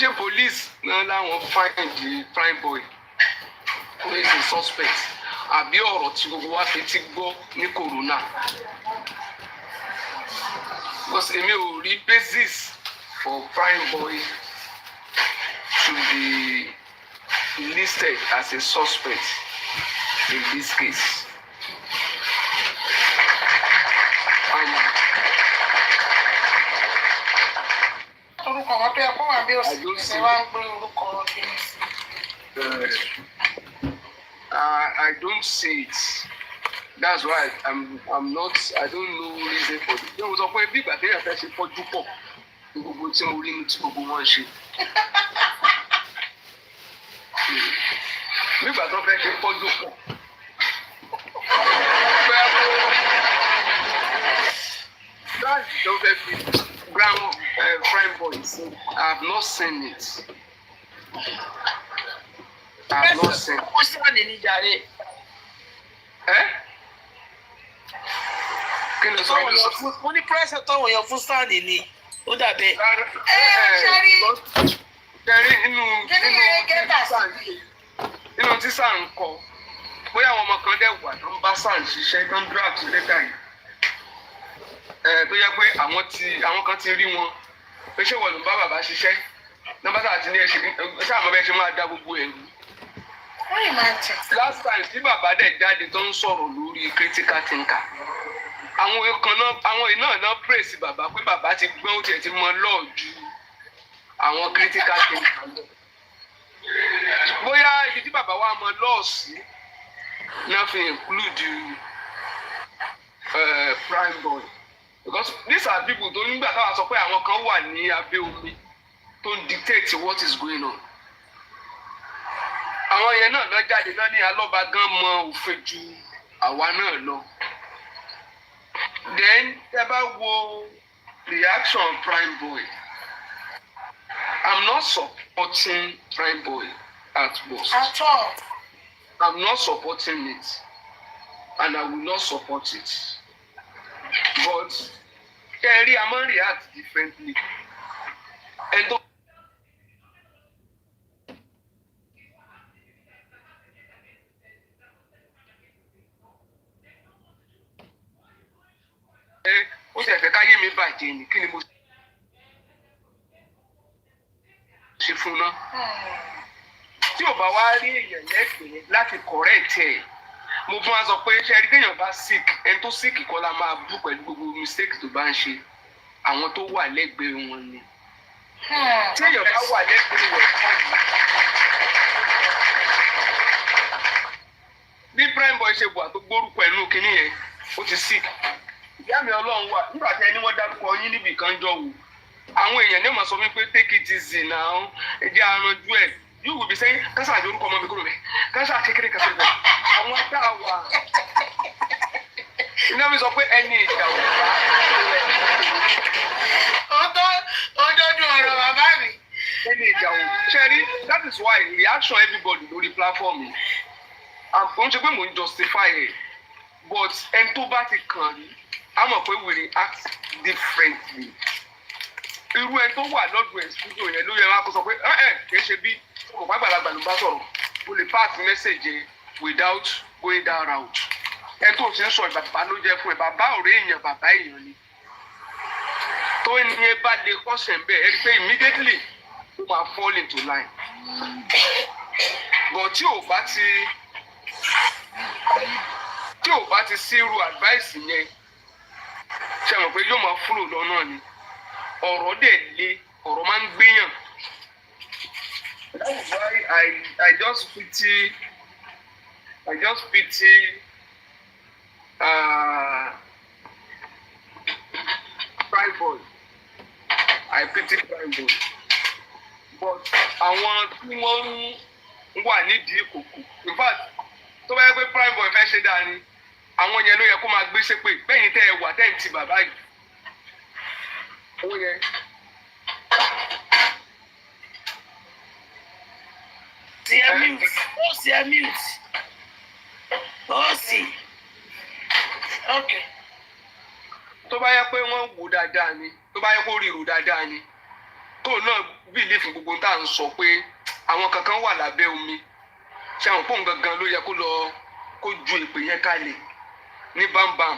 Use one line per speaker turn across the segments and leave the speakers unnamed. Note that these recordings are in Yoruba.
ṣe police náà láwọn find the prime boy who is a suspect àbí ọ̀rọ̀ tí gbogbo wa fi ti gbọ́ ní corona because èmi ò rí basis for prime boy to be listed as a suspect in this case. I don't see it. That's why I'm not. I don't know reason for it. There was a point big, but they are actually for Jupo. We go to Morin to go one shit. Big, but not actually for Jupo. That's the ground prime boys. I have not seen it. I have not seen it.
What's the one in Yeye? Mo ní press tó wọ̀nyàn fún sáàdì ni ó dàbẹ̀.
Kẹrí inú tí sáà ń kọ bóyá àwọn ọmọ kan dẹ̀ wà tó ń bá sáà ń ṣiṣẹ́ tó ń draft lẹ́tà yìí. Tó yẹ pé àwọn kan ti rí wọn pé ṣé wọ́n ló ń bá bàbá ṣiṣẹ́ nọ́mbà tá a ti ní ẹṣẹ́ àmọ́ bẹ́ẹ̀ ṣe máa dá gbogbo ẹ̀rù. Last time tí bàbá dẹ̀ jáde tó ń sọ̀rọ̀ lórí critical thinker àwọn iná náà praise bàbá pé bàbá ti gbọ́n ó tiẹ̀ ti mọ lọ́ọ̀ ju àwọn critical thinker lọ. Bóyá ibi tí bàbá wa mọ lọ́ọ̀ sí náà fi include prime boy because these are people tó nígbà táwa sọ pé àwọn kan wà ní abẹ́ omi tó ń dictate what is going on. Àwọn yẹn náà lọ jáde náà ní alọ́ba gan mọ òfin ju àwa náà lọ. Then ẹ bá wo reaction of prime boy. I'm not supporting prime boy at most.
At all.
I'm not supporting it, and I will not support it. But Kerry, I'm gonna react differently. And ó ti ẹ̀fẹ̀ káyé mi bàjẹ́ ni kí ni mo ṣe fún náà. Tí ò bá wá rí èèyàn lẹ́gbẹ̀ẹ́ láti correct ẹ̀ mo fún wa sọ pé ṣe ẹni kéèyàn bá sick ẹni tó sick kọ́ la máa bú pẹ̀lú gbogbo mistake tó bá ń ṣe àwọn tó wà lẹ́gbẹ̀ẹ́ wọn ni. Tí èèyàn bá wà lẹ́gbẹ̀ẹ́ rẹ̀ kọ́ ni. Bí prime boy ṣe wà tó gbórúkọ ẹnu kínní yẹn ó ti sick. Ìyá mi Ọlọ́run wà nígbà tí ẹni wọ́n dárúkọ yín níbì kan jọ wò àwọn èèyàn ní ọmọ sọ wípé take it easy now ẹ jẹ́ aranjú ẹ̀ you will be saying kásá àjọ orúkọ ọmọ mi kúrò bẹ́ẹ̀ kásá kékeré kásá bẹ́ẹ̀ àwọn tá a wà iná mi sọ pé ẹni ìjà ò bá
ọdọọdún ọ̀rọ̀ bàbá mi.
ẹni ìjà ò ṣẹ́rí that is why reaction everybody lórí platform yìí àwọn ṣe pé mò ń justify ẹ̀ but ẹni tó bá ti kàn rí a mọ̀ pé we react differently. Irú ẹni tó wà lọ́dún ẹ̀ studio yẹn ló yẹ wá kó sọ pé kì í ṣe bí kò bá gbàlagbà ló bá sọ̀rọ̀ o lè pass message without going that route. Ẹni tó ti ń sọ bàbá ló jẹ́ fún ẹ bàbá ọ̀rẹ́ èèyàn bàbá èèyàn ni. Tó ní ẹ bá lè kọ́sẹ̀ ń bẹ̀ ẹ rí pé immediately ó máa fall into line. But tí ò bá ti sí irú advice yẹn ṣe mọ̀ pé yóò máa flow lọ́nà ni ọ̀rọ̀ dẹ̀ le ọ̀rọ̀ máa ń gbéyàn. That's why I just pity prime boy. I pity prime boy. But àwọn tí wọ́n ń wà nídìí ìkòkò in fact tó bá yẹ pé prime boy fẹ́ ṣe dáa ni àwọn yẹn ló yẹ kó máa gbé ṣépè bẹ́yìn tẹ́ ẹ wà tẹ́ ẹ ti bàbá yìí. Ó yẹ.
Ó sì mute. Ó sì.
Okay.
Tó bá yẹ pé wọ́n wò dáadáa ni tó bá yẹ kó ríro dáadáa ni tó náà bìlífù gbogbo tá à ń sọ pé àwọn kankan wà lábẹ́ omi ṣé àwọn pọ́ùn gangan ló yẹ kó ju ìpè yẹn kalẹ̀ ní bámbám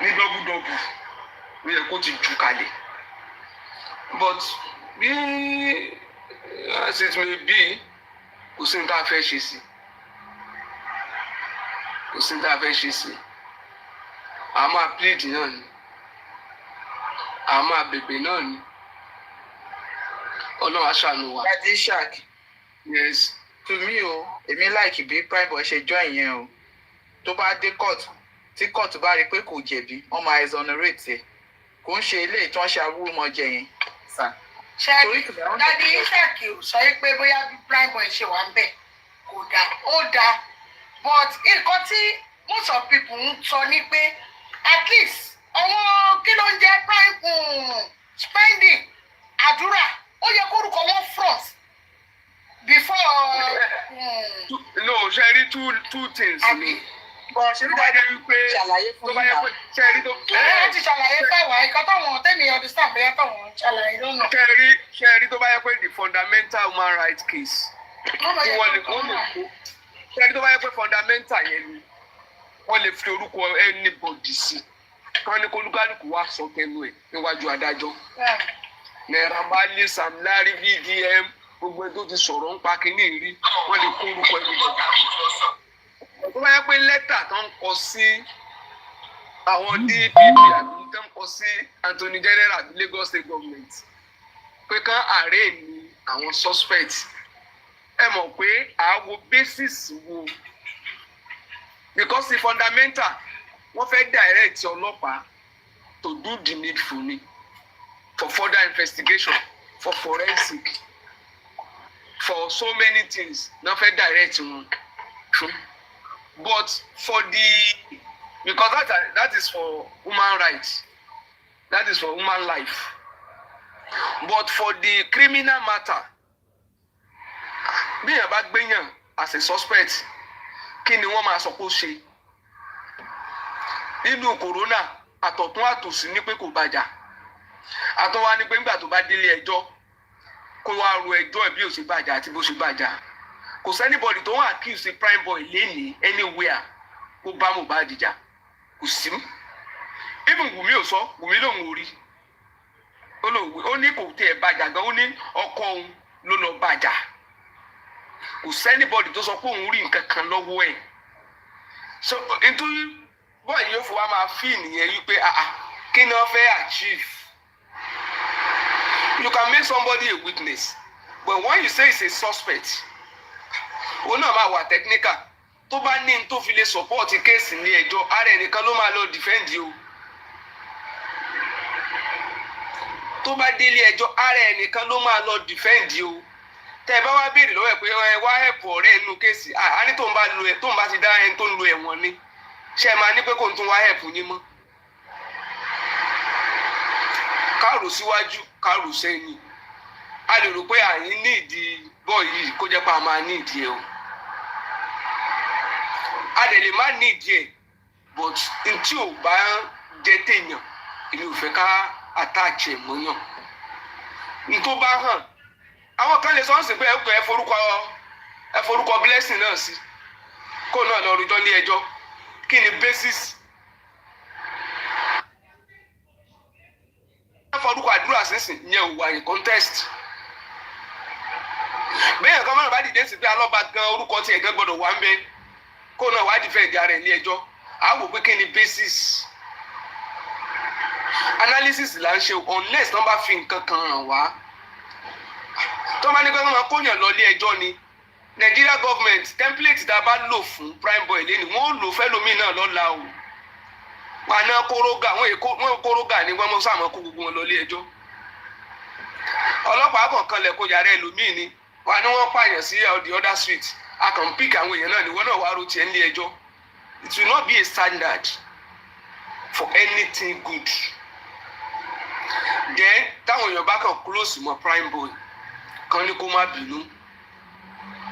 ní dọ́bùdọ́bù ló yẹ kó ti jù kalẹ̀ but bí as it may be kò sí ní tá a fẹ́ ṣe sí kò sí ní tá a fẹ́ ṣe sí a máa plead náà ni a máa bèbè náà ni ọlọ́run aṣàánú wa.
Daddy Shark.
Yes.
To me o èmi like bí PRÍM3BޮY ṣe join yẹn o tó bá dé court tí court bá rí pé kò jẹ̀bi wọ́n máa exonerate ẹ̀ kò ń ṣe ilé ìtàn ṣe awúrúmọjẹ yẹn.
Daddy Shark ò sọ pé bóyá bí PRÍM3BޮY ṣe wà ń bẹ̀ kò dáa ó dáa but nǹkan tí most of people ń sọ ni pé at least àwọn kí ló ń jẹ́ spending àdúrà ó yẹ kórúkọ wọn front before.
No, ṣe rí two things ni.
bọ̀ ṣe bí dájú wípé ṣàlàyé fún mi náà.
ṣe rí tó.
ẹ ti ṣàlàyé fẹ́wàá nǹkan táwọn tẹ́mi understand bóyá táwọn ṣàlàyé lọ́nà.
ṣe rí tó bá yẹ pé the fundamental human rights case. tí wọ́n lè kó. ṣe rí tó bá yẹ pé fundamental yẹn ni wọ́n lè fi orúkọ anybody sí. wọ́n ní kó olúkálùkù wá sọ tẹnu ẹ̀ níwájú adájọ́. Naira Marley, Sam Larry, BDM gbogbo ẹni tó ti sọ̀rọ̀ ń pa kínní rí wọ́n lè kó orúkọ ẹni jọba. tó bá yẹ pé lẹ́tà tó ń kọ sí àwọn DPP àbí tó ń kọ sí Attorney General àbí Lagos State Government pé kán àárẹ̀ ní àwọn suspect ẹ mọ̀ pé àwo basis wo because the fundamental wọ́n fẹ́ direct ọlọ́pàá to do the needful ni for further investigation for forensic for so many things na fẹ́ direct wọn but for the because that is for human rights that is for human life but for the criminal matter bí yẹn bá gbéyàn as a suspect kí ni wọ́n máa sọ pé ó ṣe nínú corona àtọ̀tún àtòsí ní pé kò bàjá àtọwá ní pé nígbà tó bá délé ẹjọ́ kó wá ro ẹjọ́ ẹ̀ bí ó ṣe bàjá àti bó ṣe bàjá kò sẹ́nibọ̀dì tó wọ́n accuse PRÍM3BޮY lénìí anywhere kó bá Mohbad jà kò sí even Wùmí ò sọ Wùmí lòun ò rí ó ní kò tiẹ̀ bàjá gan ó ní ọkọ òun ló lọ bàjá kò sẹ́nibọ̀dì tó sọ pé òun rí nǹkan kan lọ́wọ́ ẹ̀ so nítorí bọ́ọ̀ yóò fún wa máa fi nìyẹn wípé kí ni wọ́n fẹ́ achieve. You can make somebody a witness but when you say it's a suspect òun náà máa wà technical tó bá ní tó fi lè support case ní ẹjọ́ ara ẹnìkan ló máa lọ defend o tó bá délé ẹjọ́ ara ẹnìkan ló máa lọ defend o tẹ́ ẹ bá wá béèrè lọ́wọ́ ẹ̀ pé ẹ wá help ọ̀rẹ́ inú case a ní tóun bá ti dá ẹni tó ń lo ẹ̀wọ̀n ni ṣé ẹ máa ní pé kò ń tún wá help yín mọ́ káàrò síwájú káàrò sẹ́yìn a lè rò pé àyín ní ìdí bọ́ọ̀ yìí kó jẹ́ pé a máa ní ìdí ẹ̀ o a lè má ní ìdí ẹ̀ but n tí ò bá jẹ́ téèyàn èmi ò fẹ́ ká attach ẹ̀ mọ́yàn n tó bá hàn àwọn kan lè sọ ọ́n sì pé ẹ forúkọ blessing náà sí kó náà lọ rojọ́ ní ẹjọ́ kí ni basis forúkọ àdúrà sísìn yẹn ò wà ní contest bẹ́ẹ̀ kan mọ́nà bá dìde sí pé alọ́ba gan orúkọ tí ẹ̀gán gbọ́dọ̀ wà ń bẹ kó náà wá dìfẹ́ ìdí ara ẹ̀ ní ẹjọ́ àá wò pé kí ni basis analysis là ń ṣe unless tán bá fi nǹkan kan hàn wá tó bá ní pé wọ́n máa kóyàn lọ ilé ẹjọ́ ni Nigeria government template tá a bá lò fún PRÍM3BޮY lẹ́nu wọ́n lò fẹ́lómi náà lọ́la o paná kórógà wọ́n kórógà ní wọ́n mọ́ sáà mọ́ kó gbogbo wọn lọ ilé ẹjọ́ ọlọ́pàá kọ̀ọ̀kan lẹ̀ kó yàrá ẹlòmíì ni wà ní wọ́n pààyàn sí the other street a kàn pick àwọn èèyàn náà ni wọ́n náà wá ro tiẹ̀ nílé ẹjọ́ it will not be a standard for anything good then táwọn èèyàn bá kàn close mọ́ PRÍM3BޮY kan ní kó má bínú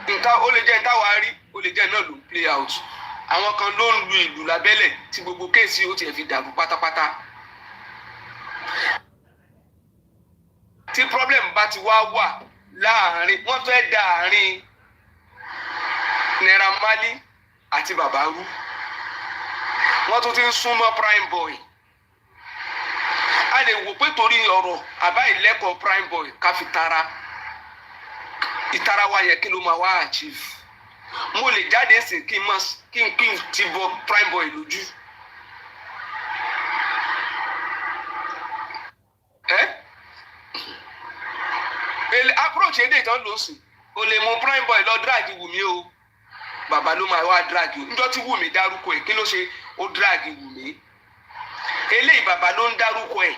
nǹkan ó lè jẹ́ táwa rí ó lè jẹ́ náà ló ń play out àwọn kan ló ń lu ìlú lábẹ́lẹ̀ tí gbogbo kéèsì ó tiẹ̀ fi dàrú pátápátá tí problem bá ti wá wà láàrin wọ́n fẹ́ dá àárín Naira Marley àti bàbá rú wọ́n tún ti ń súnmọ́ PRÍM3BÒY a lè wò pé torí ọ̀rọ̀ àbá ìlẹ́kọ̀ọ́ PRÍM3BޮY ká fi ìtara wa yẹ kí ló máa wá achieve mo lè jáde sí kí n ti bọ PRÍM3BޮY lójú approach èdè tán ló sì o lè mú PRÍM3BޮY lọ drag Wùmí o bàbá ló máa wá drag o níjọ́ tí Wùmí dárúkọ ẹ̀ kí ló ṣe ó drag Wùmí eléyìí bàbá ló ń dárúkọ ẹ̀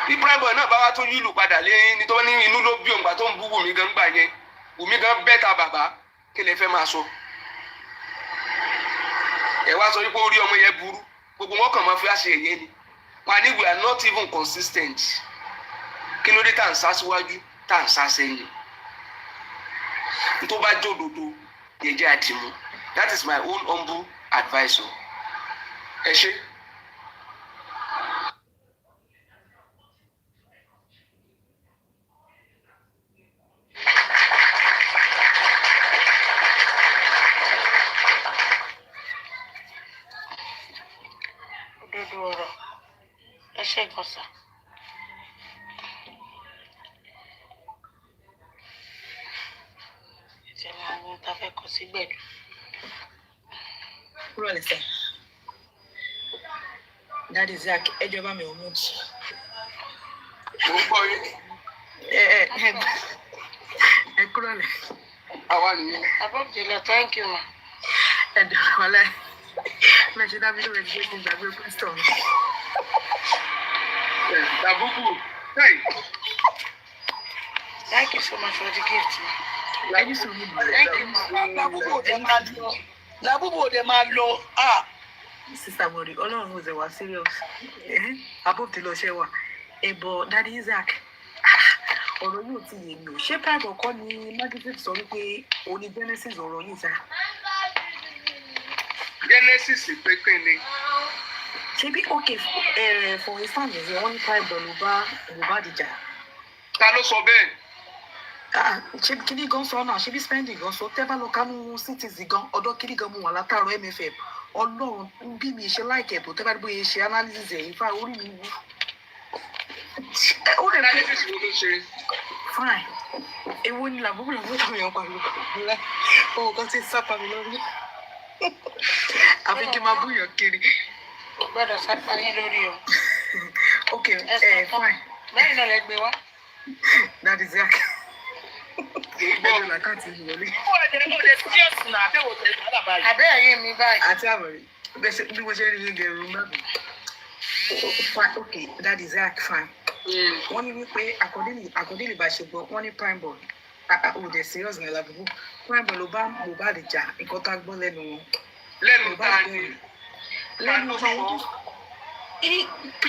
bí PRÍM3BޮY náà bá wá tó yílù padà lé ní tó ní inú ló bí òǹgbà tó ń bú Wùmí gan gbà yẹn Wùmí gan bẹ́ta bàbá kí lè fẹ́ máa sọ ẹ wá sọ wípé orí ọmọ yẹn burú gbogbo wọn kàn máa fi àṣẹ ẹ̀yẹ ni wọn ní we are not even consistent kí ló dé tá à ń sá síwájú tá à ń sá sẹ́yìn tó bá jódodo yẹ jẹ́ àdìmú that is my own humble advice o ẹ ṣé.
òdodo ọ̀rọ̀ ẹ ṣe gbọ̀nsà. ìṣẹ̀lẹ̀ àwọn tá a fẹ́ kọ sí gbẹ̀dù.
kúrò lẹ́sẹ̀ dáàdi Zack ẹjọ́ bá mi ò mú jì.
mo ń gbọ́ yín.
ẹ kúrò lẹ̀.
àwa nìyẹn.
abọ́bìjìlẹ̀ thank you ma.
ẹ̀dùn ọ̀la mẹ́ṣẹ́ dábí lóore ní gbogbo ìgbàgbé pásítọ̀ mi.
Dàbúkù hey.
Thank you so much for the gift ma.
ẹni sùn ní ìbò
Thank you ma.
Làbúbò òde máa lọ. Làbúbò òde máa lọ. Sísá Mọ̀rí, Ọlọ́run ò zẹ̀ wá serious. Abóòtí lọ ṣẹ́ wà. Ẹ̀bọ̀ dáàdi Zack. Ọ̀rọ̀ yóò ti yé mi o. Ṣé PRÍM3BޮY kọ́ ni Magistrate sọ wípé o ní Genesis ọ̀rọ̀ yìí sá?
Genesis pépé ni.
Ṣebí okay for instance wọ́n ní PRÍM3BޮY ló bá Mohbad jà.
Ta ló sọ bẹ́ẹ̀?
Ṣé kíní gan sọ náà ṣebí spending gan sọ tẹ́ bá lọ kánú cities gan ọ̀dọ̀ kíní gan mu wà látàrọ MFM Ọlọ́run bí mi ṣe láìkẹ̀ tó tẹ́ bá bóyá ṣe analysis ẹ̀ ifá orí mi wú. Ó rẹ̀ pé
Analysis wo ló ṣe?
fine èwo ni làbúrò tó yàn pariwo ohun kan ti sápá mi lórí àfi kí n máa búyàn kiri.
Kò gbọ́dọ̀ sápá yín lórí o.
Okay fine.
Bẹ́ẹ̀ náà lẹ gbé wá.
That is Zack. Bẹ́ẹ̀ ni àkáǹtì ìwọlé.
Àbẹ́ ẹ̀yìn mi báyìí.
Àti àmọ̀rí bí mo ṣe rí ní gẹ̀rù mẹ́rin. Okay, that is Zack fine. Wọ́n ní wípé àkọ́délì bá ṣe gbọ́ wọ́n ní PRÍM3BޮY òde serious ní alábùkù PRÍM3BޮY ló bá Mohbad jà nǹkan tá a gbọ́ lẹ́nu wọn.
Lẹ́nu ta ni?
Lẹ́nu wọn.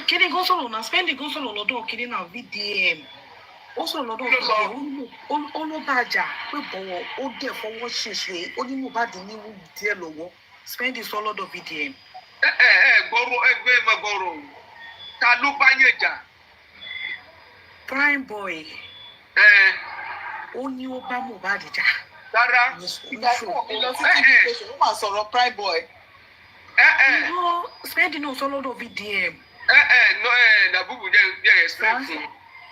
Kíni gan sọ̀rọ̀ náà spending gan sọ̀rọ̀ lọ́dọ̀ kíni náà VDM ó sọ̀rọ̀ lọ́dọ̀ VDM ó ló bá jà pé bọ̀wọ̀ ó dẹ̀ fọwọ́ ṣèṣe ó ní Mohbad ní wù díẹ̀ lọ́wọ́ spending sọ lọ́dọ̀ VDM.
Gbọ́rọ̀ ẹgbẹ́ ẹ̀ gbọ́rọ̀ ta ló bá yẹn jà?
PRÍM3BޮY ó ní ó bá Mohbad jà.
Rárá.
Ìgbà tí wọ́n fi lọ sí TV station ó máa sọ̀rọ̀ PRÍM3BޮY. No, spending no solo do VDM.
No, Dàbúkù jẹ́ explain fún.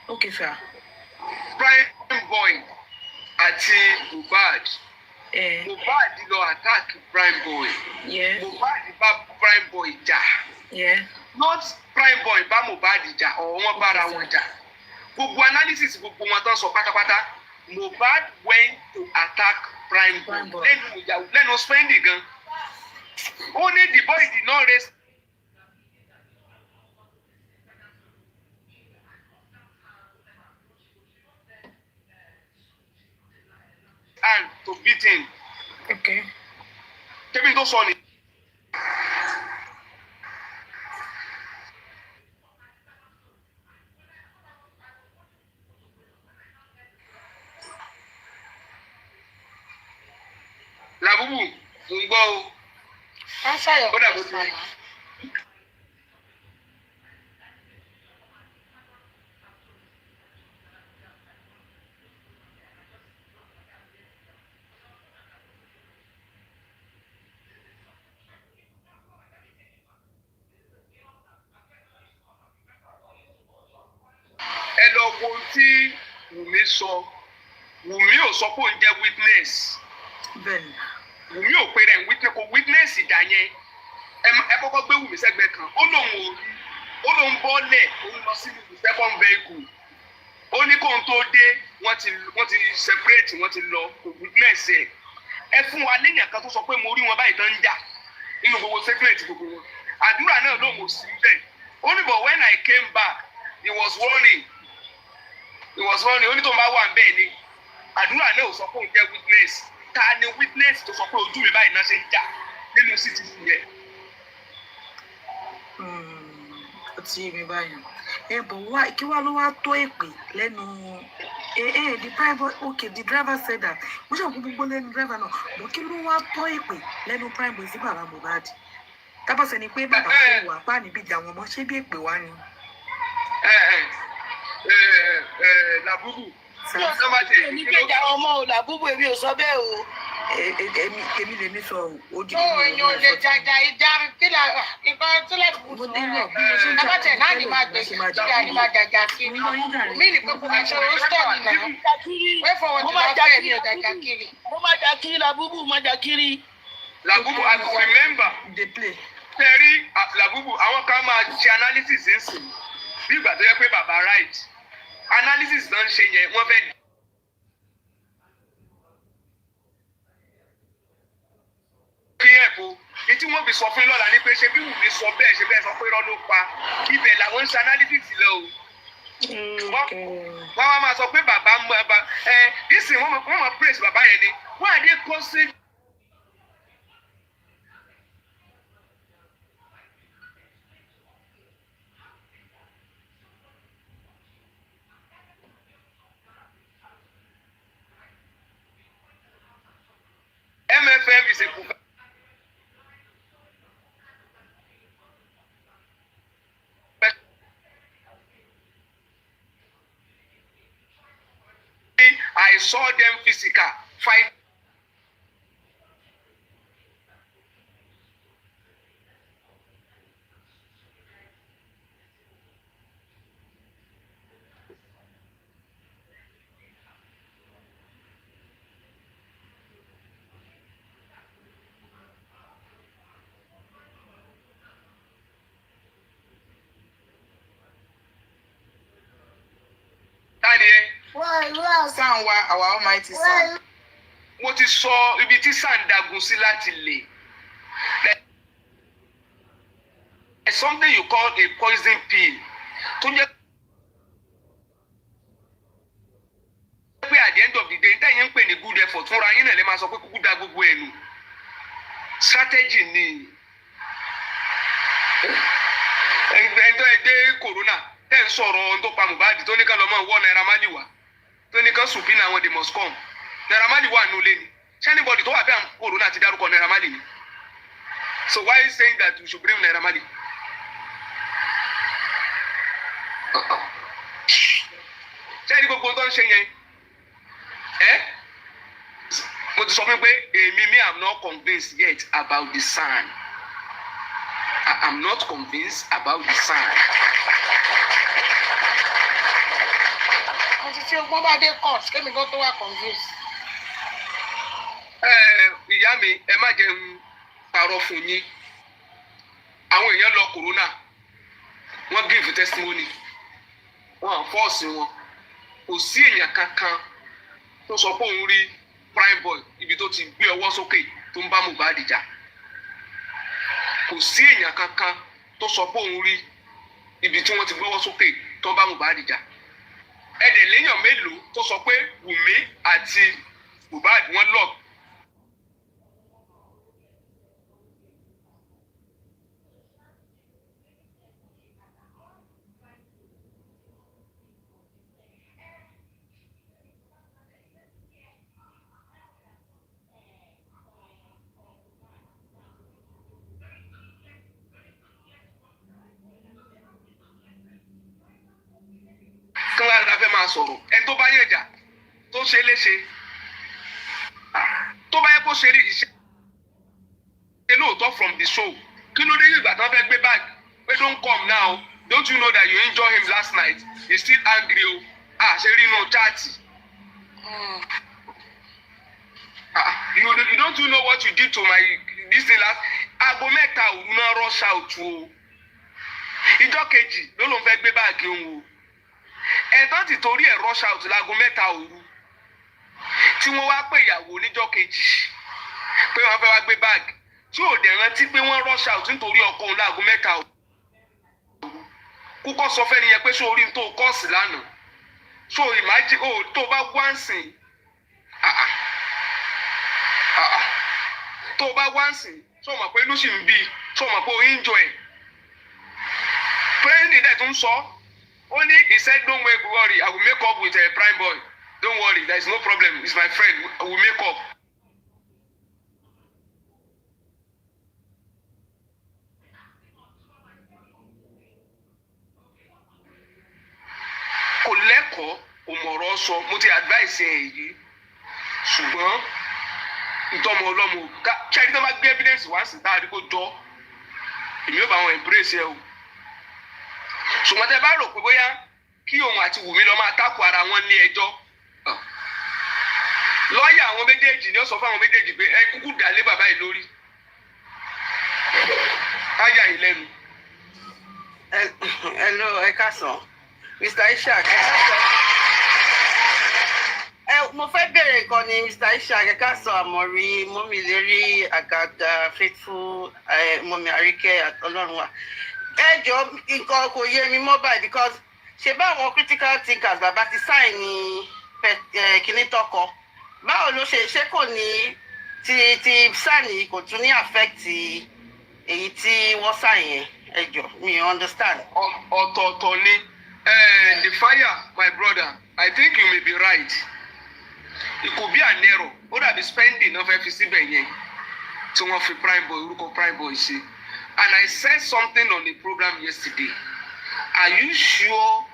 Okay, sir.
PRÍM3BޮY àti Mohbad. Mohbad lọ attack PRÍM3BޮY.
Yeah.
Mohbad bá PRÍM3BޮY jà.
Yeah.
Not PRÍM3BޮY bá Mohbad jà or wọ́n bára wọn jà. Gbogbo analysis gbogbo wọn tán sọ pátápátá. Mohbad went to attack PRÍM3BޮY. Lẹ́nu spending gan. Only the boy did not raise hand to beat him.
Okay.
Kevin tó sọ ni. Làbúbù ń gbọ́ o.
Answer your
Ó dàbò
question.
tí. ohun tí Wùmí sọ Wùmí ò sọ pé òun jẹ́ witness Wùmí ò pe rẹ̀ witness ìjà yẹn ẹ kọ́kọ́ gbé Wùmí sẹ́gbẹ́ kan ó lóun bọ́lẹ̀ òun lọ sí second vehicle ó ní kóun tó dé wọ́n ti separate wọ́n ti lọ kò witness ẹ fún wa léèyàn kan tó sọ pé mo rí wọn báyìí tán ń jà nínú gbogbo separate gbogbo wọn àdúrà náà lóun ò sí bẹ́ẹ̀ ó ní but when I came back he was warning ó ní tó máa wà bẹ́ẹ̀ ni àdúrà náà ò sọ pé òun jẹ́ witness ta ni witness tó sọ pé ojú mi báyìí náà ṣe ń jà nínú citizen yẹn.
Ó ti yé mi báyìí bọ̀ wá kí wá ló wá tó èpè lẹ́nu the PRÍM3BOY okay the driver said that mo ṣe òkú gbogbo lẹ́nu driver náà bọ̀ kí ló wá tó èpè lẹ́nu PRÍM3BOY sí bàbá Mohbad tábàṣẹ ni pé bàbá fẹ́ wà pa níbi ìjà wọn mọ́ ṣé bí èpè wá ni.
Làbúbù
èmi gbèjà ọmọ ò Làbúbù èmi ò sọ bẹ́ẹ̀ o èmi lèmi sọ ojú
èèyàn ò lè jàjà ìjà kílà nǹkan tó lè bù sọ lábàtẹ náà ni máa gbèsè kílà ni máa jàjà kiri mí ní pé kò máa ṣe rostọ nìyà wẹ́ fọwọ́ tí wọ́n fẹ́ ní ọ̀jàjà kiri.
mo máa jà kiri Làbúbù máa jà kiri.
Làbúbù I remember tẹ̀rí Làbúbù àwọn kan máa ṣe analysis ń sìn bí ìgbà tó yẹ pé bàbá right analysis náà ń ṣe yẹn wọ́n fẹ́ kí ẹ̀kọ́ etí wọ́n fi sọ fún lọ́la ní pé ṣe bí Wùmí sọ bẹ́ẹ̀ sọ pé irọ́ ló pa ibẹ̀ làwọn ń ṣe analysis lọ o. wọ́n wá máa sọ pé bàbá mú ẹ bá ìsìn wọ́n máa praise bàbá yẹn ni wọ́n àdé kó sí. MFM is a book. I saw them physical fight.
Sàn wa our almighty son.
Mo ti sọ ibi tí sàn dagun sí láti lè. There's something you call a poison pill. Tó jẹ́ pé at the end of the day ntẹ́yìn ń pè ní good effort fúnra yín náà lè máa sọ pé kúkú da gbogbo ẹnu. Strategy ni. Ẹ̀ńtọ́ ẹ̀dẹ́ corona tẹ́ ń sọ̀rọ̀ ohun tó pa Mohbad tó ní ká lọ́mọ wọ́ Naira Marley wá. Tó ní kan supina àwọn they must come Naira Marley wà nulẹ̀ ni ṣé anybody tó wà bẹ́ẹ̀ corona ti dárúkọ Naira Marley ni so why is saying that we should bring Naira Marley. ṣé ẹni gbogbo tó ń ṣe yẹn mo ti sọ fún mi pé èmi am not convinced yet about the sign I am not convinced about the sign.
Tí wọ́n bá dé court kémi kan tó wà confused.
Ìyá mi ẹ má jẹ́ ń parọ́ fún yín àwọn èèyàn lọ corona wọ́n give testimony wọ́n force wọn kò sí èèyàn kankan tó sọ pé òun rí PRÍM3BOY ibi tó ti gbé ọwọ́ sókè tó ń bá Mohbad jà kò sí èèyàn kankan tó sọ pé òun rí ibi tí wọ́n ti gbé ọwọ́ sókè tó ń bá Mohbad jà. Ẹ̀dẹ̀ léèyàn mélòó tó sọ pé Wùmí àti Mohbad wọ́n lọ. Kí wọ́n á fẹ́ máa sọ̀rọ̀ ẹni tó bá yẹ̀ jà tó ṣe léṣe tó bá yẹ kó ṣe rí iṣẹ́ lóòótọ́ from the show kí ló dé ìgbà tí wọ́n fẹ́ gbé báàgì pé don't come now don't you know that you injure him last night he still angry o ṣe rí inú chaati. You don't know what you did to my this thing last. Aago mẹ́ta òru náà rush out o. Ìjọ́ kejì ló ló ń fẹ́ gbé báàgì òun o. Ẹ̀tọ́ ti torí ẹ̀ rush out láago mẹ́ta òru. Tí wọ́n wá pè ìyàwó níjọ́ kejì pé wọ́n fẹ́ wá gbé báàgì. Tí ò dẹ̀ rántí pé wọ́n rush out nítorí ọkọ òun láago mẹ́ta òru. Kúkọ́ sọ fẹ́ nìyẹn pé ṣé orí tó kọ́ọ̀sì lánàá. So imagine tó bá wá ń sìn. Tó bá wá ń sìn. So mọ̀ pé inú sì ń bí. So mọ̀ pé o enjoy. President dẹ̀ tún sọ. Only he said, don't worry, I will make up with a prime boy. Don't worry, there is no problem. He's my friend. I will make up. Kò lẹ́kọ̀ọ́ òmọ̀rọ̀ sọ, mo ti advice ẹ̀ yìí. Ṣùgbọ́n ìtọ́mọ ọlọ́mọ ṣáàdì tó bá gbé evidence wá sí táàdì kó jọ. Èmi ò bá wọn embrace ẹ o. Ṣùgbọ́n tẹ bá rò pé bóyá kí òun àti Wùmí lọ máa tákù ara wọn ní ẹjọ́. Lọ́ọ̀yà àwọn méjèèjì ni ó sọ fún àwọn méjèèjì pé ẹ kúkú dà lé bàbá yìí lórí. Káyà yìí lẹ́nu.
Hello, ẹ káàsán. Mr. Ishaq. Mo fẹ́ bẹ̀rẹ̀ nǹkan ni Mr. Ishaq, ẹ káàsán Àmọ̀rí, mọ́mí lérí Àgàdà, Faithful, mọ́mí Àríkẹ́ Ọlọ́run wa. Ẹ jọ nǹkan kò yé mi mọ́ báyìí because ṣe báwọn critical thinkers bàbá ti sign ní kíní tọkọ. Báwo ló ṣe kò ní ti sign kò tún ní affect èyí tí wọ́n sign yẹn? Ẹ jọ mi understand.
Ọ̀tọ̀ọ̀tọ̀ ni. The fire, my brother, I think you may be right. It could be an error. Ó dàbí spending náà fẹ́ fi síbẹ̀ yẹn tí wọ́n fi prime boy orúkọ prime boy sí. And I said something on the program yesterday. Are you sure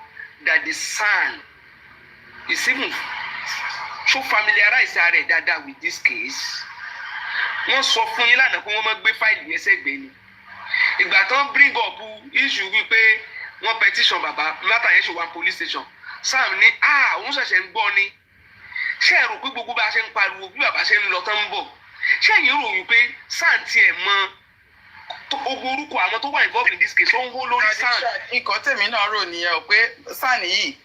that the son is even so familiarize ara ẹ̀ dáadáa with this case? Wọ́n sọ fún yín lánàá pé wọ́n máa gbé fáìlì yẹn sẹ́gbẹ̀ẹ́ ni. Ìgbà tán bring up issue wípé wọ́n petition bàbá látà yẹn ṣe wá police station. Sam ní òun ṣẹ̀ṣẹ̀ ń gbọ́ ni. Ṣé ẹ rò pé gbogbo bá a ṣe ń pariwo bí bàbá ṣe ń lọ tán ń bọ̀? Ṣé ẹ̀yin rò wípé Sam tiẹ̀ mọ ogun orúkọ àwọn tó wà involved in this case ló ń hó lórí Sam?
Nǹkan tèmi náà rò nìyẹn o pé Sam yìí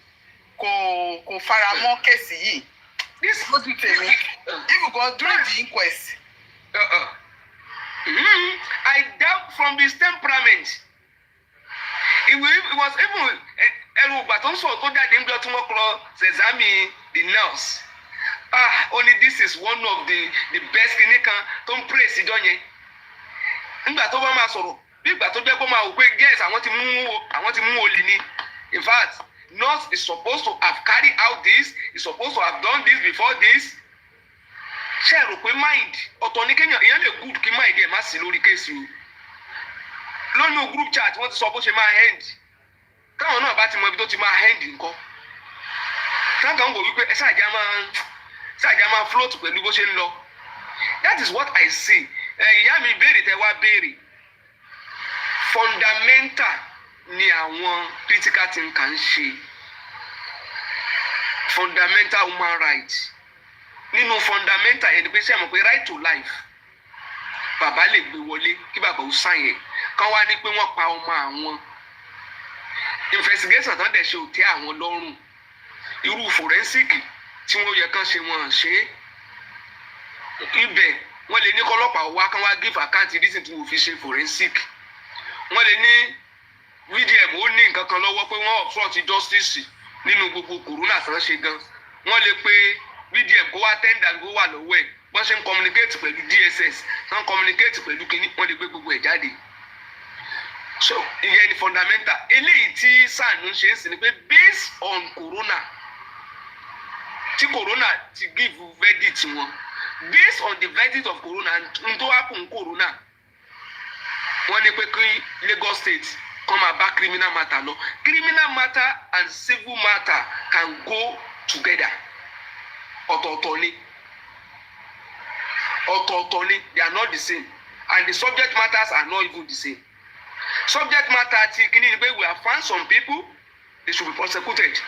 kò fara mọ́ kéèsì yìí. This ló ti tèmi. Even go during the inquest.
I doubt from his temperament. It was even ẹrù ìgbà tó ń sọ̀rọ̀ tó jáde ń gbọ́ tí wọ́n kọ́ Sezami the nurse. Only this is one of the best kìnìkan tó ń praise ìjọ yẹn. Nígbà tó bá máa sọ̀rọ̀ bí ìgbà tó jẹ́ kó máa wò pé yes àwọn ti mú olè ni. In fact, nurse is supposed to have carried out this, is supposed to have done this before this. Ṣé ẹ rò pé mind ọ̀tọ̀ ní kéèyàn èèyàn lè good kí mind ẹ̀ má sí lórí kéèsì o. Lónìí group chat wọ́n ti sọ bó ṣe máa end. Táwọn náà bá ti mọ ibi tó ti máa end nǹkan. Táwọn wò wípé ẹ ṣáàjà máa float pẹ̀lú bó ṣe ń lọ. That is what I see. Ìyá mi béèrè tẹ wá béèrè. Fundamental ni àwọn critical thinker ń ṣe. Fundamental human rights. Nínú fundamental yẹn ni pé ṣé ẹ mọ̀ pé right to life. Bàbá lè gbé wọlé kí bàbá ó sáyẹn. Kán wá ní pé wọ́n pa ọmọ àwọn. Investigation tán dẹ̀ ṣe ò tẹ́ àwọn lọ́rùn. Irú forensic tí wọ́n yẹ kán ṣe wọ́n ṣe. Ibẹ̀ wọ́n lè ní kọ́lọ́pàá wá kán wá give account reason tí wọ́n fi ṣe forensic. Wọ́n lè ní VDM ó ní nǹkan kan lọ́wọ́ pé wọ́n obstruct justice nínú gbogbo corona tán ṣe gan. Wọ́n lè pe VDM kó wá tender kó wà lọ́wọ́ ẹ̀. Wọ́n ṣe ń communicate pẹ̀lú DSS. Wọ́n communicate pẹ̀lú kínní wọ́n lè gbé gbogbo ẹ̀ jáde. So ìyẹn ni fundamental. Eléyìí tí SAN ń ṣe é sí ni pé based on corona tí corona ti give verdict wọn based on the verdict of corona n tó happen corona wọ́n ní pé kí Lagos State kó máa bá criminal matter lọ. Criminal matter and civil matter can go together. Ọ̀tọ̀ọ̀tọ̀ ni. They are not the same and the subject matters are not even the same. Subject matter ti kini ni pé we have found some people they should be prosecuted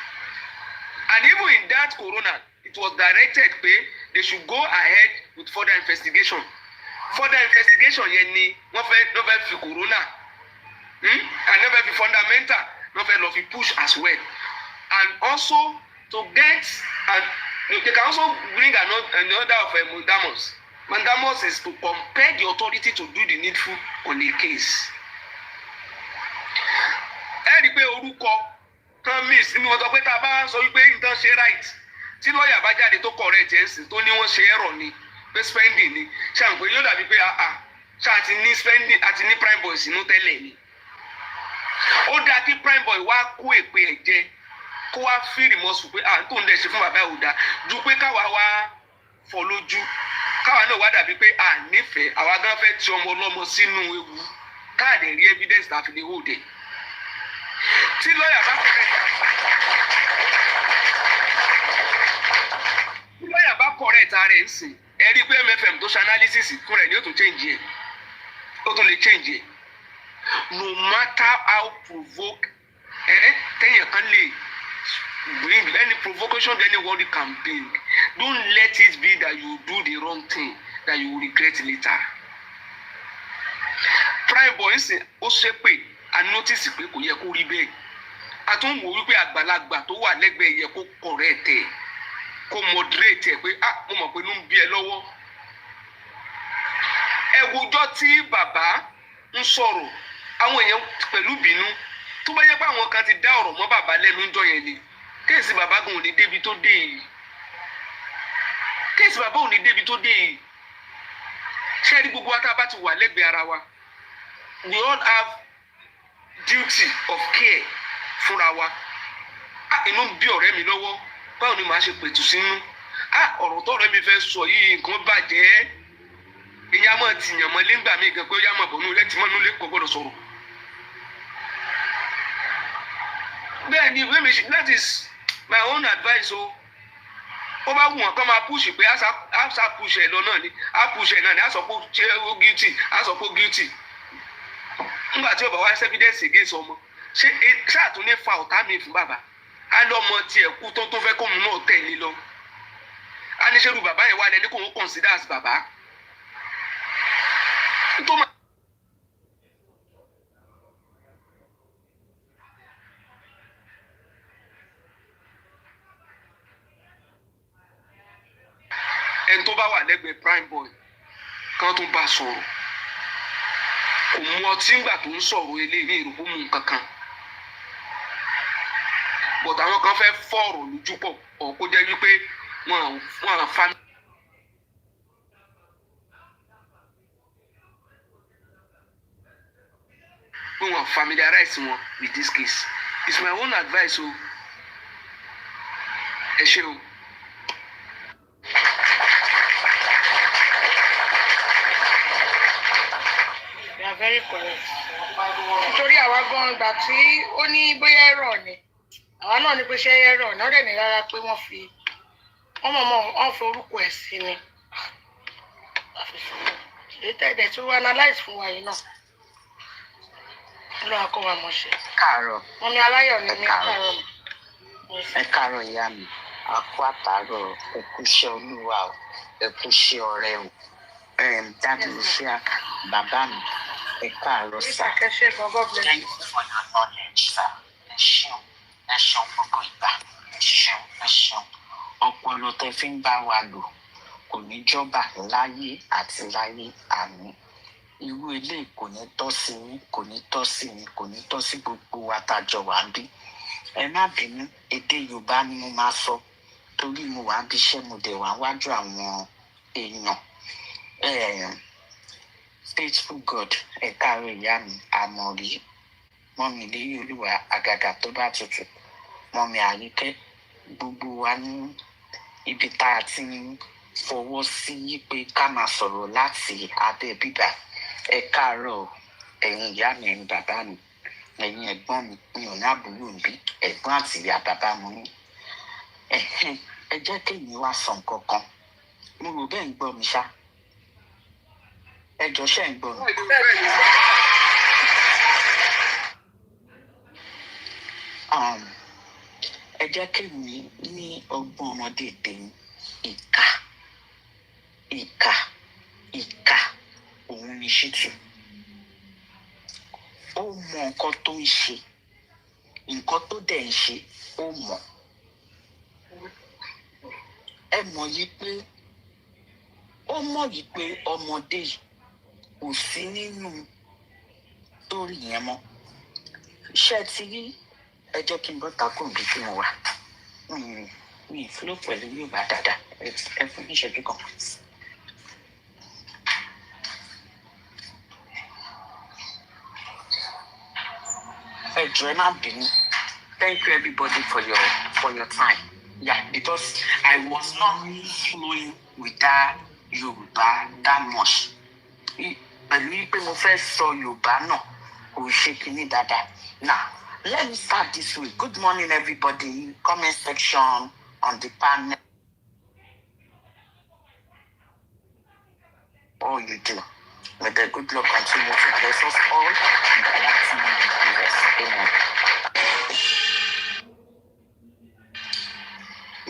And even in that corona, it was directed pé they should go ahead with further investigation. Further investigation yẹn ni wọ́n fẹ́ fi corona and wọ́n fẹ́ fi fundamental wọ́n fẹ́ lọ fi push as well. And also to get and they can also bring another of mandamus. Mandamus is to compel the authority to do the needful on the case. Ẹ rí i pé orúkọ kan miss ni wọ́n sọ pé tá a bá sọ wípé nǹkan ṣe right tí lọ́ọ̀yà bá jáde tó correct ẹ̀ ń sìn tó ní wọ́n ṣe error ni pé spending ni ṣàǹpé yóò dàbí pé ṣáà ti ní spending àti ní prime boy sínú tẹ́lẹ̀ ni. Ó dáa kí prime boy wá kó èpè ẹ̀ jẹ kó wá fíìrì mọ́sùn pé tó ń dẹ̀ ṣe fún bàbá ẹ̀ ò dáa ju pé káwa wá fọ́ lójú káwa náà wá dàbí pé nífẹ̀ẹ́ àwa gan fẹ́ ti ọmọ ọlọ́mọ sínú ewu káàdì rí evidence tá a fi lè hold ẹ̀. Tí lọ́ọ̀yà bá correct ara ẹ̀ ń sìn ẹ rí i pé MFM tó ṣe analysis fún rẹ̀ ni ó tún change ẹ̀ ó tún lè change ẹ̀ no matter how provoke téèyàn kan lè bring any provocation anyone can bring don't let it be that you do the wrong thing that you will regret later. Prime boy ń sìn ó ṣépè a notice pé kò yẹ kó rí bẹ́ẹ̀ a tún wò wípé àgbàlagbà tó wà lẹ́gbẹ̀ẹ́ yẹ kó correct ẹ̀ kó moderate ẹ̀ pé mo mọ̀ pé ló ń bí ẹ lọ́wọ́. Ẹ wòjọ́ tí bàbá ń sọ̀rọ̀ àwọn èèyàn pẹ̀lú bínú tó bá yẹ pé àwọn kan ti dá ọ̀rọ̀ mọ́ bàbá lẹ́nu ń jọ yẹn ni kéèsì bàbá gan ò ní débi tó dé yìí kéèsì bàbá ò ní débi tó dé yìí. Ṣé rí gbogbo wa tá a bá ti wà lẹ́gbẹ̀ẹ́ ara wa we all have duty of care fúnra wa. Inú ń bí ọ̀rẹ́ mi lọ́wọ́ báwo ni màá ṣe pẹ̀tù sínú ọ̀rọ̀ tọ́rẹ́ mi fẹ́ sọ yìí nǹkan bàjẹ́ ìyá mọ̀ tìyàn mọ́ lé ńgbà mí gan pé ó yá mọ̀ bọ̀ nínú lẹ́tí mọ́ nínú lẹ́kọ̀ọ́ gbọ́dọ̀ sọ̀rọ̀. Bẹ́ẹ̀ ni that is my own advice o. Ó bá wù wọ́n kán máa push pé á push ẹ̀ lọ náà ni á push ẹ̀ náà ni á sọ pé ṣé ó guilty á sọ pé guilty. Nígbà tí ó bá wá evidence against ọmọ ṣé àtún ní fa ọ̀tá mi fún bàbá á lọ́mọ tiẹ̀ kú tó fẹ́ kóun náà tẹ̀lé lọ. Á ní ṣerú bàbá yẹn wá lẹ́ni kóun consider as bàbá. Ẹni tó bá wà lẹ́gbẹ̀ẹ́ prime boy kan tó bá sọ̀rọ̀ kò mú ọtí ńgbà tó ń sọ̀rọ̀ eléyìí ìrùkú mu kankan but àwọn kan fẹ́ fọ̀rọ̀ lójú pọ̀ ọ̀ kó jẹ́ wípé wọ́n fa pé wọ́n familiarize wọn with this case. It's my own advice o. Ẹ ṣé o.
Very correct. Nítorí àwa gan gbà tí ó ní bóyá ẹ̀rọ ni àwa náà ní pé ṣé ẹ̀rọ náà dẹ̀ ní rárá pé wọ́n forúkọ ẹ̀ sí ni. Èyí tẹ̀dẹ̀ tí wọ́n analyse fún wa yìí náà ló wá kó wa mọ̀ ṣe.
Káàárọ̀.
Wọ́n ní aláyọ̀ ní káàárọ̀.
Ẹ káàárọ̀ ìyá mi a kú àtàárọ̀ ẹ kú iṣẹ́ olúwa o ẹ kú iṣẹ́ ọ̀rẹ́ o dáàbò iṣẹ́ bàbá mi. Ẹ káàárọ̀ sá. Thank you for your knowledge, sir. Ẹ ṣeun gbogbo ìgbà. Ẹ ṣeun. Ọpọlọ tẹ fi ń bá wa lò kò ní jọba láyé àti láyé àmín. Irú ilé kò ní tọ́ sí yín, kò ní tọ́ sí mi, kò ní tọ́ sí gbogbo wa tájọ wà ń bí. Ẹ má bínú, èdè Yorùbá ni mo máa sọ torí mo wà ń bí iṣẹ́ mo dẹ̀ wá wájú àwọn èèyàn. Faithful God, ẹ káàárọ̀ ìyá mi, àmọ̀rí, mọ́mì léyìn olúwa àgàgà tó bá tutù, mọ́mì àríkẹ́, gbogbo wa ní ibi tá a ti ń fọwọ́ sí pé ká máa sọ̀rọ̀ láti abẹ́ bíbá. Ẹ káàárọ̀ ẹ̀yin ìyá mi, ẹ̀yin bàbá mi, ẹ̀yin ẹ̀gbọ́n mi ò ní àbúrò bí ẹ̀gbọ́n àti ìyá bàbá mi ní. Ẹ jẹ́ kéèyàn wá sọ nǹkan kan, mo rò bẹ́ẹ̀ ń gbọ́ mi ṣá. Ẹ jọ ṣe ń gbọ́ mi. ẹ jẹ́ kí mi ní ọgbọ́n ọmọdé tèmi ìkà òun ni Ṣítù. Ó mọ nǹkan tó ń ṣe, nǹkan tó dẹ̀ ń ṣe ó mọ̀. Ẹ mọ̀ yìí pé ó mọ̀ yìí pé ọmọdé yìí kò sí nínú torí yẹn mọ́. Ṣé ti rí ẹ jẹ́ kí n bọ́ takùn bí tí mo wà. Mi ì fúlò pẹ̀lú Yorùbá dáadáa. Ẹ fún mi ìṣẹ́jú kan. Ẹ jọ̀ọ́ ẹ má bínú. Thank you everybody for your time. Yeah, because I was not flowing with that Yorùbá that much. Pẹ̀lú pé mo fẹ́ sọ Yorùbá náà kò ṣe kíní dáadáa. Now, let me start this way. Good morning everybody. Comment section on the panel. All you do. May the good Lord continue to bless us all. Amen.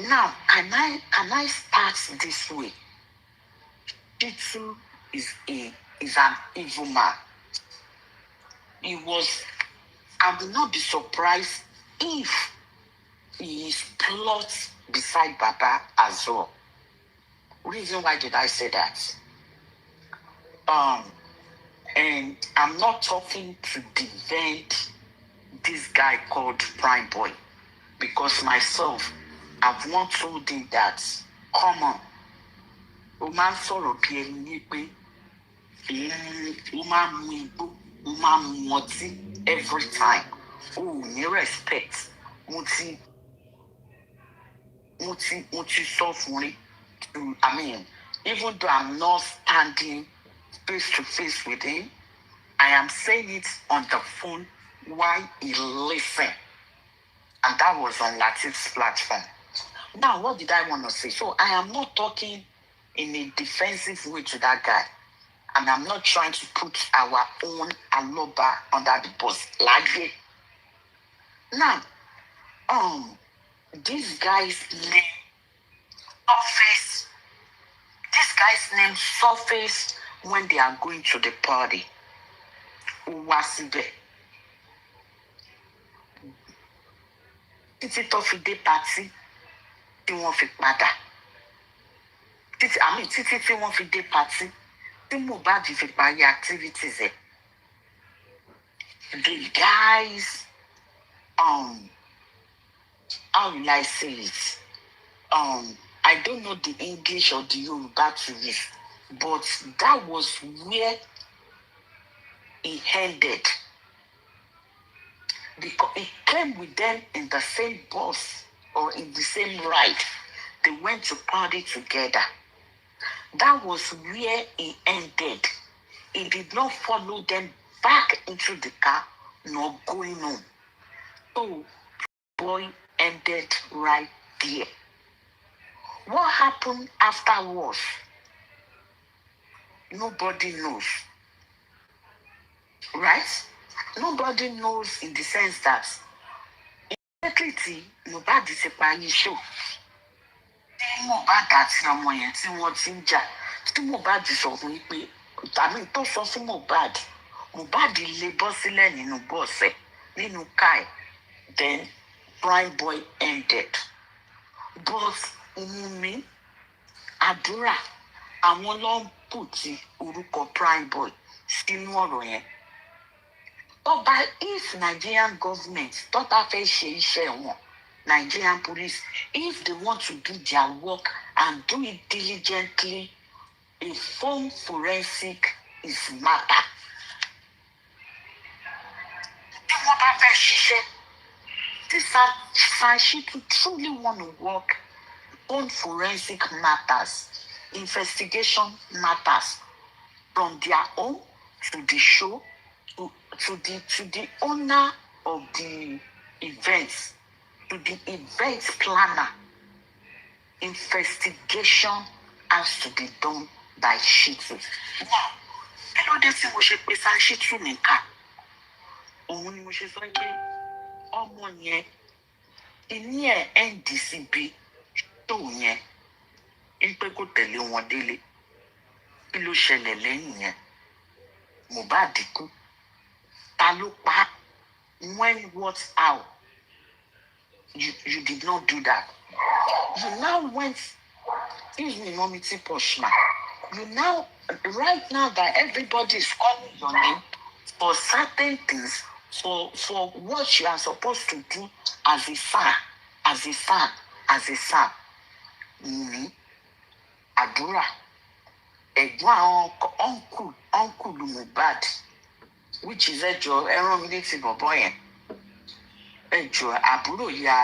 Now, can I start this way? Shittu is an evil man. I will not be surprised if he is plot beside Baba as well. Reason why did I say that? And I'm not talking to defend this guy called PRÍM3BOY, because myself, I've once told him that, come on, o máa ń sọ̀rọ̀ bí ẹni ní pé o máa ń mu igbó, o máa ń mu ọtí every time. O ò ní respect. Mo ti sọ fún rí. I mean, even though I'm not standing face to face with him, I am saying it on the phone while he listen. And that was on Latif's platform. Now, what did I want to say? So I am not talking in a defensive way to that guy. And I'm not trying to put our own Aloba under the bus. Like it. Now, this guy's name surface when they are going to the party. Uwasibe. Títí tó fi dé party tí wọ́n fi padà. Títí tí wọ́n fi dé party tí Mohbad fi parí activities ẹ̀. The guys, how will I say it? I don't know the English or the Yoruba to this, but that was where he ended. Because he came with them in the same bus or in the same ride. They went to party together. That was where he ended. He did not follow them back into the car, nor going home. So, boy ended right there. What happened afterwards? Nobody knows. Right? Nobody knows in the sense that immediately Mohbad ti parí show. Tí Mohbad àti ọmọ yẹn tí wọ́n ti ń jà, tí Mohbad sọ fún yín pé tàbí tó sọ fún Mohbad lè bọ́ sílẹ̀ nínú bọ́ọ̀sẹ̀ nínú káì. Then PRÍM3BOY ended. But Wunmi, àdúrà, àwọn ló ń pùtì orúkọ PRÍM3BOY sínú ọ̀rọ̀ yẹn. But if Nigerian government thought that Nigerian police, if they want to do their work and do it diligently, a phone forensic is matter. This Shittu truly want to work on forensic matters, investigation matters, from their own to the show, to the owner of the events, to the event planner. Investigation has to be done by Shittu. Now, I know this is what Shittu nìkan. Òun ni mo ṣe sọ pé ọmọ yẹn ìní ẹ̀ NDCB tó yẹn wípé kò tẹ̀lé wọn délé kí ló ṣẹlẹ̀ lẹ́yìn yẹn Mohbad kú ta ló pa when what how you did not do that you now went excuse me mommy T-Poshma you now right now that everybody is calling your name for certain things for what you are supposed to do as a son ní àdúrà ẹ̀gbọ́n àwọn uncle Mohbad which is ẹjọ́ ẹran mi létí bọ̀bọ̀ yẹn ẹjọ́ àbúrò ya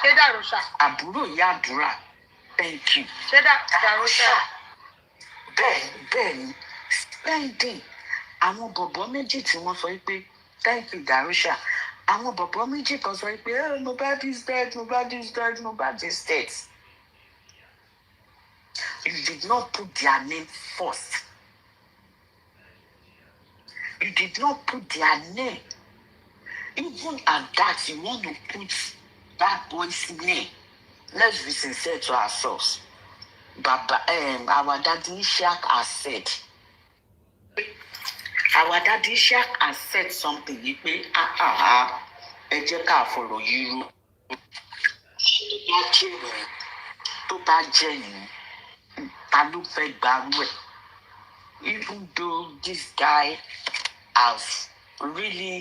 ṣé dàrúṣà
àbúrò ya àdúrà thank you
ṣé dàrúṣà
bẹ́ẹ̀ ni spending àwọn bọ̀bọ̀ méjì tí wọ́n sọ pé thank you Darusha àwọn bọ̀bọ̀ méjì kan sọ pé Mohbad is dead Mohbad is dead Mohbad is dead you did not put their name first you did not put their name even at that you want to put that boy's name let's be sincere to ourselves Baba our daddy Ishaq has said something yìí pé ẹ jẹ́ ká fọ̀rọ̀ yìí rú tó bá jẹ́ yìí ta ló fẹ́ gbarú ẹ̀ even though this guy has really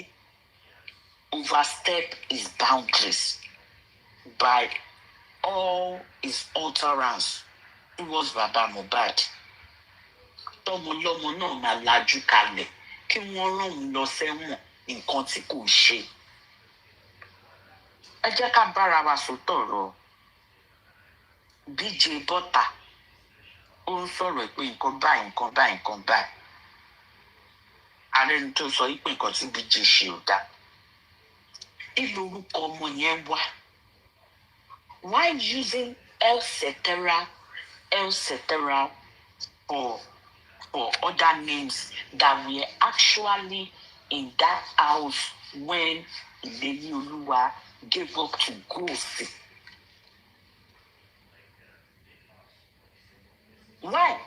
overstepped his boundaries by all his utterance towards Baba Mohbad tọmọlọmọ náà máa lajú kalẹ̀ kí wọ́n rán òun lọ sẹ́wọ̀n nǹkan tí kò ṣe ẹ jẹ́ ká bára wa sòótọ́ ọ̀rọ̀ BJ bọ́tà ó ń sọ̀rọ̀ pé nǹkan báyìí ààrẹ ní tó sọ pé nǹkan tí BJ ṣe ò dáa ìlú orúkọ ọmọ yẹn wá why using etc for other names that were actually in that house when Ìlérí Olúwa gave up to ghost. Why?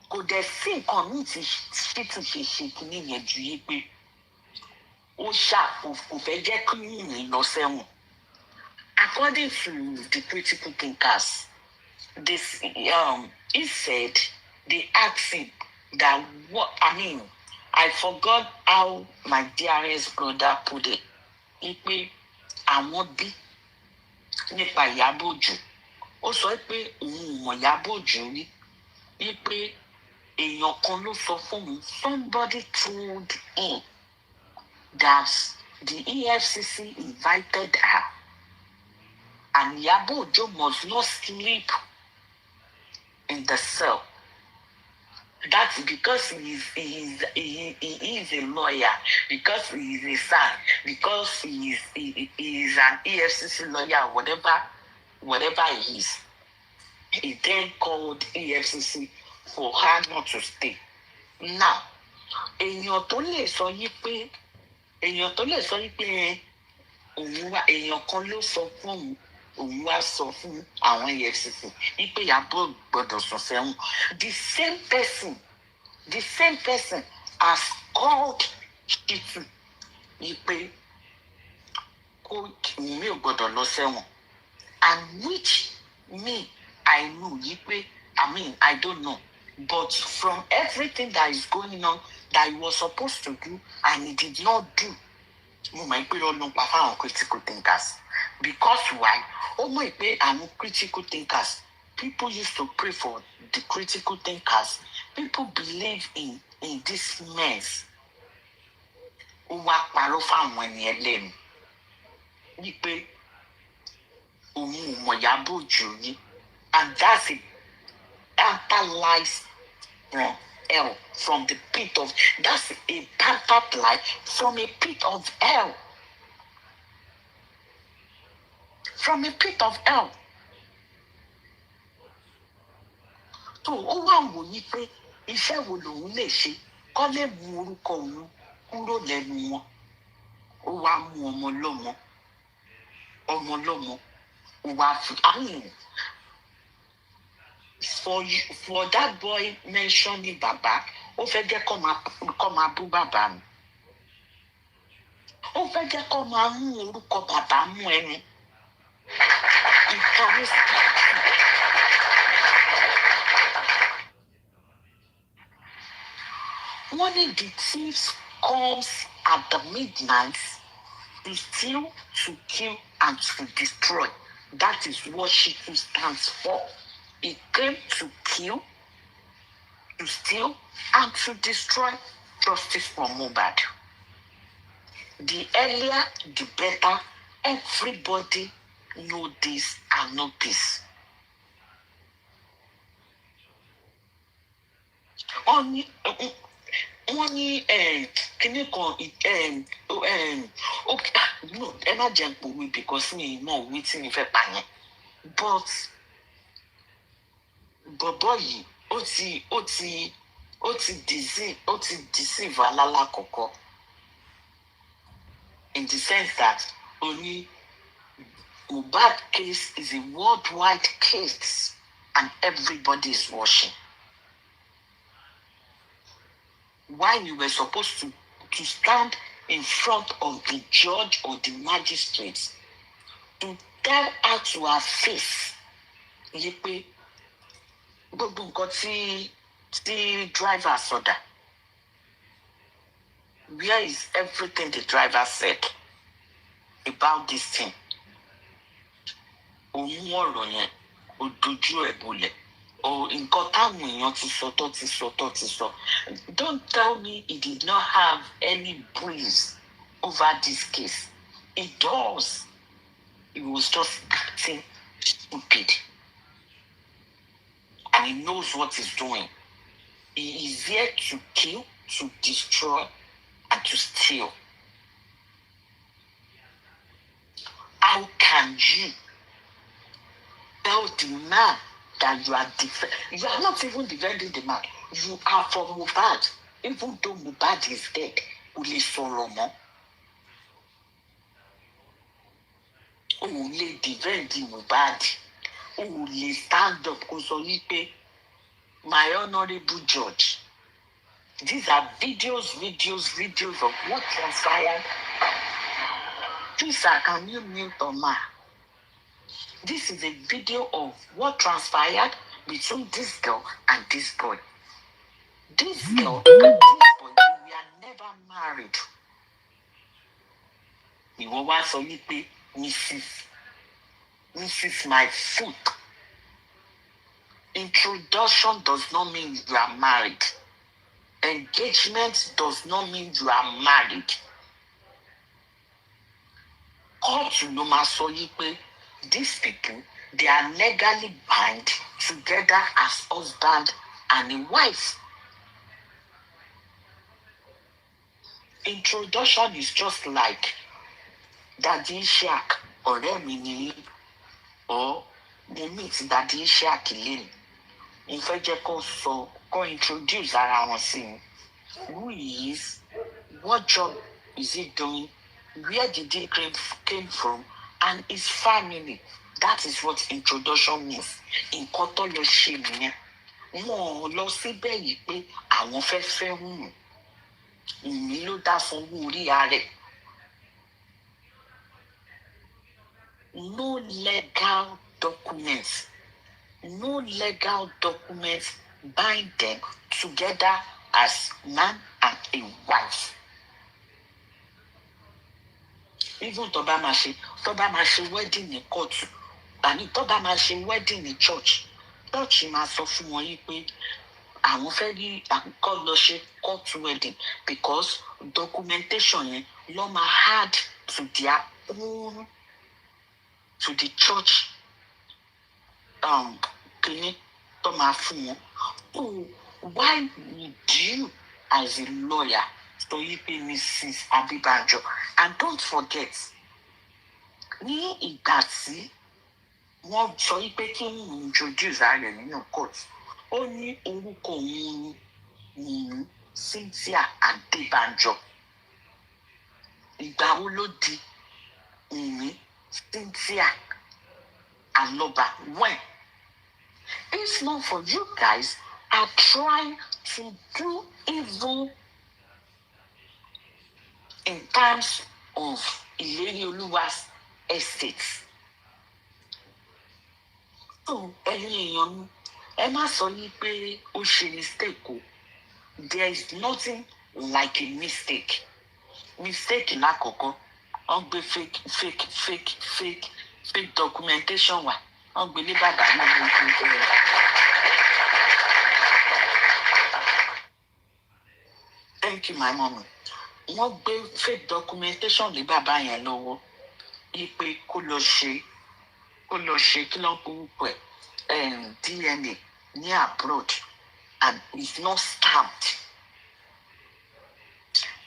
Kò dẹ̀ sí nǹkan míì tí ṣètò ṣe kìíní yẹn ju yí pé ó kò fẹ́ jẹ́ kí yìnyín lọ sẹ́wọ̀n. According to the critical thinkers, this he said they asked him that I forgot how my dearest brother put it. Pé àwọn bí nípa Ìyábọ̀ Òjó. Ó sọ pé òun mọ̀ Ìyábọ̀ Òjó rí. Pé èèyàn kan ló sọ fún mi. Somebody told him that the EFCC invited her. And Ìyábọ̀ Òjó must not sleep in the cell. That's because he is a lawyer, because he is a son, because he is an EFCC lawyer, whatever he is. He then called EFCC for her not to stay. Now, èèyàn tó lè sọ yí pé èèyàn kan ló sọ fún òun wá sọ fún àwọn EFCC wípé Ìyábọ̀ gbọ́dọ̀ sùn sẹ́wọ̀n. The same person has called Shitu wípé kó mi ò gbọ́dọ̀ lọ sẹ́wọ̀n, and which me I know wípé I don't know, but from everything that is going on that he was supposed to do and he did not do, mo mọ̀ pé Ọlọ́run pa fáwọn critical thinkers. Because why? Ó mọ̀ pé àwọn critical thinkers, people used to pray for the critical thinkers. People believe in this mess. Ó wá parọ́ fáwọn ẹni ẹlẹ́nu wípé òun ò mọ̀ Ìyábọ̀ Òjó yìí, and that's a pampered lies from hell, from the pit of, that's a pampered lie from a pit of hell. From a pit of hell. So ó wá wò yí pé iṣẹ́ wo lòun lè ṣe kọ́ lè mú orúkọ òun kúrò lẹ́nu wọn ó wá mú ọmọ lọ́mọ ó wá fi for that boy mentioning bàbá ó fẹ́ jẹ́ kó máa bú bàbá mi ó fẹ́ jẹ́ kó máa mú orúkọ bàbá mú ẹni ìkàwé sí. Wọ́n ní the thieves comes at the midnight to steal, to kill, and to destroy. That is what she stands for. It came to kill, to steal, and to destroy. Justice for Mohbad. The earlier, the better. Everybody know this and know this. Wọ́n ní kíní kan no ẹ má jẹ́ pòwe because mi mọ̀ òwe tí mi fẹ́ pa yẹn but bọ̀bọ̀ yìí ó ti deceive alálàkọ̀kọ́ in the sense that only Mohbad case is a worldwide case and everybody is watching. Why you were supposed to stand in front of the judge or the magistrate to tell her to her face yí pé gbogbo nǹkan tí driver sọdá where is everything the driver said about this thing òun ọ̀rọ̀ yẹn ó dojú ẹ̀ bolẹ̀. Nǹkan táwọn èèyàn ti sọ. Don't tell me he did not have any breeze over this case. He does. He was just acting stupid. And he knows what he's doing. He is here to kill, to destroy, and to steal. How can you tell the man that you are not even defending the man? You are for Mohbad. Even though Mohbad is dead, kò lè sọ̀rọ̀ mọ́. O ò lè defend Mohbad. O ò lè stand up kó sọ wípé my honourable judge. These are videos of what transpired. Please, sir, can you mute on my? This is a video of what transpired between this girl and this boy. This girl and this boy, they were never married. Ìwọ wá sọ wípé Mrs. my foot. Introduction does not mean you are married. Engagement does not mean you are married. Kóòtù ló máa sọ wípé these people, they are legally bound together as husband and a wife. Introduction is just like Daddy Ishaq or Remini or they meet Daddy Ishaq lane. In fact, go introduce around him. Who he is, what job is he doing, where did he came from, and his family. That is what introduction means. In tó lọ ṣe nìyẹn. Wọ́n lọ síbẹ̀ yìí pé àwọn fẹ́ hùn. Ìní ló dá sanwó orí ààrẹ. No legal documents bind them together as man and a wife. Even tó bá máa ṣe wedding ní court, àní tó bá máa ṣe wedding ní church máa sọ fún wọn yìí pé àwọn fẹ́ rí àkọ́kọ́ lọ ṣe court wedding because documentation yẹn ló máa add to their own to the church kìíní tó máa fún wọn. Oh, why would you as a lawyer so you pay Mrs. Abibanjo? And don't forget, ní ìgbà tí wọ́n sọ pé kí n introduce ààrẹ nínú court, ó ní orúkọ òun ní Cynthia Adebanjo. ìgbà wo ló di ìní Cynthia Aloba? When? It's not for you guys are trying to do evil in terms of Ìlérí Olúwa's estates. So, ẹ̀yin èèyàn mi, ẹ má sọ ní pé ó ṣe mistake o. There is nothing like a mistake. Mistake lákọ̀ọ́kọ́, wọ́n gbé fake documentation wá. Wọ́n gbé lé bàbá náà lójú ẹ̀rọ. Thank you, my mom. Wọ́n gbé fake documentation lé bàbá yẹn lọ́wọ́. Ipe kó lọ ṣe kí ló ń kúrúkọ ẹ̀ DNA ní abroad and it's not stamped.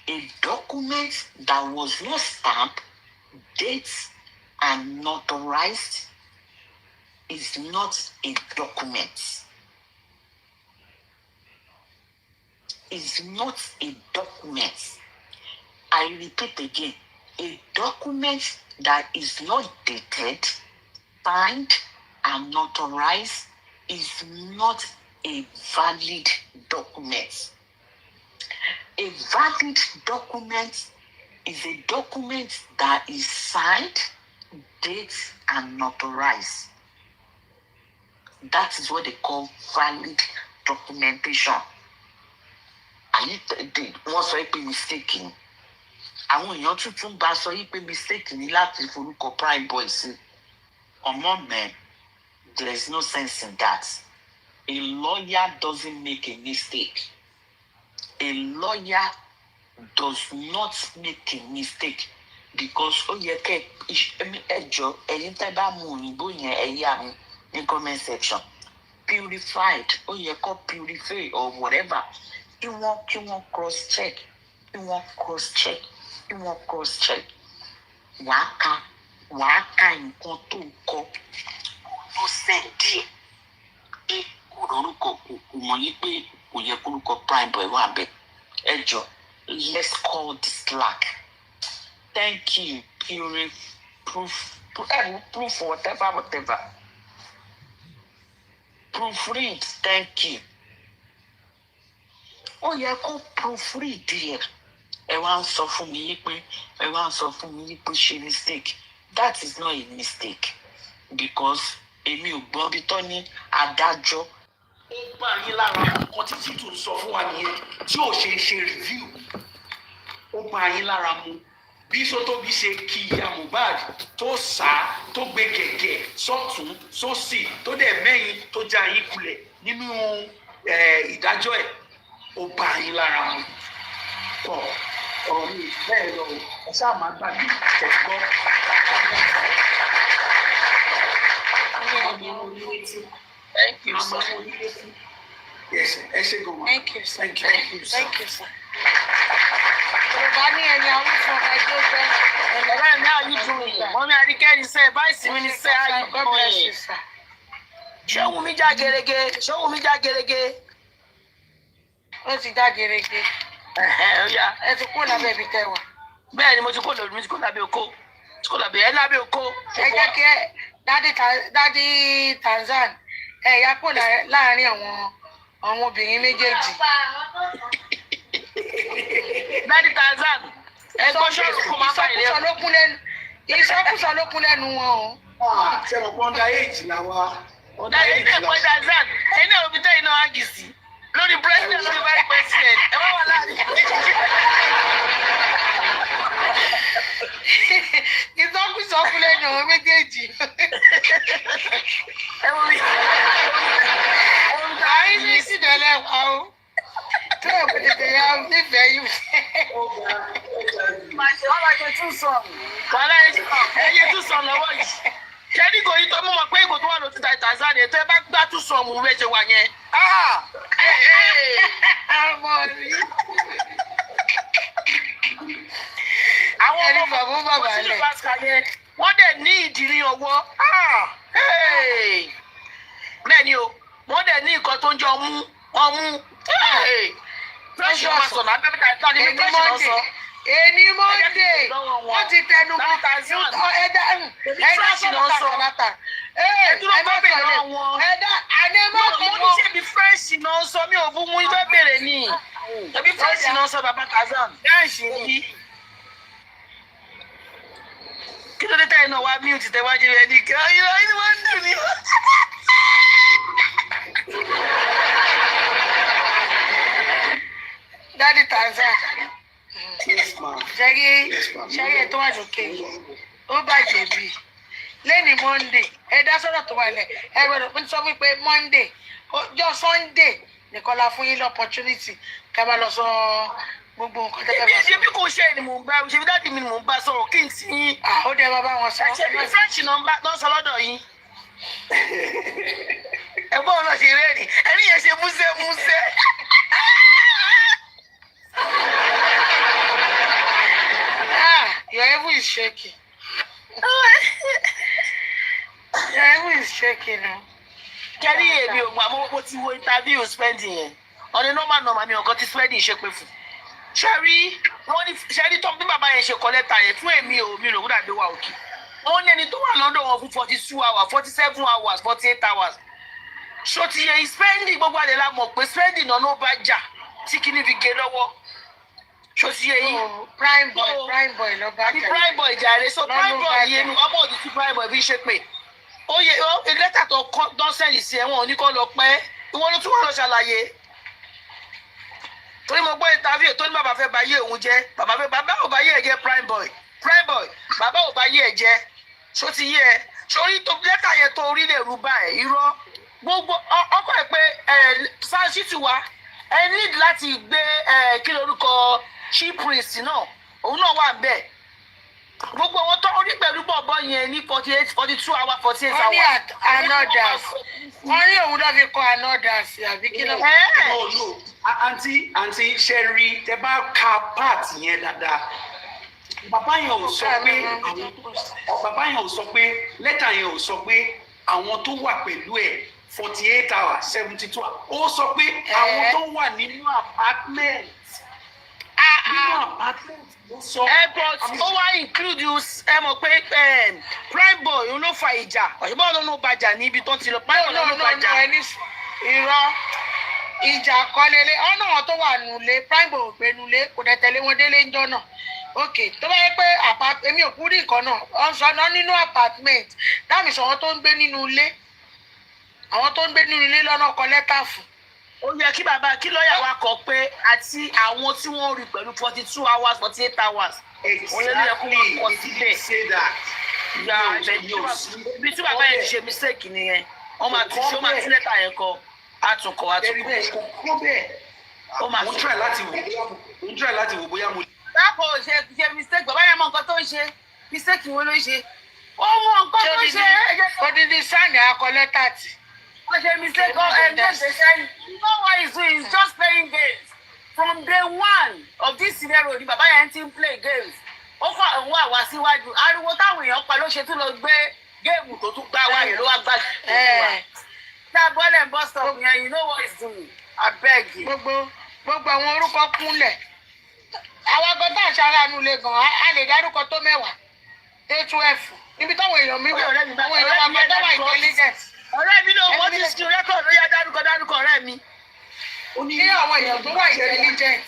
A document that was not stamped, dates and notarized is not a document. Is not a document. I repeat again, a document that is not dated, signed, and notarized is not a valid document. A valid document is a document that is signed, dated, and notarized. That is what they call valid documentation. Wọ́n sọ pé mistake ni. Àwọn èèyàn tuntun bá sọ pé mistake ni láti forúkọ PRÍM3BÒY sí. Ọmọ mẹ́, there is no sense in that. A lawyer doesn't make a mistake. A lawyer does not make a mistake because ó yẹ kẹ́ ẹjọ́ ẹ̀yin tẹ́ bá mú òyìnbó yẹn ẹ̀yà mi ní comment section. Purified, ó yẹ kó purify or whatever. Kí wọ́n cross check. Wàá ka nǹkan tó kọ tó sẹ́ǹdì ẹ̀ kò lórúkọ kò mọ̀ yí pé kò yẹ kórúkọ PRÍM3BޮY wà bẹ́ẹ̀. Ẹ jọ, let's call this slack. Thank you, proof whatever. Proofread, thank you. Ó yẹ kó proofread díẹ̀. Ẹ wá ń sọ fún mi pé ṣe mistake. That is not a mistake because èmi ò gbọ́ bí tọ́ ní adájọ́. Ó gbà yín lára nǹkan tí títù sọ fún wa nìyẹn tí ò ṣe review. Ó gbà yín lára mu bí Sótóbi ṣe kí ìyá Mohbad tó sá tó gbé gẹ̀gẹ̀ sọ́tún sósì tó dẹ̀ mẹ́yìn tó já yín kulẹ̀ nínú ìdájọ́ ẹ̀. Ó bá yín lára mu. Ọ̀rọ̀ mi bẹ́ẹ̀ lọ ẹ ṣáà máa gbàgbé ẹ̀gbọ́n. Thank you, sir. Yes, ẹ ṣé gan-an.
Thank you, sir.
Thank you, sir.
Thank you, sir. Yorùbá ní ẹni àwọn fún ọba ẹjọ́ jẹ́.
Right now you doing? Mommy Arike you say bye see me say how you
God bless you, sir.
Ṣé Wunmi já gerege?
Ó ti já gerege.
Ó yá.
Ẹ ti kó lábẹ́ ibi tẹ́ wà.
Bẹ́ẹ̀ ni mo ti kó lábẹ́ oko. Ẹ lábẹ́ oko.
Ẹ jẹ́ kí dádì Tanzan ẹ̀yà kó láàárín àwọn obìnrin méjèèjì.
Dádì Tanzan ẹgbọ́n ṣọ́ọ̀ṣì kò máa fà ilé.
Ìṣọ́kùsọ ló kún lẹ́nu wọn o.
Ṣé mo pọ́n da éèjì làwa?
Dádì Tanzan ẹ̀yin náà omi tẹ́ iná ágì sí. Lórí president lórí vice president ẹ wá wà láàrin.
Ìṣọ́kùsọ kún lẹ́nu àwọn méjèèjì. Àyìn ní ìsìndẹ̀lẹ̀ wa o. Tó o tètè ya nífẹ̀ẹ́ yìí.
Wọ́n máa ṣe tún sọ. Wàhálà ẹyẹ tún sọ lọ́wọ́ yìí. Ṣé ní kò yí tó mú mọ̀ pé ìgò tó wà lóṣù Tanzania tó ẹ bá gbá tún sọ ọmọ rẹ̀ ṣe wà yẹn. Àwọn ọmọ bàbá sílùú Bàṣà yẹn wọ́n dẹ̀ ní ìdírí ọwọ́. Bẹ́ẹ̀ ni o, wọ́n dẹ̀ ní nǹkan tó ń jẹ ọmú. Fresh ọmọ sọ̀nà abẹ́bẹ́ta ìtàn ní fresh lọ sọ.
èní Monday wọ́n ti tẹnu mọ́ ẹ̀dá sọ̀rọ̀ kàkàlàkà ẹ̀dá àdèmọ́kì
mo ní ṣebí French náà sọ mi ò bú mú ibẹ̀ bèrè ni ṣebí French náà sọ bàbá Kazan French ni kí ló dé tẹ́ iná wa mute tẹ́wájú rẹ̀ ní kí irọ́ inú wọn dùn ní.
Daddy Tanzan ṣẹ́rí tó wà lókè ó bàjẹ́ bí lẹ́ni Monday ẹ̀dá sọ̀rọ̀ tó wà lẹ̀ ẹ̀rọ sọ wípé Monday ọjọ́ Sunday nìkan la fún yín lọ opportunity ká bá lọ sọ gbogbo nǹkan tẹ́tẹ́ bá sọ.
ṣe bí kò ṣe ni mò ń bá ṣe bí dáàdi mi ni mò ń bá sọ̀rọ̀ kí n ti yín.
ó dẹ́ bàbá wọn sọ.
ṣe bí French náà sọ lọ́dọ̀ yín. ẹ̀gbọ́n ọ̀nà ṣe rẹ́ẹ̀rì ẹni yẹn ṣe músẹ́.
Your heaven is shaking. Your heaven is shaking now.
Kẹ́rí èmi ò mọ̀ mo ti wo interview spending yẹn. Ọ̀nà normal ni ọ̀kan tí spending ṣe pé fún. Ṣẹ́rí tó bí bàbá yẹn ṣe kọ lẹ́tà yẹn fún èmi ò mi rò kúdà gbé wa òkè. Wọ́n ní ẹni tó wà lọ́dọ̀ wọn fún 42 hours, 47 hours, 48 hours. Ṣó ti yẹ spending gbogbo àdé la mọ̀ pé spending náà ló bá jà tí kìíní fi gé lọ́wọ́. Ṣó ti yẹ yìí.
Prime boy lọ bá jà.
Prime boy jàre so Prime boy yẹn ọmọ òdì tí Prime boy fi ṣe pé. Ó yẹ lẹ́tà tó kọ́ dọ́sẹ̀lì sí ẹ̀wọ̀n oníkọ́ lọ pẹ́ ìwọ ló tún wà lọ ṣàlàyé. Torí mo gbọ́ interview tó ní bàbá fẹ́ bá yé òun jẹ́ bàbá ò bá yé ẹ̀ jẹ́ Prime boy bàbá ò bá yé ẹ̀ jẹ́ ṣó ti yé ẹ sórí tó lẹ́tà yẹn tó orí lè rú báyìí irọ́ gbogbo ọkọ̀ ẹ̀ pé sáṣítì wa ẹ need láti gbé kí lórúkọ chief priest náà òun náà wà bẹ́ẹ̀ gbogbo wọn tó orí pẹ̀lú bọ̀bọ̀ yẹn ní 48 42 hours 48 hours.
wọ́n ní anodas wọ́n ní òun náà fi kọ́ anodas àbí kí ló.
àǹtí ṣẹ́rí tẹ bá ka part yẹn dáadáa bàbá yẹn ò sọ pé lẹ́tà yẹn ò sọ pé àwọn tó wà pẹ̀lú ẹ̀ 48 hours 72 hours ó sọ pé àwọn tó wà nínú apartment
airport ó wá include ẹ mọ̀ pé Prime boy ló fa ìjà ọ̀ṣùgbọ́n ọ̀nà ló bàjà níbi tó ti lọ Prime boy ló bàjà.
irọ́ ìjà kọ́lélé ọ̀nà wọn tó wà nulẹ̀ Prime boy ò gbé nulẹ̀ kò dẹ̀ tẹ̀lé wọn délé ńjọ́ náà ok tó bá yẹ pé èmi ò kú rí nǹkan náà ọ̀n sọ náà nínú apartment dáàmì sọ àwọn tó ń gbé nínú ilé lọ́nà kọ lẹ́tà fún.
Ó yẹ kí bàbá kí lọ́ọ̀yà wa kọ pé àti àwọn tí wọ́n rí pẹ̀lú 42 hours 48 hours.
Exactly. Say that.
Ibi tí bàbá yẹn ti ṣe mistake nìyẹn wọ́n máa ti lẹ́tà yẹn kọ àtúnkọ.
Mo try láti wò bóyá mo.
Dápò ṣe mistake bàbá yẹn mọ nǹkan tó ń ṣe mistake wo ló ń ṣe ó mọ nǹkan tó ń ṣe.
Odidi sáàni akọ lẹ́tà tì.
Wọ́n ṣe mistake you know what he's doing he's just playing games from day one of this scenario ni bàbá yẹn ti ń play games ó kọ àwọn àwa síwájú ariwo táwọn èèyàn pa ló ṣe tún lọ gbé géèmù tó tún gbá wáyé ló wá gbá jù. Tá bọ́lẹ̀ ń bọ́ stop yẹn you know what he's doing abeg.
gbogbo àwọn orúkọ kúnlẹ̀ àwọn agbọ́dọ̀ àṣàránú lè gan a lè dárúkọ tó 10 A12 níbi táwọn èèyàn mi wà àwọn èèyàn wa gbọ́dọ̀ wà intelligent.
Ọ̀rẹ́ mi náà wọ́n ti sin rẹ́kọ̀dù ó yá dárúkọ ọ̀rẹ́ mi.
Ní àwọn èèyàn tó wà intelligent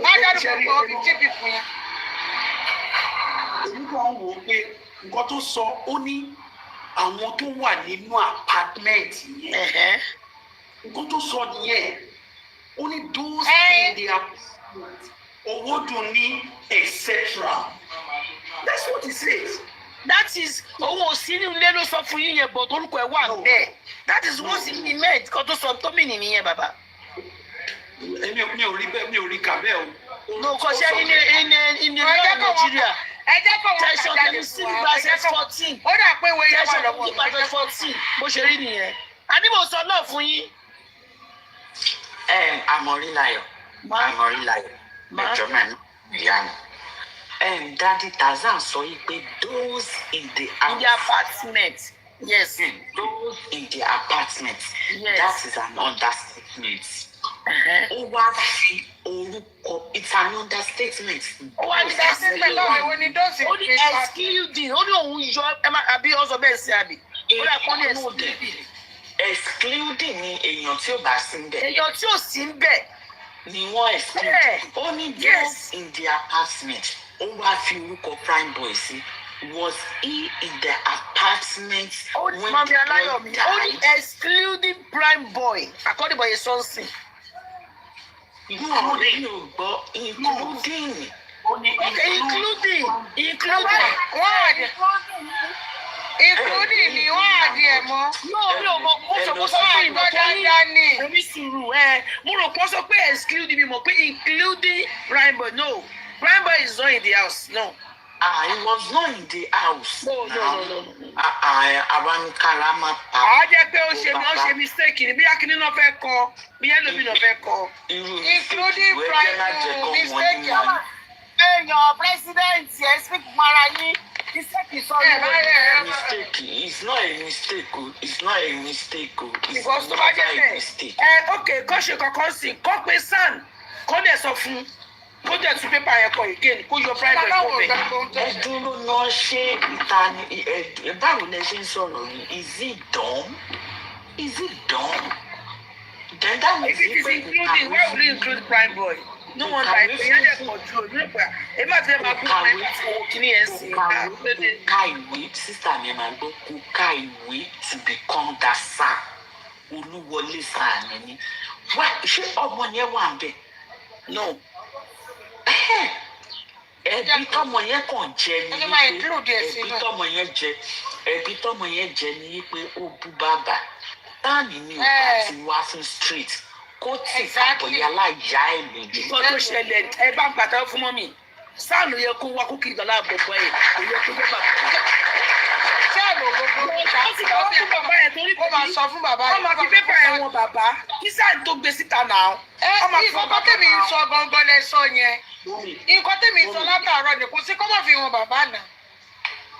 má dárúkọ pé ó ti bí fún yẹn.
Èmi kàn wò ó pé nǹkan tó sọ ó ní àwọn tó wà nínú apartment yẹn nǹkan tó sọ nìyẹn ó ní those in the apartment owó dùn ní etc. That's what he says.
That is òun ò sí nínú ilé ló sọ fún yín yẹn bọ̀ torúkọ ẹ̀ wà bẹ́ẹ̀ that is what he meant kan tó sọ tó mì nìyẹn bàbá.
mi ò rí bẹ́ẹ̀ mi ò rí kà bẹ́ẹ̀ o.
no kò ṣe in law Nigeria
section
26/14
ó dà pé wọ́n yẹ wà lọ́wọ́
14 bó ṣe rí nìyẹn àdìbò sọ náà fún yín.
Amọ̀rílayọ̀ ẹjọ́ mẹ́rin ìyá mi. Daddy Tazan sọ yìí pé those in the
apartment. Yes.
Those in the apartment. Yes. That is an understatement. ó wá fi orúkọ, it's an understatement.
Ó wá ní statement lọ́wọ́ ìwé ni dọ́sì.
Ó ní excluding, ó ní òun yọ àbí ọ̀sọ̀ bẹ́ẹ̀ sí àbí. Ó dà kọ́ ní excluding.
Excluding ni èèyàn tí ò bá sí ń bẹ̀.
Èèyàn tí ò sí ń bẹ̀.
Ni wọ́n exclude. Ó ní those in the apartment. Ó wá fi orúkọ PRÍM3BÒY sí. Was he in the apartment when the boy died?
Only excluding PRÍM3BOY, according to your son.
Including.
Okay, including
Word. Including ni word ẹ̀ mọ́.
No, mo sọ pé
ìgbọ́dọ̀ ni.
Èmi sùúrù mo rò pé ó sọ pé excluding mi mọ̀ pé including PRÍM3BOY. No, PRÍM3BOY is not in the house. No.
He was not in the house.
No.
Àwọn karama.
Jẹ́ pé ó ṣe mistake ni bí akíní náà fẹ́ kọ bí ẹlòmíì náà fẹ́ kọ.
Including PRÍM3BOY mistake.
Èèyàn president yẹn speak mara yín.
Mistake. It's not a mistake. It's not a mistake.
Because tó bá jẹ́ bẹ́ẹ̀. Okay, kọ́ ṣe kankan sí kọ́ pé SAN kọ́ dẹ̀ sọ fún kó dẹ̀ tún pépà yẹn kọ again kó yọ PRÍM3BOY kọ bẹ́ẹ̀.
Ẹ dúró náà ṣé ìta ni báwo lẹ ṣe ń sọ̀rọ̀ ni? Is it dumb? Then that means
if it is including, why will you include PRÍM3BOY? No one like ìyẹn dẹ̀ control nípa èmi àti ẹ̀ máa gbé PRÍM láti owó kìíní yẹn sí.
Ká ìwé sísà mi máa gbọ́ kó ká ìwé to become that SAN. Olúwọlé SAN ni. Ṣé ọmọ yẹn wà ń bẹ̀?
No.
Ẹbí tọmọ yẹn kàn jẹ ni ẹbí tọmọ yẹn jẹ ni pé ó bú bàbá táàmì ni ò bá ti wá fún street kó tì kápọ̀ yálà ìyá ẹ̀ lójú.
Nǹkan tó ṣẹlẹ̀ ẹ bá ń pàtàkì fún mọ́mì SAN yẹ kó wá kókì ìdọ́là àbọ̀bọ̀ ẹ̀ kò yẹ kó gbé bàbá.
Ṣé àlọ́ gbogbo ó máa sọ fún bàbá
yẹn. Ọmọ fi pépà ẹ̀ wọn bàbá kí SAN tó gbé síta náà.
Ìkọ́kọ́ tèmi ń sọ gangan lẹ sọ yẹn. Nǹkan tèmi sọ látàárọ̀ ni kò sí kó má fi wọn bàbá náà.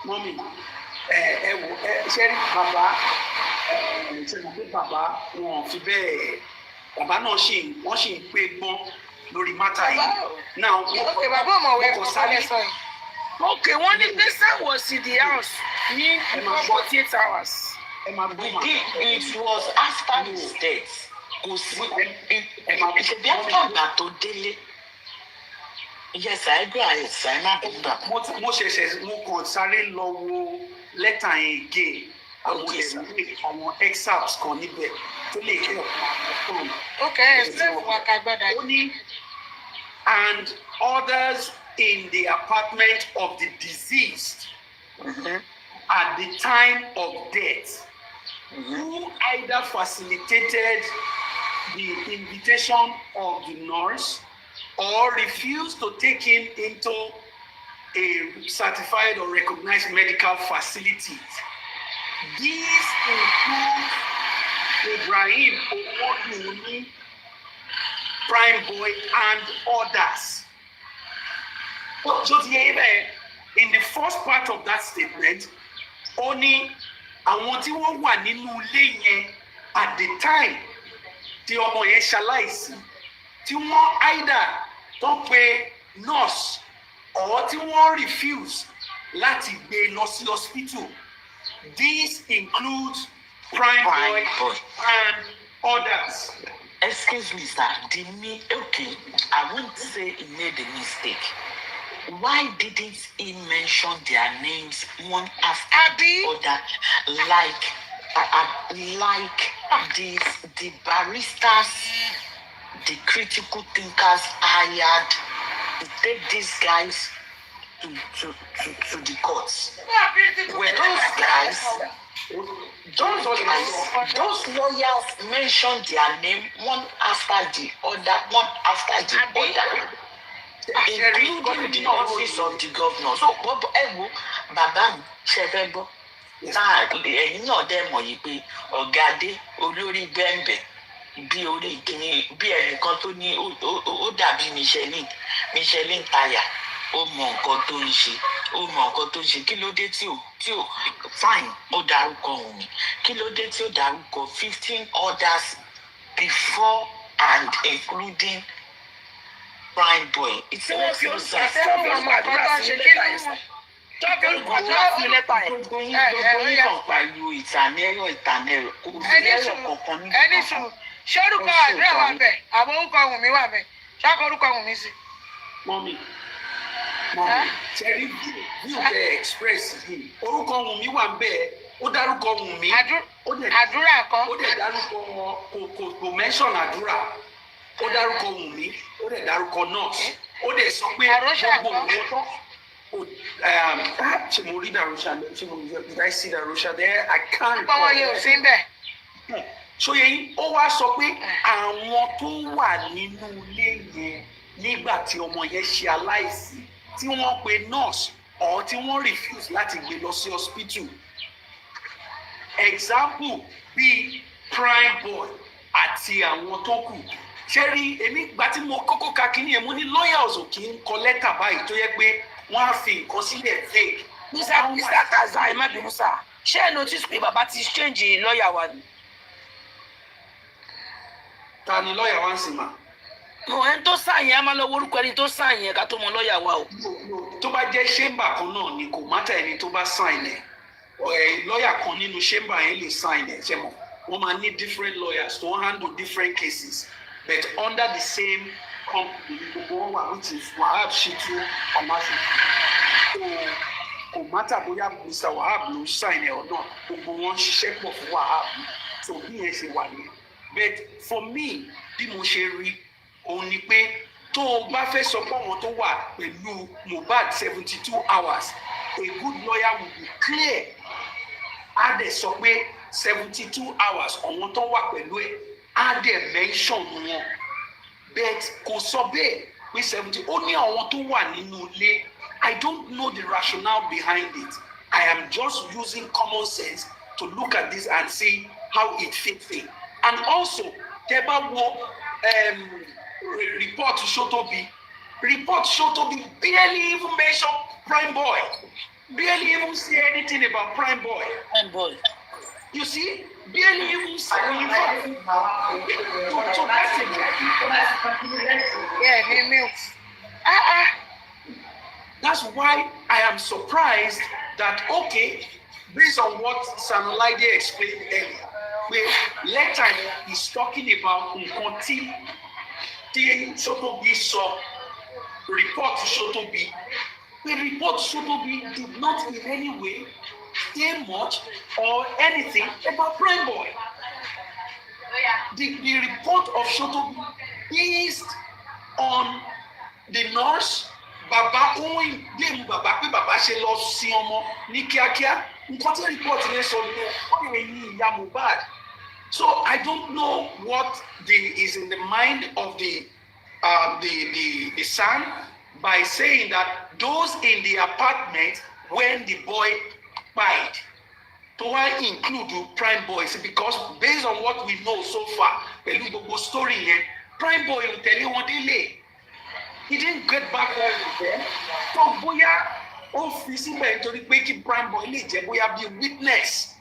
Mọ́mì ẹ wò ṣe rí bàbá ṣe mọ̀ pé bàbá wọn fi bẹ́ẹ̀ bàbá náà wọ́n ṣì ń pé gbọ́n lórí mátà yìí. Now
bàbá ọ̀mọ̀wé kò sálẹ̀ sọ yìí.
Okay, wọ́n ní pé SAN was in the house ní 48 hours.
It was after his death. Kò sí ìṣèbí àgbà tó délé. Yes, I agree. I'm not going back.
Mo kàn sáré lọ wo lẹ́tà yẹn again. Àwọn excerpts kan níbẹ̀ tó lè kí ọ̀pọ̀.
Okay, explain fún wa ká gbọ́dọ̀.
Ó ní and others in the apartment of the deceased at the time of death who either facilitated the invitation of the nurse or refused to take him into a certified or recognized medical facility. These include Ibrahim Owodunni, PRÍM3BOY, and others. So in the first part of that statement, only àwọn tí wọ́n wà nínú ilé yẹn at the time tí ọmọ yẹn ṣaláìsí tí wọ́n either tó pe nurse or tí wọ́n refuse láti gbé lọ sí hospital. This includes PRÍM3BOY and others.
Excuse me, sir. Okay, I won't say he made a mistake. Why didn't he mention their names one after the other, like the baristas, the critical thinkers hired to take these guys to the courts? Were those lawyers mentioned their name one after the other, including the office of the governor. So bàbá mi ṣe fẹ́ gbọ́ ẹ̀yin náà dẹ̀ mọ̀ yìí pé ọ̀gá dé olórí bẹ́ẹ̀nbẹ́ bí orí kìíní bí ẹnìkan tó ní ó dàbí Michelin táyà ó mọ nǹkan tó ń ṣe kí ló dé tí ò fine ó dárúkọ òun kí ló dé tí ó dárúkọ 15 others before and including PRÍM3BÒY. It's not
ṣórúkọ àdúrà wà bẹ àwọn orúkọ ohun mi wà bẹ ṣáàkó orúkọ ohun mi sí.
mọ́mí ṣẹ́rí bí o fẹ́ express yìí orúkọ ohun mi wà bẹ́ẹ̀ ó dárúkọ ohun mi
àdúrà kan
ó dẹ̀ dárúkọ kò mention àdúrà ó dárúkọ ohun mi ó dẹ̀ dárúkọ nurse ó dẹ̀ sọ pé gbogbo òun tó ṣe mo rí Darusha ṣe mo did I see Darusha there I can't.
bọ́wọ́ yóò sí bẹ́ẹ̀.
ṣóyè yín ó wá sọ pé àwọn tó wà nínú ilé yẹn nígbà tí ọmọ yẹn ṣe aláìsí tí wọ́n pe nurse or tí wọ́n refuse láti gbé lọ sí hospital example bíi PRÍM3BޮY àti àwọn tó kù ṣé rí èmi gba tí mo kọ́kọ́ ka kínní ẹ̀ mo ní lawyers ò kì í kọ lẹ́tà báyìí tó yẹ pé wọ́n á fi nǹkan sílẹ̀ fake.
Mr. Kaza ẹ má bínú sá ṣé ẹ notice pé bàbá ti change lọ́ọ̀yà wa ni.
ta ni lọ́ọ̀yà wa ń sìn mà.
ẹni tó sàyẹn a máa lọ orúkọ ẹni tó sàyẹn ká tó mọ lọ́ọ̀yà wa o.
tó bá jẹ́ chamber kan náà ni kò mátà ẹni tó bá sign ẹ̀ lọ́ọ̀yà kan nínú chamber yẹn lè sign ẹ̀ ṣe mọ̀ wọ́n máa ní different lawyers to handle different cases but under the same company gbogbo wọn wà which is Wahab Shitu Amasu kò mátà bóyá Mr. Wahab ló sign ẹ̀ ọ̀ náà gbogbo wọn ṣiṣẹ́ pọ̀ fún Wahab so bí yẹn ṣe wà ní but for me bí mo ṣe rí òun ni pé tó o bá fẹ́ sọ pé àwọn tó wà pẹ̀lú Mohbad 72 hours a good lawyer will be clear á dẹ̀ sọ pé 72 hours àwọn tó wà pẹ̀lú ẹ̀ á dẹ̀ mention wọn but kò sọ bẹ́ẹ̀ pé 70 ó ní àwọn tó wà nínú ilé I don't know the rationale behind it I am just using common sense to look at this and see how it fits in and also tẹ́ bá wo report Sotobi barely even mention PRÍM3BޮY barely even say anything about PRÍM3BޮY. You see, barely even say anything. So that's it.
Yeah, he milks.
That's why I am surprised that okay, based on what Sanolaide explained earlier, where later he's talking about nǹkan tí Sotobi sọ report Sotobi. The report Sotobi did not in any way say much or anything about PRÍM3BޮY. The report of Sotobi based on the nurse bàbá òun blame bàbá pé bàbá ṣe lọ sin ọmọ ní kíákíá nǹkan tí report yẹn sọ ní ó lè ní ìyá Mohbad. So I don't know what is in the mind of the son by saying that those in the apartment when the boy died to include PRÍM3BޮY because based on what we know so far pẹ̀lú gbogbo story yẹn PRÍM3BޮY ò tẹ̀lé wọn délé he didn't get back home with them so bóyá ó fi síbẹ̀ nítorí pé kí PRÍM3BޮY lè jẹ́ bóyá bí witness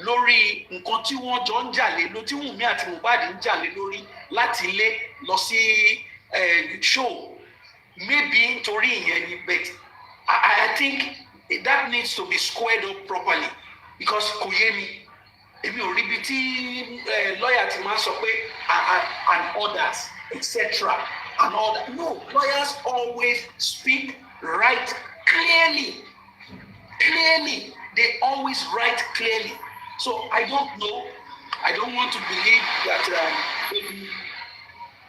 lórí nǹkan tí wọ́n jọ ń jà lé lórí tí Wùnmí àti Mohbad ń jà lé lórí láti ilé lọ sí show maybe nítorí ìyẹn ni but I think that needs to be squared up properly because kò yé mi èmi ò rí bí tí lawyer ti máa sọ pé and others etc and all that no lawyers always speak right clearly they always write clearly so I don't know I don't want to believe that maybe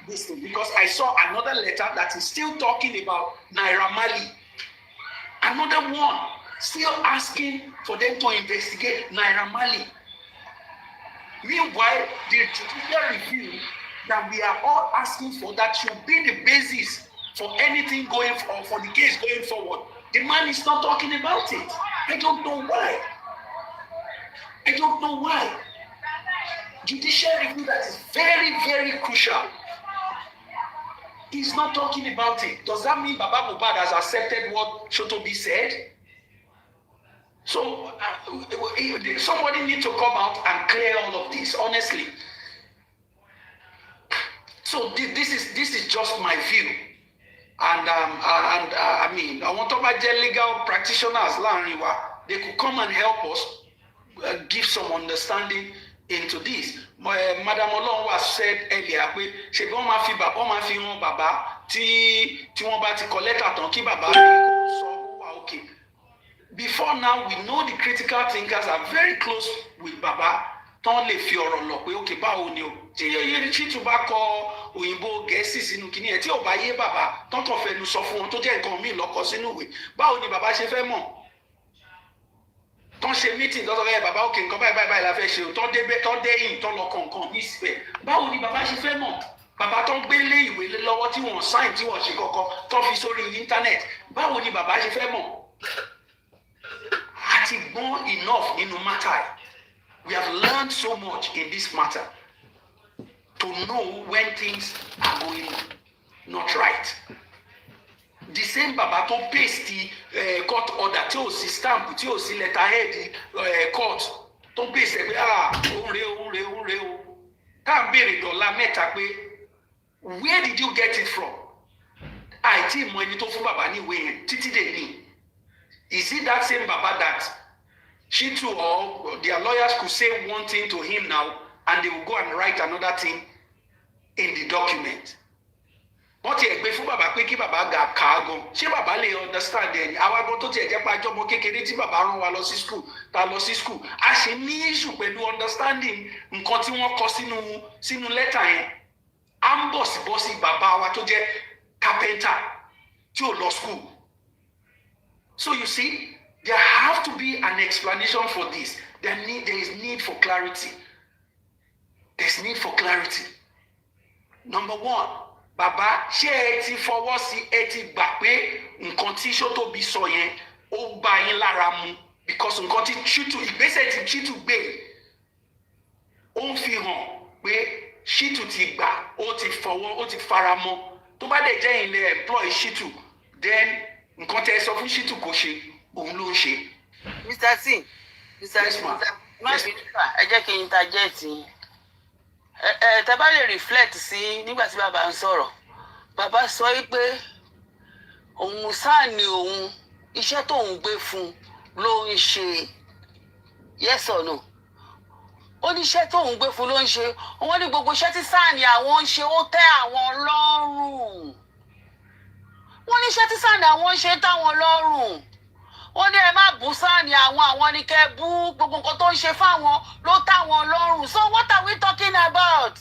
this thing because I saw another letter that is still talking about Naira Marley. Another one still asking for them to investigate Naira Marley. Meanwhile, the judicial review that we are all asking for that should be the basis for anything going for the case going forward. The man is not talking about it. I don't know why. Judicial review that is very, very crucial. He's not talking about it. Does that mean Baba Mohbad has accepted what Sotobi said? So somebody needs to come out and clear all of this, honestly. So this is just my view. And I mean, I want to be legal practitioners, they could come and help us give some understanding into this. Madam Olonwa said earlier, she go ma fi hàn bàbá tí wọ́n bá ti collect àtàn kí bàbá sọ wà okay. Before now, we know the critical thinkers are very close with Baba. Tán lè fi ọ̀rọ̀ lọ pé okay báwo ni o ṣe Chitu bá kọ òyìnbó Gẹ̀ẹ́sì sínú kinní ẹ̀ tí ò bá yé bàbá tán kàn fẹnu sọ fún wọn tó jẹ́ nǹkan míì lọ́kọ sínú ìwé báwo ni bàbá ṣe fẹ́ mọ̀ tán ṣe meeting tán sọ fẹ́ bàbá òkè nǹkan báyìí la fẹ́ ṣe o tán dé tán lọ kọ̀ọ̀kan ní ìsìpẹ̀ báwo ni bàbá ṣe fẹ́ mọ̀ bàbá tán gbé lé ìwé lọ́wọ́ tí wọ́n sign tí wọ́n ṣe kọ̀ọ̀kan tán fi sórí internet báwo ni bàbá ṣe fẹ́ mọ̀ àti gbọ́n enough nínú matter. We have learned so much in this matter to know when things are going not right. The same Baba to paste the court order tí ó sì stamp tí ó sì letterhead court tó paste pé òun rè o tá ń béèrè dọ́là mẹ́ta pé where did you get it from? Àìtí ìmọ̀ ẹni tó fún bàbá ní ìwé yẹn títí dè ní. Is it that same Baba that Chitu or their lawyers could say one thing to him now and they will go and write another thing in the document? Wọ́n ti ẹ̀gbẹ́ fún bàbá pé kí bàbá gà ká gan. Ṣé bàbá lè understand ẹni? Àwa gan tó ti ẹ̀jẹ̀ pa àjọmọ kékeré tí bàbá rán wa lọ sí school, ta lọ sí school. A ṣe ní issue pẹ̀lú understanding nǹkan tí wọ́n kọ sínú lẹ́tà yẹn. À ń bọ̀sibọ́sí bàbá wa tó jẹ́ carpenter tí ò lọ school. So you see, there have to be an explanation for this. There is need for clarity. There's need for clarity. Number one, Baba, ṣé ẹ ti fọwọ́ sí ẹ ti gbà pé nǹkan tí Ṣótóbi sọ yẹn ó bá yín lára mu because nǹkan tí Chitu ìgbésẹ̀ tí Chitu gbé ó ń fi hàn pé Chitu ti gbà ó ti fọwọ́ ó ti fara mọ́ tó bá dẹ̀ jẹ́ ilé employ Chitu then nǹkan tẹ́ sọ fún Chitu kò ṣe òun ló ń ṣe.
Mr. C, má bí ẹ jẹ́ kí n interject yín. Tẹ́ bá lè reflect sí nígbà tí bàbá ń sọ̀rọ̀. Bàbá sọ pé òun sáà ni òun iṣẹ́ tóun gbé fún ló ń ṣe. Yes or no? Ó ní iṣẹ́ tóun gbé fún ló ń ṣe. Wọ́n ní gbogbo iṣẹ́ tí sáà ni àwọn ń ṣe ó tẹ́ àwọn lọ́rùn. Wọ́n ní iṣẹ́ tí sáà ni àwọn ń ṣe táwọn lọ́rùn. Wọ́n ní ẹ má bú sáàni àwọn ní kẹ́ bú gbogbo nǹkan tó ń ṣe fáwọn ló táwọn lọ́rùn. So what are we talking about?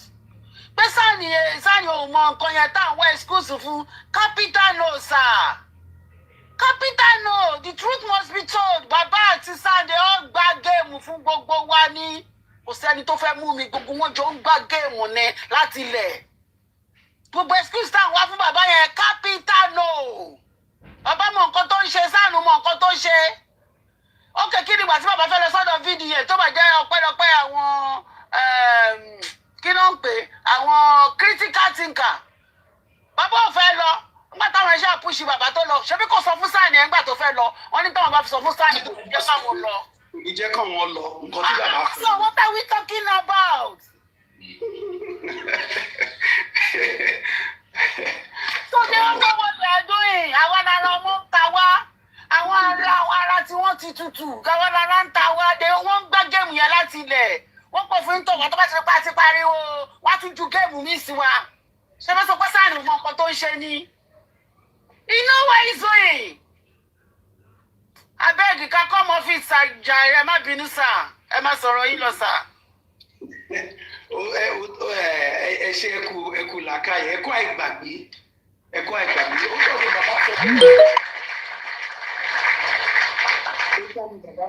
Pé sáàni ò mọ nǹkan yẹn táwọn excuse fún capital no sir. Capital no, the truth must be told. Bàbá àti sáàni ó gbá géèmù fún gbogbo wa ní. Kò sẹ́ni tó fẹ́ mú mi gbogbo wọn jọ ń gbá géèmù ní láti ilẹ̀. Gbogbo excuse táwọn wá fún bàbá yẹn capital no. Bàbá mọ nǹkan tó ń ṣe sáànù mọ nǹkan tó ń ṣe. Ó kí nígbà tí bàbá fẹ́ lọ sọ́dọ̀ fídíò tó bá jẹ́ ọpẹ́lọpẹ́ àwọn kí ló ń pè àwọn critical thinker. Bàbá ò fẹ́ lọ nígbà táwọn ẹṣẹ́ àpúṣì bàbá tó lọ ṣebí kò sọ fún sáànì ẹ̀ nígbà tó fẹ́ lọ wọ́n ní táwọn bá fi sọ fún sáànì kò ní jẹ́ káwọn lọ.
Kò ní jẹ́ káwọn lọ nǹkan tí bàbá fẹ́.
So what are we talking about? So they don't know what they are doing. Àwọn ará ọmọ ń ta wá. Àwọn ará tí wọ́n ti tutù. Àwọn ará ń ta wá. Wọ́n ń gbá géèmù yẹn láti ilẹ̀. Wọ́n pọ̀ fún tọ̀wọ́ tó bá ṣe pa ti pariwo. Wọ́n á tún ju géèmù míì sí wa. Ṣé fẹ́ sọ pé sáà ní mọ nǹkan tó ń ṣe ni? You know what he's doing? Abeg ká come office àjà ẹ má bínú sà. Ẹ má sọ̀rọ̀ yín lọ sà.
Ẹ ṣe ẹkù làákàyè ẹkù àìgbàgbé. Ẹ̀kọ́ àìgbàgbé ó sọ pé bàbá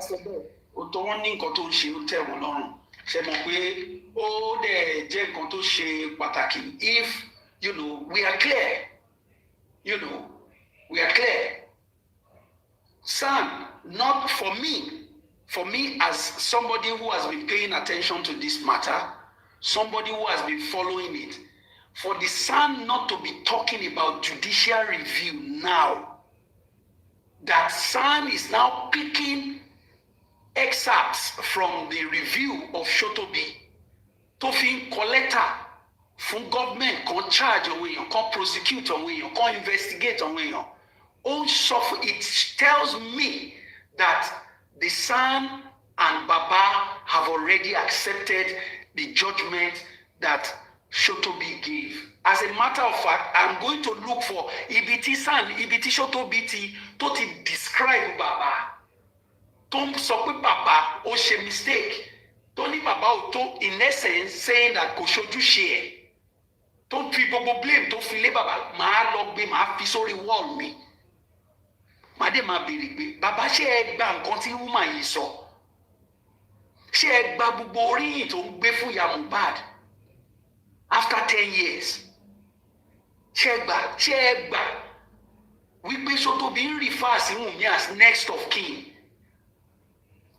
sọ bẹ́ẹ̀. Ó tọ́ wọ́n ní nǹkan tó ń ṣe ó tẹ̀ wọ́n lọ́rùn. Ṣé mọ̀ pé ó dẹ̀ jẹ́ nǹkan tó ṣe pàtàkì if we are clear. We are clear. Son, not for me as somebody who has been paying attention to this matter, somebody who has been following it. For the son not to be talking about judicial review now, that son is now picking excerpts from the review of Ṣótóbi to fin collector fún government kan charge àwọn èèyàn kan prosecute àwọn èèyàn kan investigate àwọn èèyàn ó sọ it tells me that the son and Baba have already accepted the judgment that Shotobi gave. As a matter of fact, I'm going to look for Ibiti San, Ibiti Shotobi tó ti describe Baba. Tó ń sọ pé Baba ó ṣe mistake. Tó ní Baba ò tó in essence saying that kò ṣojúṣe ẹ̀. Tó ń fi gbogbo blame tó fi lé Baba. Màá lọ gbé màá fi sórí wall mi. Màá dé máa béèrè pé Baba ṣé ẹ gba nǹkan tí woman yìí sọ? Ṣé ẹ gba gbogbo oríyìn tó ń gbé fún ìyá Mohbad after 10 years? Ṣé ẹ gbà wípé Shotobi ń refer sí Wunmi as next of kin?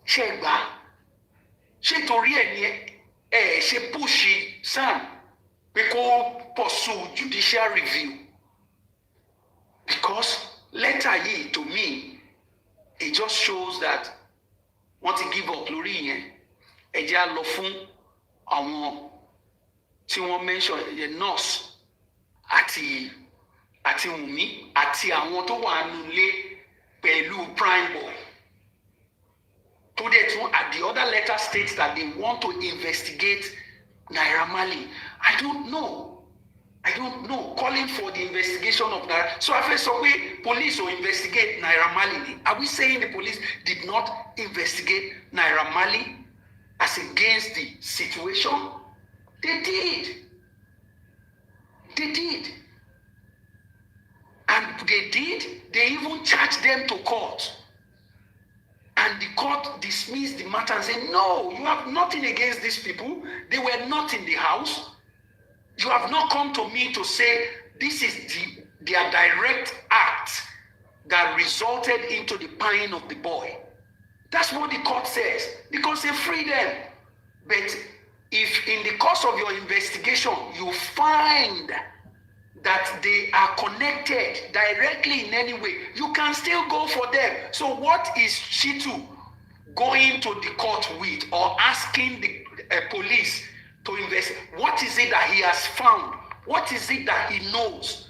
Ṣé ẹ gbà? Ṣé torí ẹ̀ ni ẹ ṣe push Sam pé kó pursue judicial review? Because letter yìí to me it just shows that wọ́n ti give up lórí yẹn. Ẹ jẹ́ á lọ fún àwọn tí wọ́n mention the nurse àti Wunmi àti àwọn tó wà nílé pẹ̀lú PRÍM3BOY. To the at the other letter states that they want to investigate Naira Marley. I don't know. Calling for the investigation of Naira. So I first saw police will investigate Naira Marley. Are we saying the police did not investigate Naira Marley as against the situation? They did. And they even charged them to court. And the court dismissed the matter and said, no, you have nothing against these people. They were not in the house. You have not come to me to say this is their direct act that resulted into the pain of the boy. That's what the court says. Because they free them. But if in the course of your investigation, you find that they are connected directly in any way, you can still go for them. So what is Shitu going to the court with or asking the police to investigate? What is it that he has found? What is it that he knows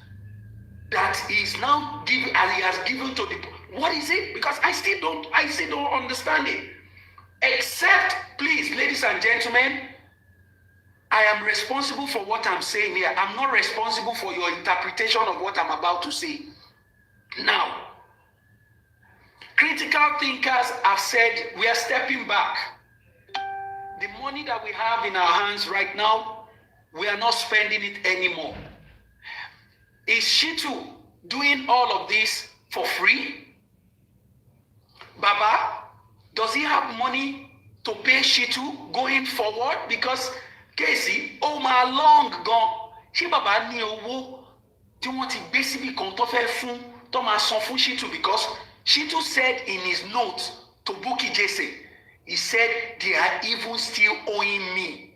that he is now giving and he has given to the? What is it? Because I still don't understand it. Except, please, ladies and gentlemen, I am responsible for what I'm saying here. I'm not responsible for your interpretation of what I'm about to say. Now, critical thinkers have said we are stepping back. The money that we have in our hands right now, we are not spending it anymore. Is Shitu doing all of this for free? Baba, does he have money to pay Shitu going forward? Because Casey, oh my long gone. Ṣé Baba ní owó tí wọ́n ti gbé síbi kan tó fẹ́ fún tó máa san fún Shitu? Because Shitu said in his note to Bukky Jesse, he said they are even still owing me.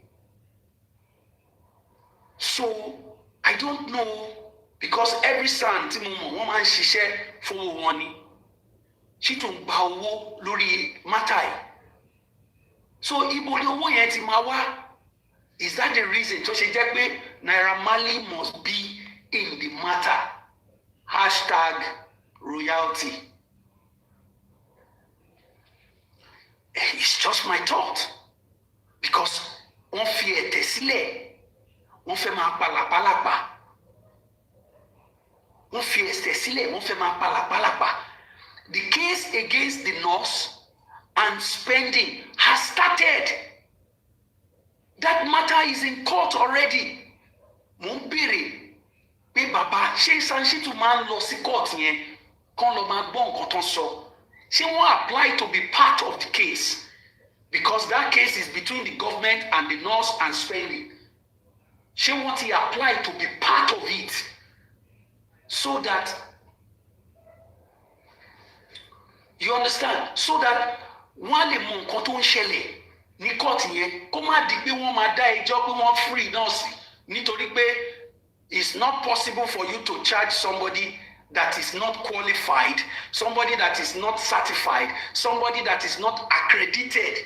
So I don't know, because every son tí mo mọ̀ wọ́n máa ń ṣiṣẹ́ fún wọn ni. Shitu ń gba owó lórí mátà yìí. So ibo ni owó yẹn ti máa wá? Is that the reason tó ṣe jẹ́ pé Naira Marley must be in the matter? #royalty. It's just my thought. Because wọ́n fi ẹ̀tẹ̀ sílẹ̀, wọ́n fẹ́ máa palàpalàpà. Wọ́n fi ẹ̀tẹ̀ sílẹ̀, wọ́n fẹ́ máa palàpalàpà. The case against the nurse and spending has started. That matter is in court already. Mo ń béèrè pé bàbá ṣé Shitu máa ń lọ sí court yẹn kán lọ máa gbọ́ nǹkan tó ń sọ? Ṣé wọ́n apply to be part of the case? Because that case is between the government and the nurse and spending. Ṣé wọ́n ti apply to be part of it? So that, you understand? So that wọ́n lè mọ nǹkan tó ń ṣẹlẹ̀ ní court yẹn, kó má di pé wọ́n máa dá ẹjọ́ pé wọ́n free nurse nítorí pé it's not possible for you to charge somebody that is not qualified, somebody that is not certified, somebody that is not accredited.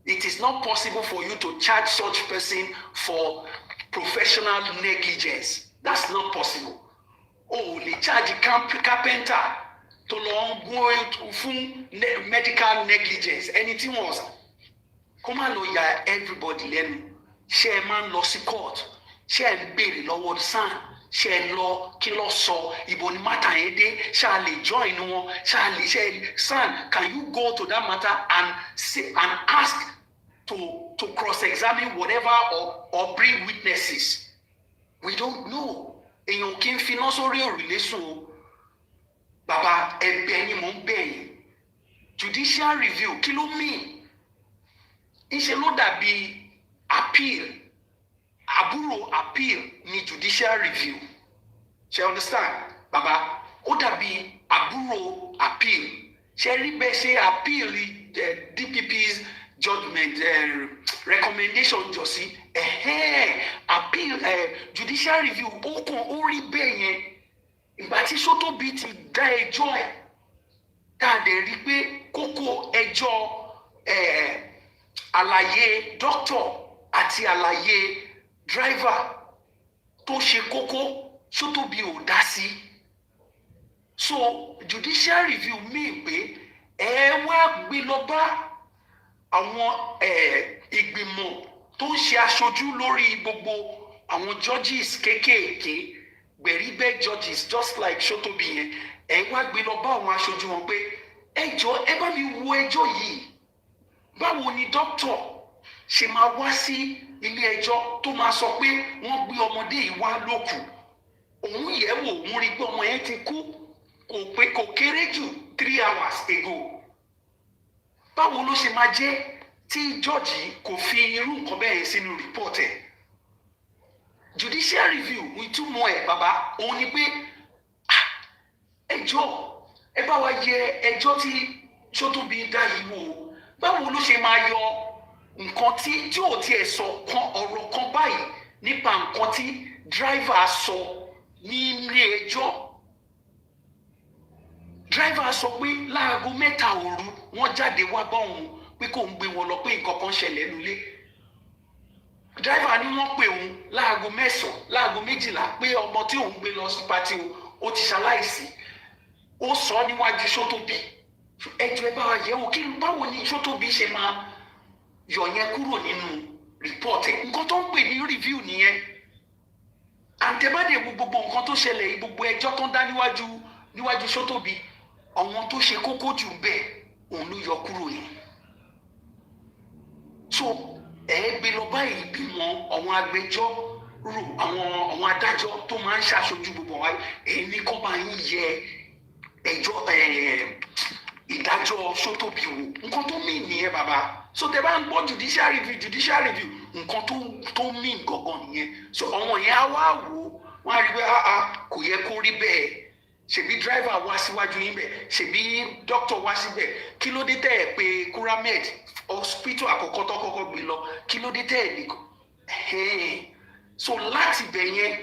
It is not possible for you to charge such person for professional negligence. That's not possible. Oh, they charge a carpenter to long go fún medical negligence. Anything was. Come on, lawyer, everybody lẹ́nu. Ṣé man lọ sí court. Ṣé béèrè lọ́wọ́ san. Ṣé lọ kí ló sọ ibo ni matter yẹn dé. Ṣá lè join wọn. Ṣé san, can you go to that matter and say and ask to cross-examine whatever or bring witnesses? We don't know. Èèyàn kì í finá sórí òrùlé sùn o. Bàbá ẹ̀bẹ̀ ni mò ń bẹ̀ yín. Judicial review kí ló mean? Ìṣe ló dàbí appeal. Àbúrò appeal ni judicial review. Ṣé understand? Bàbá ó dàbí àbúrò appeal. Ṣé rí bẹ́ẹ̀ ṣe appeal DPP's judgment recommendation jọ sí appeal judicial review ó kàn ó rí bẹ́ẹ̀ yẹn ìgbà tí Sotobi ti dá ẹjọ́ ẹ̀ tá a dẹ̀ rí pé kókó ẹjọ́ àlàyé doctor àti àlàyé driver tó ṣe kókó Sotobi ò dá sí. So judicial review mean pé ẹ wá gbé lọ bá àwọn ìgbìmọ̀ tó ń ṣe aṣojú lórí gbogbo àwọn judges kéékèèké gbẹ̀rígbẹ́ judges just like Sotobi yẹn ẹ wá gbé lọ bá àwọn aṣojú wọn pé ẹ jọ̀ọ́ ẹ bá mi wo ẹjọ́ yìí báwo ni doctor ṣe máa wá sí ilé ẹjọ́ tó máa sọ pé wọ́n gbé ọmọdé yìí wá lókù òun yẹ̀ wò òun rí pé ọmọ yẹn ti kú kò kéré jù 3 hours ago. Báwo ló ṣe máa jẹ́ tí jọ́ọ̀jì kò fi irú nǹkan bẹ́ẹ̀ sínú report ẹ̀? Judicial review ìtumọ̀ ẹ̀ bàbá òun ni pé ẹjọ́ ẹ bá wa yẹ ẹjọ́ tí Sotobi dá yìí wò báwo ló ṣe máa yọ nǹkan tí ò tiẹ̀ sọ ọ̀rọ̀ kan báyìí nípa nǹkan tí driver sọ ní ilé ẹjọ́. Driver sọ pé láago 3 òru wọ́n jáde wá bá òun pé kò ń gbé wọn lọ pé nǹkan kan ṣẹlẹ̀ nílé. Driver ní wọ́n pè òun láago 9 láago 12 pé ọmọ tí òun gbé lọ sí pátí ó ti ṣaláìsí. Ó sọ níwájú Sotobi. Ẹjọ́ ẹ bá wa yẹ̀wò kí báwo ni Sotobi ṣe máa yọ yẹn kúrò nínú report ẹ̀. Nǹkan tó ń pè ní review nìyẹn. Àǹtẹ̀bádé gbogbo nǹkan tó ṣẹlẹ̀ gbogbo ẹjọ́ tó ń dá níwájú Sotobi. Àwọn tó ṣe kókó jù bẹ́ẹ̀ òun ló yọ kúrò yẹn. So gbé lọ bá ìgbìmọ̀ àwọn agbẹjọ́rò àwọn adájọ́ tó máa ń ṣàṣojú gbogbo wa ní kó bá yín yẹ ẹjọ́ ìdájọ́ Sotobi wò nǹkan tó mean nìyẹn bàbá. So tẹ bá ń gbọ́ judicial review nǹkan tó mean gangan nìyẹn. So àwọn yẹn á wá wò wọ́n á rí pé kò yẹ kó rí bẹ́ẹ̀. Ṣebí driver wá síwájú yín bẹ̀ ṣebí doctor wá síbẹ̀ kí ló dé tẹ́ ẹ̀ pé Kuramed hospital àkọ́kọ́ tó kọ́kọ́ gbé lọ kí ló dé tẹ́ ẹ̀ nìkan. So láti bẹ̀ yẹn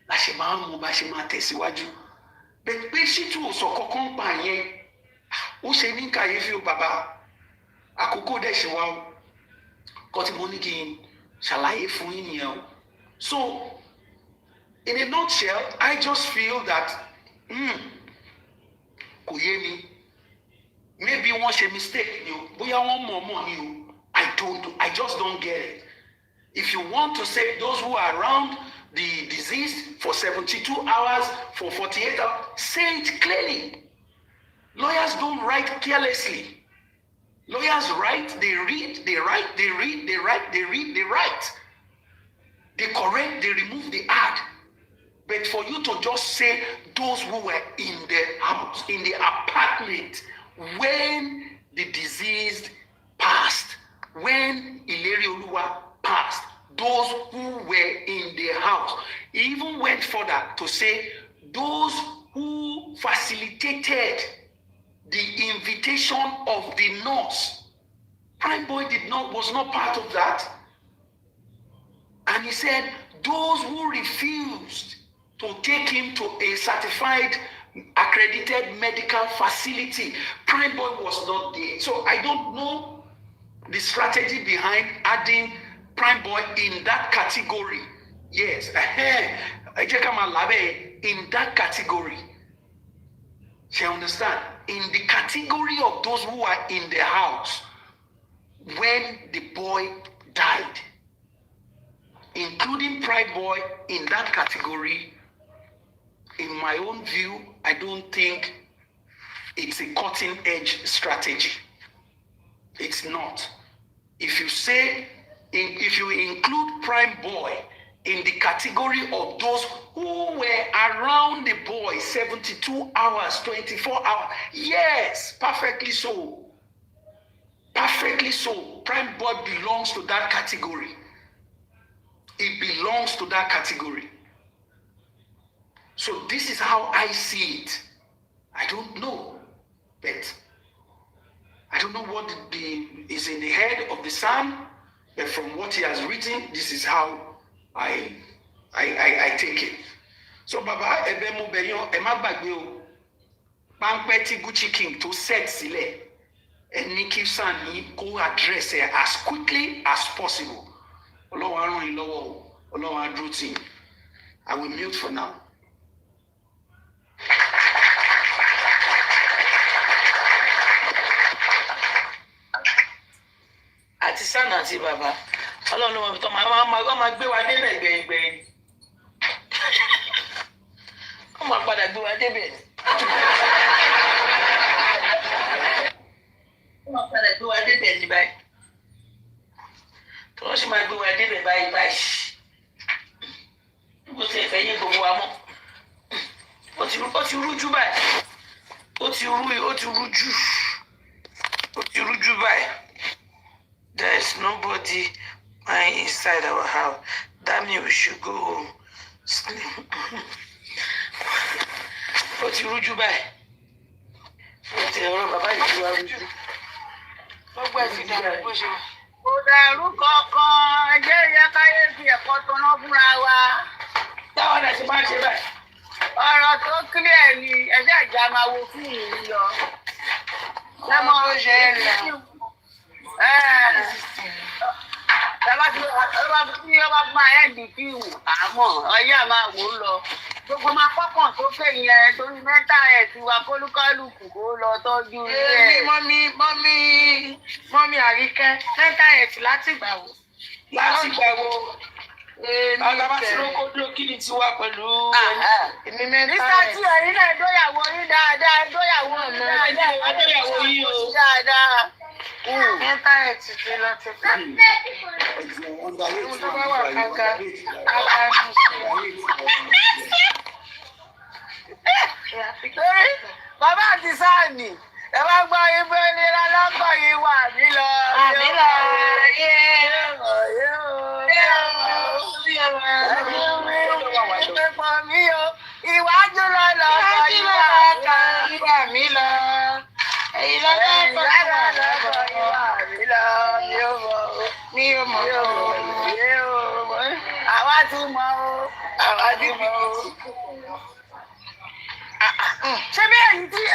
la ṣe máa ń mú bá ṣe máa tẹ̀síwájú bẹ́ẹ̀ pé ṣítù sọ kankan pa yẹn ó ṣe ní kàyéfì o bàbá àkókò dẹ̀ ṣe wá o kọ́ tí mo ní kí n ṣàlàyé fún yín nìyẹn o. So in a nutshell I just feel that kò yé mi maybe wọ́n ṣe mistake ni o bóyá wọ́n mọ̀ ni o I just don't get it. If you want to say those who are around the deceased for 72 hours for 48 hours say it clearly. Lawyers don't write carelessly. Lawyers write, they read, they write, they read, they write, they read, they write. They correct, they remove, they add. But for you to just say those who were in the house, in the apartment, when the deceased passed, when Ileri Oluwa passed, those who were in the house, he even went further to say those who facilitated the invitation of the nurse. PRÍM3BOY was not part of that. And he said those who refused to take him to a certified, accredited medical facility, PRÍM3BOY was not there. So I don't know the strategy behind adding PRÍM3BOY in that category. Yes, I check out my labe in that category. She understand? In the category of those who are in the house when the boy died, including Prime Boy in that category, in my own view, I don't think it's a cutting-edge strategy. It's not. If you include Prime Boy in the category of those who were around the boy 72 hours, 24 hours, yes, perfectly so. Perfectly so. Prime Boy belongs to that category. It belongs to that category. So this is how I see it. I don't know, but I don't know what is in the head of the son, but from what he has written, this is how I take it. So Baba Ebemu Benyo Emabagbe o Pampeti Gucci King to set sile and Nikki Sani go address it as quickly as possible. Olowa ran lowo, Olowa dúró tì. I will mute for now.
Àti Sànà àti bàbá Ọlọ́run ló mọ̀ tó máa gbé wa débẹ̀ gbẹ̀yìngbẹ̀yìn. Wọ́n máa padà gbé wa débẹ̀. Wọ́n máa padà gbé wa débẹ̀ ní báyìí. Tí wọ́n sì máa gbé wa débẹ̀ báyìí. Bó ti ẹ̀fẹ̀ yé gbogbo wa mọ́. Ó ti rújú báyìí. Ó ti rújú báyìí. There is nobody inside our house. That means we should go home. Sleep. Ó ti rújú báyìí. Ó ti ẹ̀rọ bàbá yìí ti wá rújú. Gbogbo ẹ̀sìn dàrú bó ṣe wà.
Kò dàrú kankan, ẹjẹ́ ìyá káyé fi ẹ̀kọ́ tó ná fúnra wa.
Táwọn náà ti máa ṣe báyìí.
Ọ̀rọ̀ tó kílẹ̀ ni ẹjẹ́ ìjà máa wo fíìmù yìí lọ. Lẹ́mọ̀ ó ṣe é lọ. Tí ọba máa ẹ̀dì fíìmù àmọ́ ọyá máa wò ó lọ. Gbogbo máa kọ́kàn tó pè yẹn torí mẹ́ta ẹ̀ ti wá kólúkálùkù kó lọ tọ́jú ilé ẹ̀.
Mọ́mí Àríkẹ́ mẹ́ta ẹ̀ tí láti gbà wò.
Láti gbà wo. Bàbá tí ló kó dúró kí ni ti wá pẹ̀lú.
Èmi mẹ́ta
Nígbà
ẹ̀.
tí ẹ̀yin náà dóyàwó yín dáadáa, dóyàwó yín dáadáa,
Adóyàwó yín o.
dáadáa.
Mẹ́ta ẹ̀ ti ti lọ ti pẹ́. Mo tó bá wà kága, àkànú
Torí bàbá àti sáàmì ẹ bá gbọ́ ibú ìlera lọ́kọ̀ yìí wà mí lọ.
àmì lọ yé.
Ìpèpọ̀ mi o, ìwájú lọ lọ́kọ̀ yìí wà mí lọ.
Ẹ̀yin lọ́dọ̀
Ìwájú lọ lọ́kọ̀ yìí wà mí lọ.
mi ò mọ̀ ọ́.
Àwa ti mọ̀ o, àwa ti mọ̀ o. Ṣé bí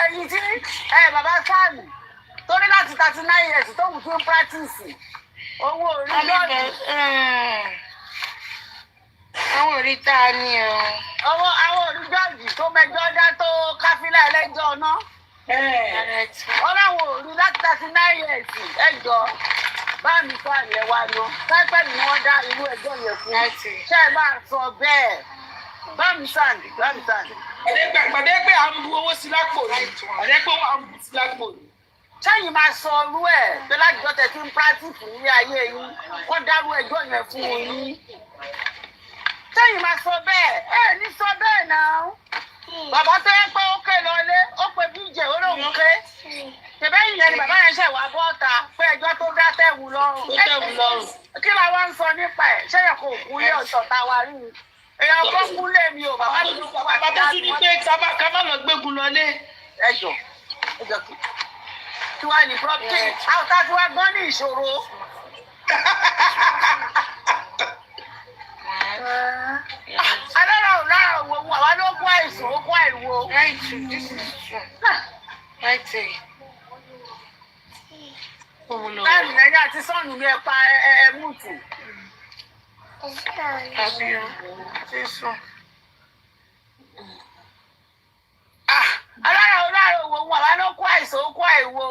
ẹ̀yin tí bàbá sáàmì torí láti 39 years tó wù fún practice owó orí lọ́ọ̀dù.
Àwọn òrìta ni o.
Àwọn orí jọ́ọ̀jì tó mẹjọ́ dá tó káfílà ẹlẹ́jọ́ náà. Ọlọ́run orí láti 39 years ẹjọ́ bá mi sọ àyẹ̀ wa lọ. Pẹ́pẹ́ ni wọ́n dá irú ẹjọ́ yẹn fún. Ṣé ẹ máa sọ bẹ́ẹ̀? Bá mi sàǹdì.
Àdé pé à ń bu owó sí lápò ni. Àdé pé à ń bu sí lápò ni.
Sẹ́yìn máa sọ ọrú ẹ̀ pé láti jọ́ tẹ̀ tí ń pírátìkì ní ayé yín wọ́n dárú ẹjọ́ yẹn fún yín. Sẹ́yìn máa sọ bẹ́ẹ̀ ní sọ bẹ́ẹ̀ náà. Bàbá tó yẹ pé ó ké lọlé ó pe bíjẹ̀ ó lóun ké. Ṣèbẹ́yìn yẹn ni bàbá yẹn ṣẹ̀ wá bọ́ta pé ẹjọ́ tó dá tẹ̀wù lọ́rùn. Kí la wá ń sọ nípa ẹ̀? Ṣẹ́yìn kò kúlé ọ̀tọ̀ ta wa rí i. Èèyàn kan kúlé mi ò bàbá tó tún wà
Bàbá tó tún ní pé ká má lọ gbégun lọlé.
ẹjọ́ tí wàá ní property àwọn tá a ti wá gbọ́ ní ìṣòro. Alára ò lára wo àwa ló kó àìsàn ó kó àìwo. Láàrin lẹ́yìn àti sọ́ọ̀nù ní ẹ̀pa ẹ̀mùtù.
Àbí o, Jésù.
Alára wo wọn wá ló kó àìsàn ó kó àìwo.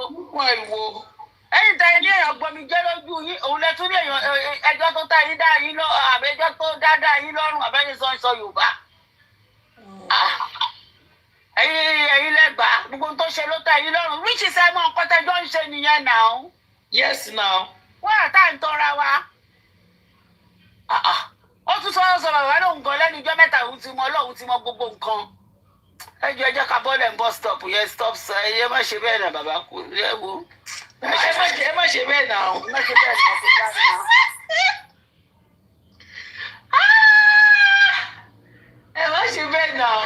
Ẹ̀yin tẹ ilé èèyàn gbomi jẹ́ lójú yín, òun lẹ tún ní èèyàn ẹjọ́ tó tẹ yín dá yín lọ àbí ẹjọ́ tó dá yín lọ́rùn àbẹ́yìn sọ Yorùbá. Ẹ̀yin lẹ́gbàá gbogbo tó ṣe ló tẹ yín lọ́rùn. Ríṣì sẹ́mọ̀ nǹkan tẹjọ́ ń ṣe nìyẹn náà.
Yes now.
Wọ́n àtà ń tọ́ra wa. Ó tún sọ̀rọ̀ bàbá lóhùn gan lẹ́nu ijọ́ mẹ́ta òun ti mọ Ọlọ́run ti mọ gbogbo nǹkan. Ẹ jẹ́ ká bọ́ọ̀lù ẹ̀ ń bọ́ stop yẹn stop sọ ẹ má ṣe bẹ́ẹ̀ náà bàbá kò ẹ wo. Ẹ má ṣe bẹ́ẹ̀ náà. Ẹ má ṣe bẹ́ẹ̀ náà kò dá náà. Ẹ má ṣe bẹ́ẹ̀ náà.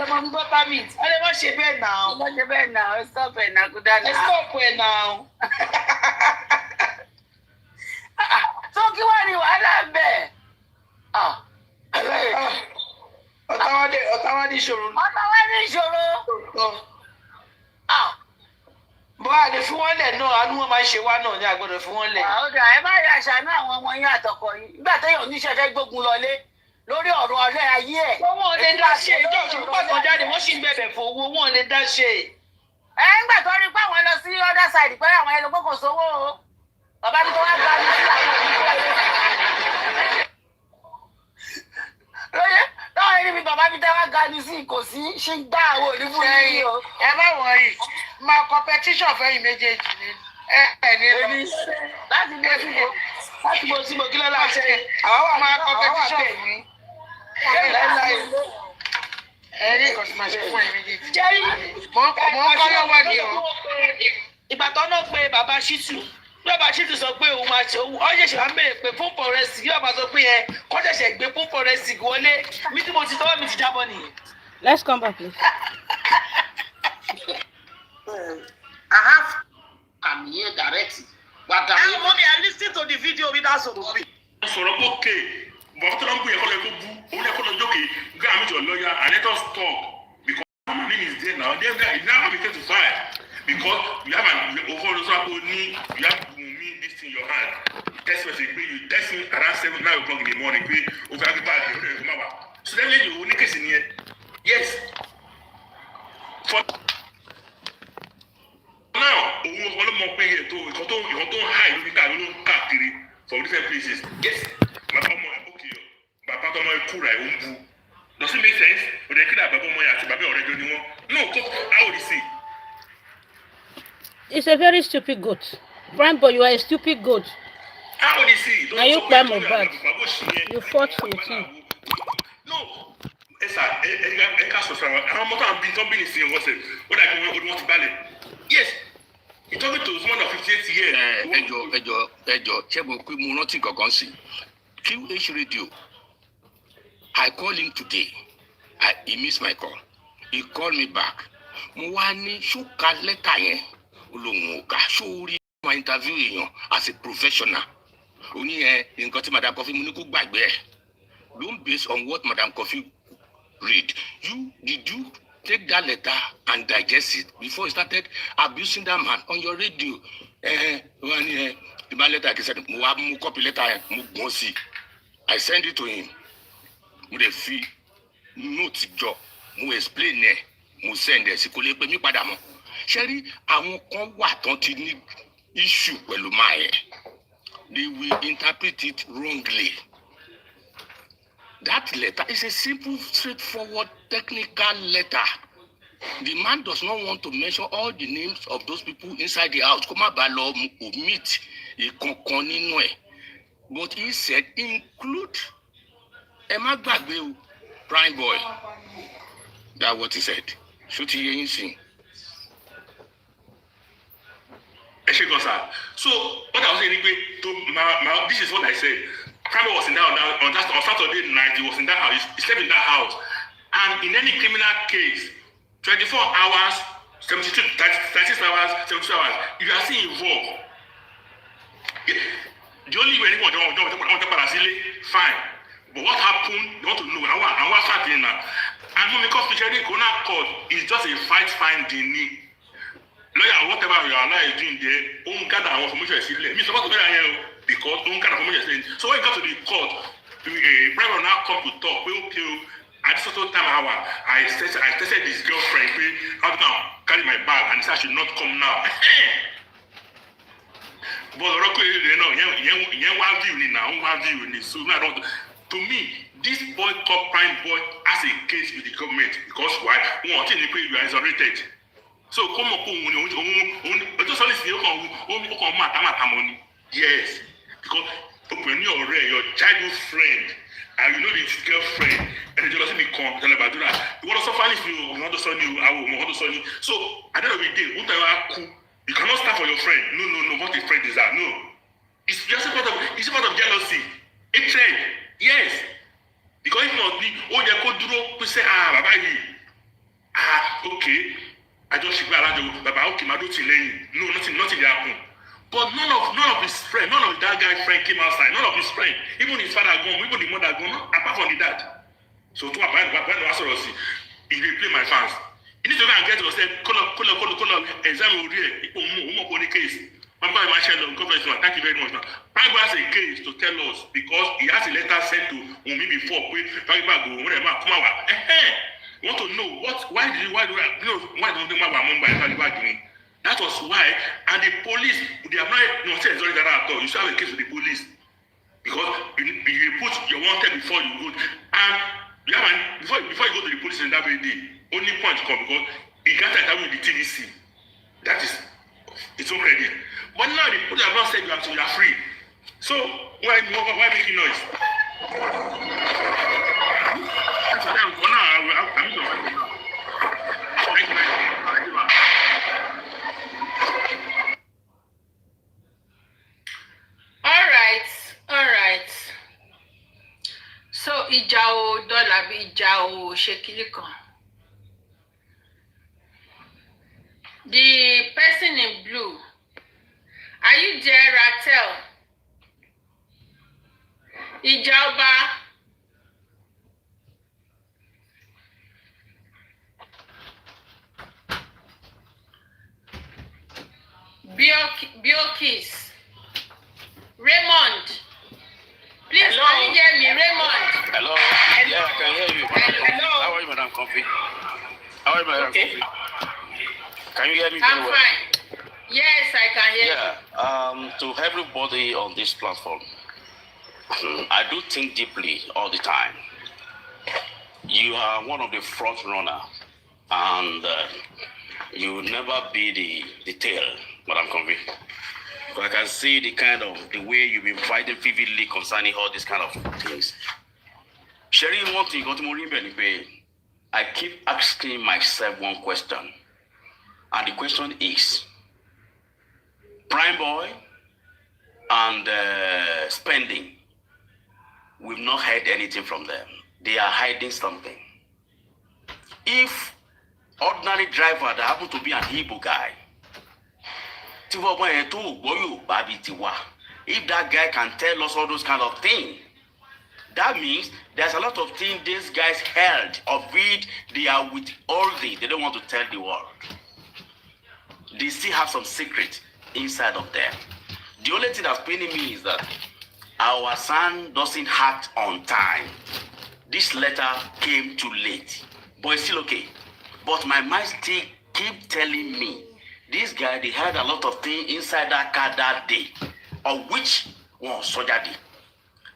Ẹ má ń gbọ́ permit. Ẹ má ṣe bẹ́ẹ̀ náà. Ẹ má ṣe bẹ́ẹ̀ náà. Ẹ stop ẹ̀ náà kò dá náà.
Ẹ stop ẹ̀ náà.
Tó kí wá ní wàhálà bẹ́ẹ̀.
Ọ̀tá wá ní ìṣòro.
Ọ̀tá wá ní ìṣòro.
Bọ́ a lè fún wọn lẹ̀ náà, àánú wọn máa ń ṣe wá náà ní àgbọ̀dọ̀ fún wọn lẹ̀.
Ọ̀dà ẹ má rí àṣàánú àwọn ọmọ yín àtọkọ yín. Nígbà téèyàn oníṣẹ́ fẹ́ gbógun lọlé lórí ọ̀rọ̀ ọ̀rẹ́ ayé ẹ̀.
Wọ́n lè dá ṣe ìjọ òṣèlú pàtó jáde, wọ́n sì ń bẹ̀bẹ̀ fún owó, wọ́n lè dá ṣe.
Nígbà tó rí pé àwọn lọ sí other side pé àwọn ẹlòmíràn kò sówó o. Bàbá mi tó wá gba ní sí àwọn òbí lóye táwọn ẹni mi bàbá mi tẹ́ wá ga ní sí kò sí ṣì ń gbá àwọn òní fún yín o.
Ẹ má wọrí, máa competition fẹ́yìn méjèèjì ni. Ẹ ní lọ.
Láti mo sí mo kí lọ́la ṣe.
Àwọn máa competition fún yín. Ẹ ní ìkọ̀sí máa ṣe fún ẹ̀yin méjèèjì.
Jẹ́rí,
Mo ń kọ́ lọ́wọ́ ni o.
ìgbà tó náà pé bàbá Ṣítù. Bàbá Ṣítù sọ pé òun máa ṣe òun ọ̀ṣẹ̀ṣẹ̀ wá bẹ̀rẹ̀ pé fún pọ̀rẹ́sì kí bàbá sọ pé ẹ kọ́ ṣẹ̀ṣẹ̀ gbé fún pọ̀rẹ́sì wọlé mi tí mo ti tọ́wọ́ mi ti jábọ́ nìyẹn.
Let's come back, please.
I have am here direct. But
Àwọn ọmọ mi I listen to the video without sọ̀rọ̀.
Sọ̀rọ̀ bókè bọ̀ tó lọ ń bú yẹn kọ́ lọ kó bú òun yẹ kó lọ jókè go and meet your lawyer and let us talk because my name is there now now I'm going to file because you have an over you have me this in your hand text message pé you text me around 7, 9 o'clock in the morning pé o fẹ́ gbé báàgì o fẹ́ gbé máa so then lẹ́yìn òun ní kèsì nìyẹn yes for now òun ọlọ́mọ pé ètò ìkan tó ń high lórí káàkiri ló ń káàkiri from different places yes bàbá ọmọ ẹ okay o bàbá ọmọ ẹ kúra ẹ ó ń bu does it make sense o dẹ̀ kí ni àbàbọ̀ ọmọ yẹn àti bàbá ọ̀rẹ́ jọ ni wọ́n no how would you say.
It's a very stupid goat. PRÍM3BOY, you are a stupid goat.
How would you see?
Are you Mohbad? You fought for it.
No. Esa, ẹ ká sọ fún àwọn ọmọ tó ń bí ní sin wọ́sẹ̀ ó dà kí wọ́n ti balẹ̀. Yes. He talking to someone of 58 years.
ẹjọ ṣé mo pé mo rántí kankan sí QH radio I called him today he missed my call he called me back mo wá ní ṣóka lẹ́tà yẹn olóhùn ọ̀gá sórí my interview èèyàn as a professional ó ní nǹkan tí Madam Kofi mo ní kó gbàgbé ẹ̀ don't base on what Madam Kofi read did you take that letter and digest it before you started abusing that man on your radio the letter he said mo wá mú copy letter yẹn mo gbọ́n sí I send it to him mo dey fi note jọ mo explain ẹ mo send ẹ sí kò lè pè mí padà mọ́ ṣe rí àwọn kan wà tán ti ní issue pẹ̀lú máa yẹn they will interpret it wrongly. That letter is a simple, straightforward, technical letter. The man does not want to mention all the names of those people inside the house. Kó má bàa lọ omit ìkankan nínú ẹ̀. But he said include ẹ má gbàgbé o PRÍM3BOY. That's what he said. Ṣó ti yé yín sìn?
So what I was saying this is what I said. PRÍM3BOY was in that on Saturday night. He was in that house. He slept in that house. And in any criminal case, 24 hours, 36 hours, 72 hours, you are still involved. The only way anyone want to fine. But what happened? You want to know. And what's happening now? And when we call specially Corona Court is just a fight finding. lawyer whatever your lawyer is doing there own gather our information sílẹ̀ me suppose to be here because own gather information sílẹ̀ so when you come to the court prime will now come to talk pé okay at this sort of time I tested his girlfriend pé how to now carry my bag and he said I should not come now but ọ̀rọ̀ kò yẹ náà ìyẹn wá view ni now wá view ni so now to me this boy called prime boy has a case with the government because why wọn ti ní pé you are exonerated so kọ́mọ̀ kó òun ni ọjọ́ sọ́lé sí ọkàn màtàmàtàmọ́ ni yes because open ní ọ̀rẹ́ your childhood friend and you know his girlfriend ẹni jọ lọ sí mi kan tẹlẹbàdúrà ìwọ lọ sọ fáìlì sí ọmọ tó sọ ní àwọn ọmọ tó sọ ní so at the end of the day wọ́n tẹ̀wé á kú you cannot stand for your friend no what a friend is that no it's just a part of jealousy hatred yes because if not be ó yẹ kó dúró pé sẹ́ bàbá yìí okay àjọṣepọ̀ alájọ bàbá okay máa dó tì lẹ́yìn no nothing dey happen but none of his friend none of that guy's friend came outside none of his friend even his father gone even the mother gone apart from the dad so tó àbáyé wá sọ̀rọ̀ sí he dey play my fans he need to go and get yourself kọ́lọ̀ exam orí ẹ̀ ipò òun mọ̀ kó ní case my boy Marshall government man thank you very much now prime boy has a case to tell us because he has a letter sent to Wunmi before pé báyìí go wọ́n ẹ̀ máa kọ́ máa wà we want to know why don't they máa wà mọ́ báyìí báyìí báyìí that was why and the police they have not said sorry that at all you still have a case with the police because you put your wanted before you go and you have before you go to the police in that very day only point come because he can't enter with the TDC that is its own credit but now the police have not said you are free so why making noise.
All right. So ìjà o dọ́là bí ìjà o ṣe kiri kan. The person in blue, are you there, Ratel? Ìjà ọba. Biokis. Raymond. Please,
hello?
Can you hear me, Raymond?
Hello. Yeah, I can hear you.
Hello.
How are you, Madam Comfy? How are you, Madam Comfy? Can you hear me?
I'm fine. Yes, I can hear you.
To everybody on this platform, I do think deeply all the time. You are one of the front runner, and you will never be the tail, Madam Comfy. I can see the way you've been fighting vividly concerning all these kind of things. Sherry, one thing, I keep asking myself one question. And the question is, Prime Boy and spending, we've not heard anything from them. They are hiding something. If ordinary driver that happen to be an Igbo guy, if that guy can tell us all those kind of things, that means there's a lot of things these guys held, of which they are withholding. They don't want to tell the world. They still have some secret inside of them. The only thing that's paining me is that our son doesn't act on time. This letter came too late, but it's still okay. But my mind still keep telling me, this guy, they had a lot of things inside that car that day, of which one soldier did.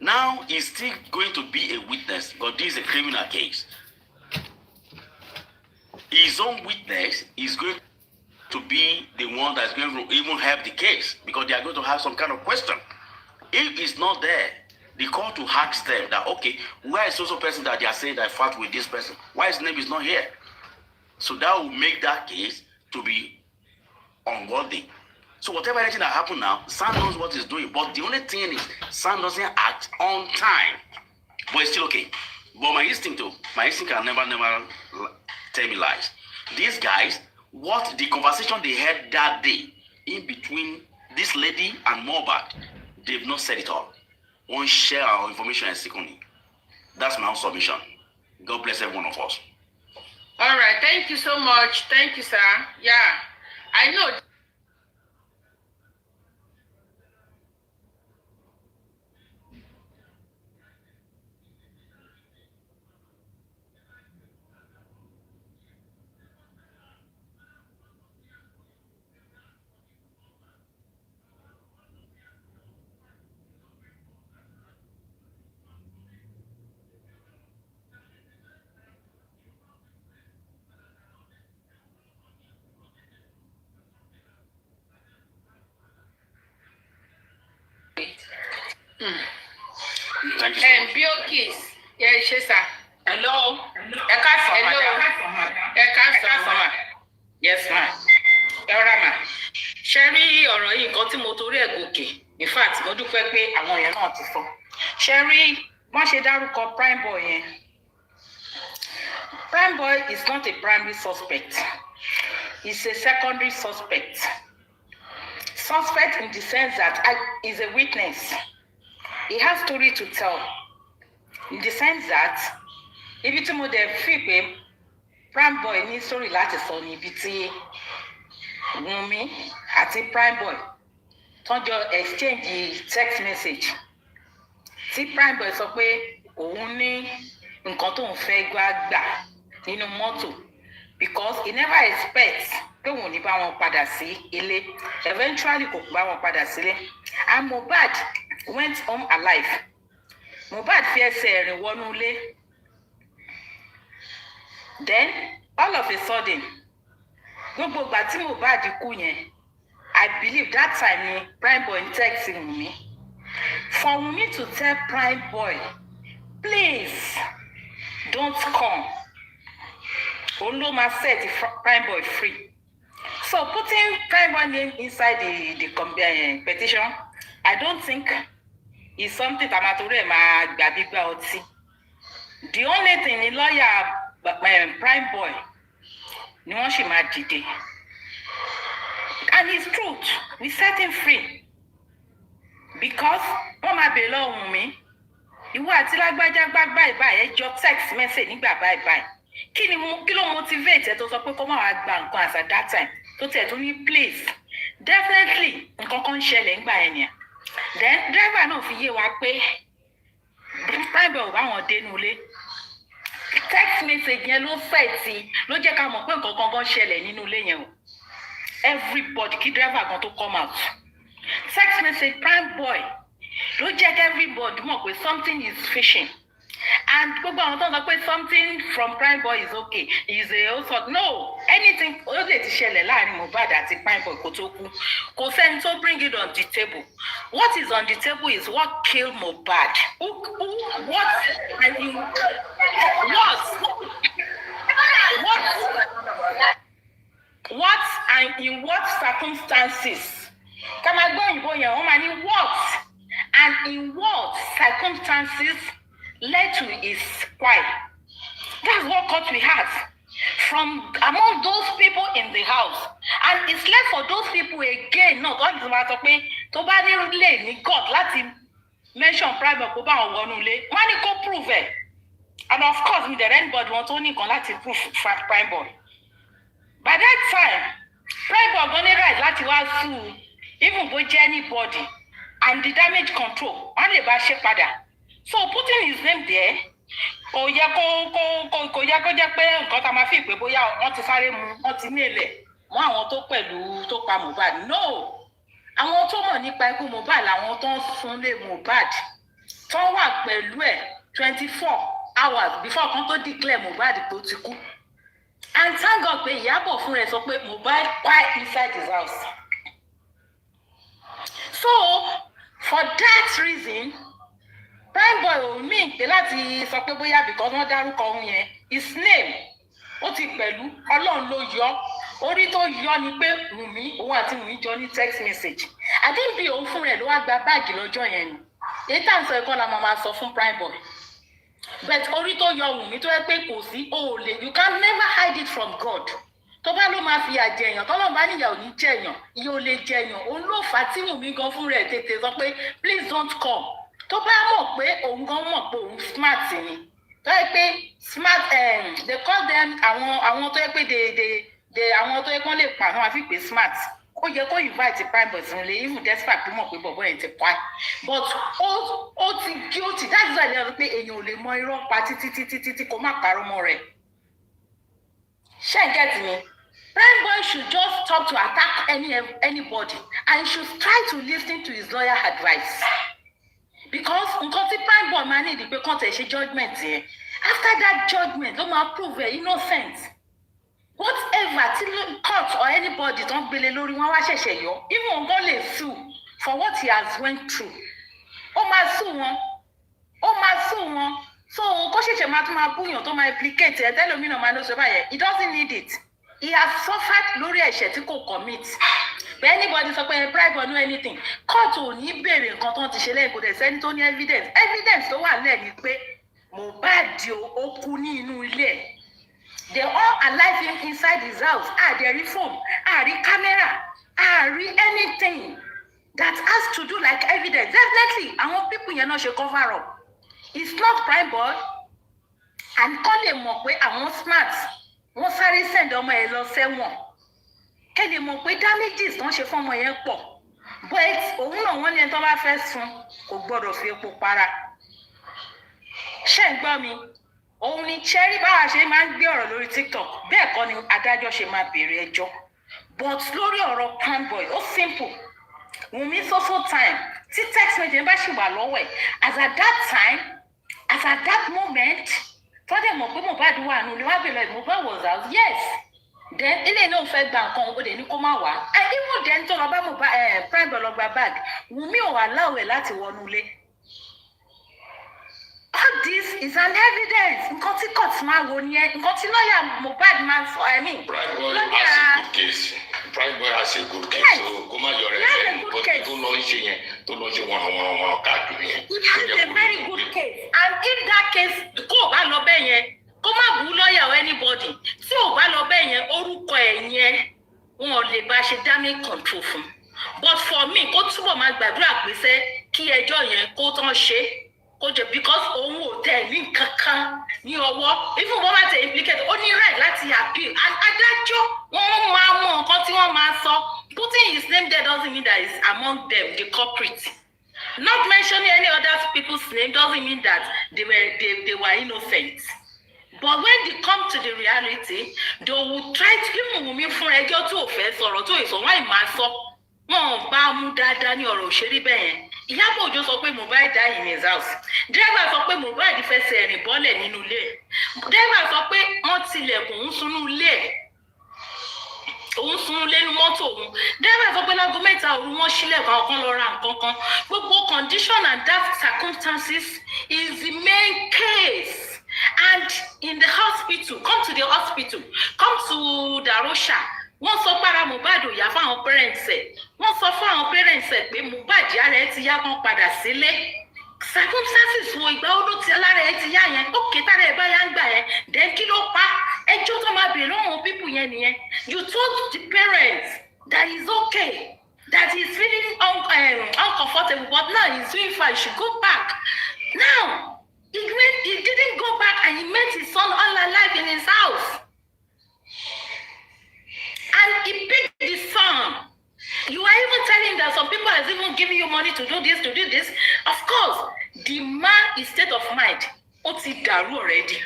Now he's still going to be a witness, but this is a criminal case. His own witness is going to be the one that's going to even help the case, because they are going to have some kind of question. If it's not there, the court will ask them that, okay, where is also person that they are saying that fought with this person? Why his name is not here? So that will make that case to be unworthy. So whatever anything that happened now, Sam knows what he's doing. But the only thing is, Sam doesn't act on time. But it's still okay. But my instinct can never tell me lies. These guys, what the conversation they had that day in between this lady and Mohbad, they've not said it all. Won't share our information and secondly. That's my own submission. God bless every one of us.
All right, thank you so much. Thank you, sir. Yeah. I know.
Thank you so much.
Biokis, ṣe sà.
Hello. Ẹ káàsán, madam.
Ẹ káàsán ma.
Yes, ma. Ẹ rọra mà. Ṣé rí ọ̀rọ̀ yìí nǹkan tí mo torí ẹ̀ gòkè? In fact, mo dúpẹ́ pé àwọn èèyàn náà ti sọ. Ṣé rí wọ́n ṣe dárúkọ prime boy yẹn? Prime boy is not a primary suspect. He's a secondary suspect. Suspect in the sense that he's a witness. He has story to tell. In the sense that ibi tí mo dẹ̀ fi pé prime boy ní story láti sọ ní ibi tí Wunmi àti prime boy tọ́jọ́ exchange text message tí prime boy sọ pé òun ní nǹkan tóun fẹ́ gbà nínú mọ́tò because he never expects pé òun ò ní bá wọn padà sí ilé eventually kò bá wọn padà sílé and Mohbad went home alive. Mohbad fi ẹsẹ̀ rìn wọnú ilé. Then all of a sudden gbogbo ìgbà tí Mohbad kú yẹn I believe that time ni prime boy text Wunmi for Wunmi to tell prime boy please don't come òun ló máa set prime boy free. So putting prime boy name inside the petition I don't think is something tamatore ma gbàgbígbà ọtí. The only thing ni lawyer prime boy ni wọ́n sì máa dìde. And it's truth, we set him free because wọ́n máa bèèrè lọ́wọ́ mi ìwọ àti lágbájá báyìí ẹjọ́ text message nígbà báyìí kí ló motivate ẹ tó sọ pé kó má wàá gba nǹkan as at that time tó tẹ̀ tó ní please definitely nǹkan kan ń ṣẹlẹ̀ nígbà yẹn nìyẹn. Then driver náà fi yé wa pé prime boy ò bá wọn dénú ilé text message yẹn ló jẹ́ ká mọ̀ pé nǹkan kan ṣẹlẹ̀ nínú ilé yẹn o everybody kí driver gan tó come out text message prime boy ló jẹ́ kí everybody mọ̀ pé something is fishing and gbogbo àwọn tó ń sọ pé something from prime boy is okay is a also no anything ó lè ti ṣẹlẹ̀ láàrin Mohbad àti prime boy kó tó kú kò sẹ́ni tó bring it on the table. What is on the table is what killed Mohbad. What and in what circumstances? Ká máa gbọ́ òyìnbó yẹn wọ́n máa ní what and in what circumstances led to his crime. That's what court we have from among those people in the house, and it's left for those people again náà tó ti máa sọ pé tó bá ní lè ní God láti mention private kó bá wọn wọnú ilé wọ́n ní kó prove ẹ̀ and of course mi there anybody wọn tó ní nǹkan láti prove prime boy. By that time prime boy gan ní right láti wá sue even bó jẹ́ anybody and the damage control wọ́n lè bá ṣe padà. So putting his name there kò yẹ kó jẹ́ pé nǹkan tá a máa fi pé bóyá wọ́n ti sáré mu wọ́n ti ní èlẹ̀ mọ́ àwọn tó pẹ̀lú tó pa Mohbad. No, àwọn tó mọ̀ nípa ikú Mohbad làwọn tó ń súnlé Mohbad tó wà pẹ̀lú ẹ̀ 24 hours before kan tó declare Mohbad pé ó ti kú. And thank God pé Ìyábọ̀ fún rẹ̀ sọ pé Mohbad quiet inside his house. So for that reason prime boy ò mí pé láti sọ pé bóyá because wọ́n dárúkọ ohun yẹn his name ó ti pẹ̀lú Ọlọ́run ló yọ orí tó yọ ni pé Wunmi òun àti Wunmi jọ ní text message àdébí òun fún rẹ̀ ló wá gba báàgì lọ́jọ́ yẹn ni èyí tá à ń sọ ẹ̀kọ́ la máa sọ fún prime boy but orí tó yọ Wunmi tó yẹ pé kò sí òòlè you can never hide it from God. Tó bá ló máa fi àjẹ èèyàn tọ́lọ́run bá níyà ò ní jẹ èèyàn ìyà ò lè jẹ èèyàn òun ló fà á tí Wunmi gan fún rẹ̀ tètè sọ pé please don't come. Tó bá mọ̀ pé òun gan mọ̀ pé òun smart ni tó yẹ pé smart they call them àwọn tó yẹ pé àwọn tó yẹ kán lè pa àwọn àfi pé smart ó yẹ kó invite PRÍM3BÓY sínú ilé even despite pé mọ̀ pé bọ̀bọ̀ yẹn ti pa but ó ti guilty that's why lẹ́yìn pé èèyàn ò lè mọ irọ́ pa títí kó má parọ́ mọ́ rẹ̀ ṣé ń get me PRÍM3BÓY should just stop to attack anybody and should try to listen to his lawyer advice because nǹkan tí PRÍM3BÓY máa ní ìdí pé kàn tẹ̀ ṣe judgement yẹn after that judgement ló máa prove innocent whatever tí court or anybody tó ń gbélé lórí wọn wá ṣẹ̀ṣẹ̀ yọ even òun gan lè sue for what he has went through ó máa sue wọn so kó ṣẹ̀ṣẹ̀ máa tún máa búyàn tó máa implicate ẹ̀ tẹ́lómìnà máa ló ṣe báyẹn he doesn't need it he has suffered lórí ẹ̀ṣẹ̀ tí kò commit but anybody sọ pé PRÍM3BÓY know anything court ò ní béèrè nǹkan tó ń ti ṣe lẹ́yìn kò dẹ̀ sẹ́ni tó ní evidence tó wà lẹ́ẹ̀ ni pé Mohbad ó kú ní inú ilé ẹ̀. They all alive inside his house. There is phone, camera, anything that has to do like evidence. Definitely, our people you know should cover up. It's not PRÍM3BÓY. And call him up with our smart. Wọ́n sáré send ọmọ ẹ lọ sẹ́wọ̀n. Kẹ́lẹ̀ mọ̀ pé damages don't ṣe fún ọmọ yẹn pọ̀. But òun náà wọ́n ní ẹni tó bá fẹ́ sùn kò gbọ́dọ̀ fi epo para. Ṣé ń gbọ́ mi? Òun ni cherry báwa ṣe máa ń gbé ọ̀rọ̀ lórí TikTok bẹ́ẹ̀ kọ́ ni adájọ́ ṣe máa béèrè ẹjọ́ but lórí ọ̀rọ̀ PRÍM3BÓY ó simple Wunmi social time tí text message bá ṣì wà lọ́wọ́ ẹ̀ as at that moment tọ́dẹ̀ mọ̀ pé Mohbad wà nù ni wọ́n á bèèrè Mohbad was out yes then ilé náà fẹ́ gba nǹkan owó dẹ̀ ní kó má wá even then tó lọ bá PRÍM3BÓY lọ gba bag Wunmi ò wà láwẹ̀ láti wọnú ilé. All this is an evidence. Nǹkan tí court máa wò ni ẹ, nǹkan tí lọ́ọ̀yà Mohbad máa sọ ẹ̀mí.
PRÍM3BÓY has a good case. So kó má yọ rẹ̀ lẹ́nu tó lọ ṣe yẹn tó lọ ṣe wọn káàkiri yẹn.
It has a very good case and if that case kó o bá lọ bẹ́ẹ̀ yẹn kó má bú lọ́ọ̀yà or anybody tí o bá lọ bẹ́ẹ̀ yẹn orúkọ ẹ̀ yẹn wọn ò lè bá ṣe damage control fún. But for me kó túbọ̀ máa gbàdúrà pé sẹ́ kí ẹjọ́ yẹn kó tán ṣe. Because òun ò tẹ̀ ní kankan ní ọwọ́ even wọ́n bá tẹ̀ implicate ó ní right láti appeal and adájọ́ wọ́n máa mọ nǹkan tí wọ́n máa sọ putting his name there doesn't mean that he's among them the culprit not mentioning any other people's name doesn't mean that they were innocent but when they come to the reality they will try to even Wunmi fún ẹjọ́ tí ò fẹ́ sọ̀rọ̀ tó èso wọ́n ì máa sọ wọ́n bá mú dáadáa ní ọ̀rọ̀ òṣèré bẹ́ẹ̀ yẹn. Ìyábọ̀ Òjó sọ pé Mohbad die in his house. Driver sọ pé Mohbad fẹsẹ̀ rìn bọ́lẹ̀ nínú ilé ẹ̀. Driver sọ pé wọ́n tilẹ̀kùn òun sunú ilé ẹ̀. Òun sunú lẹ́nu mọ́tò òun. Driver sọ pé láago 3 òru wọ́n sílẹ̀kùn àwọn kan lọ ra nǹkan kan. Gbogbo condition and that circumstances is the main case. And in the hospital, come to the hospital, come to Darosha. Wọ́n sọ para Mohbad ò yá fáwọn parents ẹ̀ wọ́n sọ fún àwọn parents ẹ̀ pé Mohbad ara ẹ̀ ti yá kan padà sílé circumstances wo ìgbà ó ló ti lára ẹ̀ ti yá yẹn ó ké tára ẹ̀ bá yá ń gbà yẹn then kí ló pa ẹjọ́ tó máa bèèrè lọ́wọ́ people yẹn nìyẹn you told the parents that is okay that he is feeling uncomfortable but now he is doing fine he should go back now he didn't go back and he met his son all alive in his house. And he picked the son. You are even telling that some people has even given you money to do this. Of course, the man is state of mind. Ó ti dàrú already.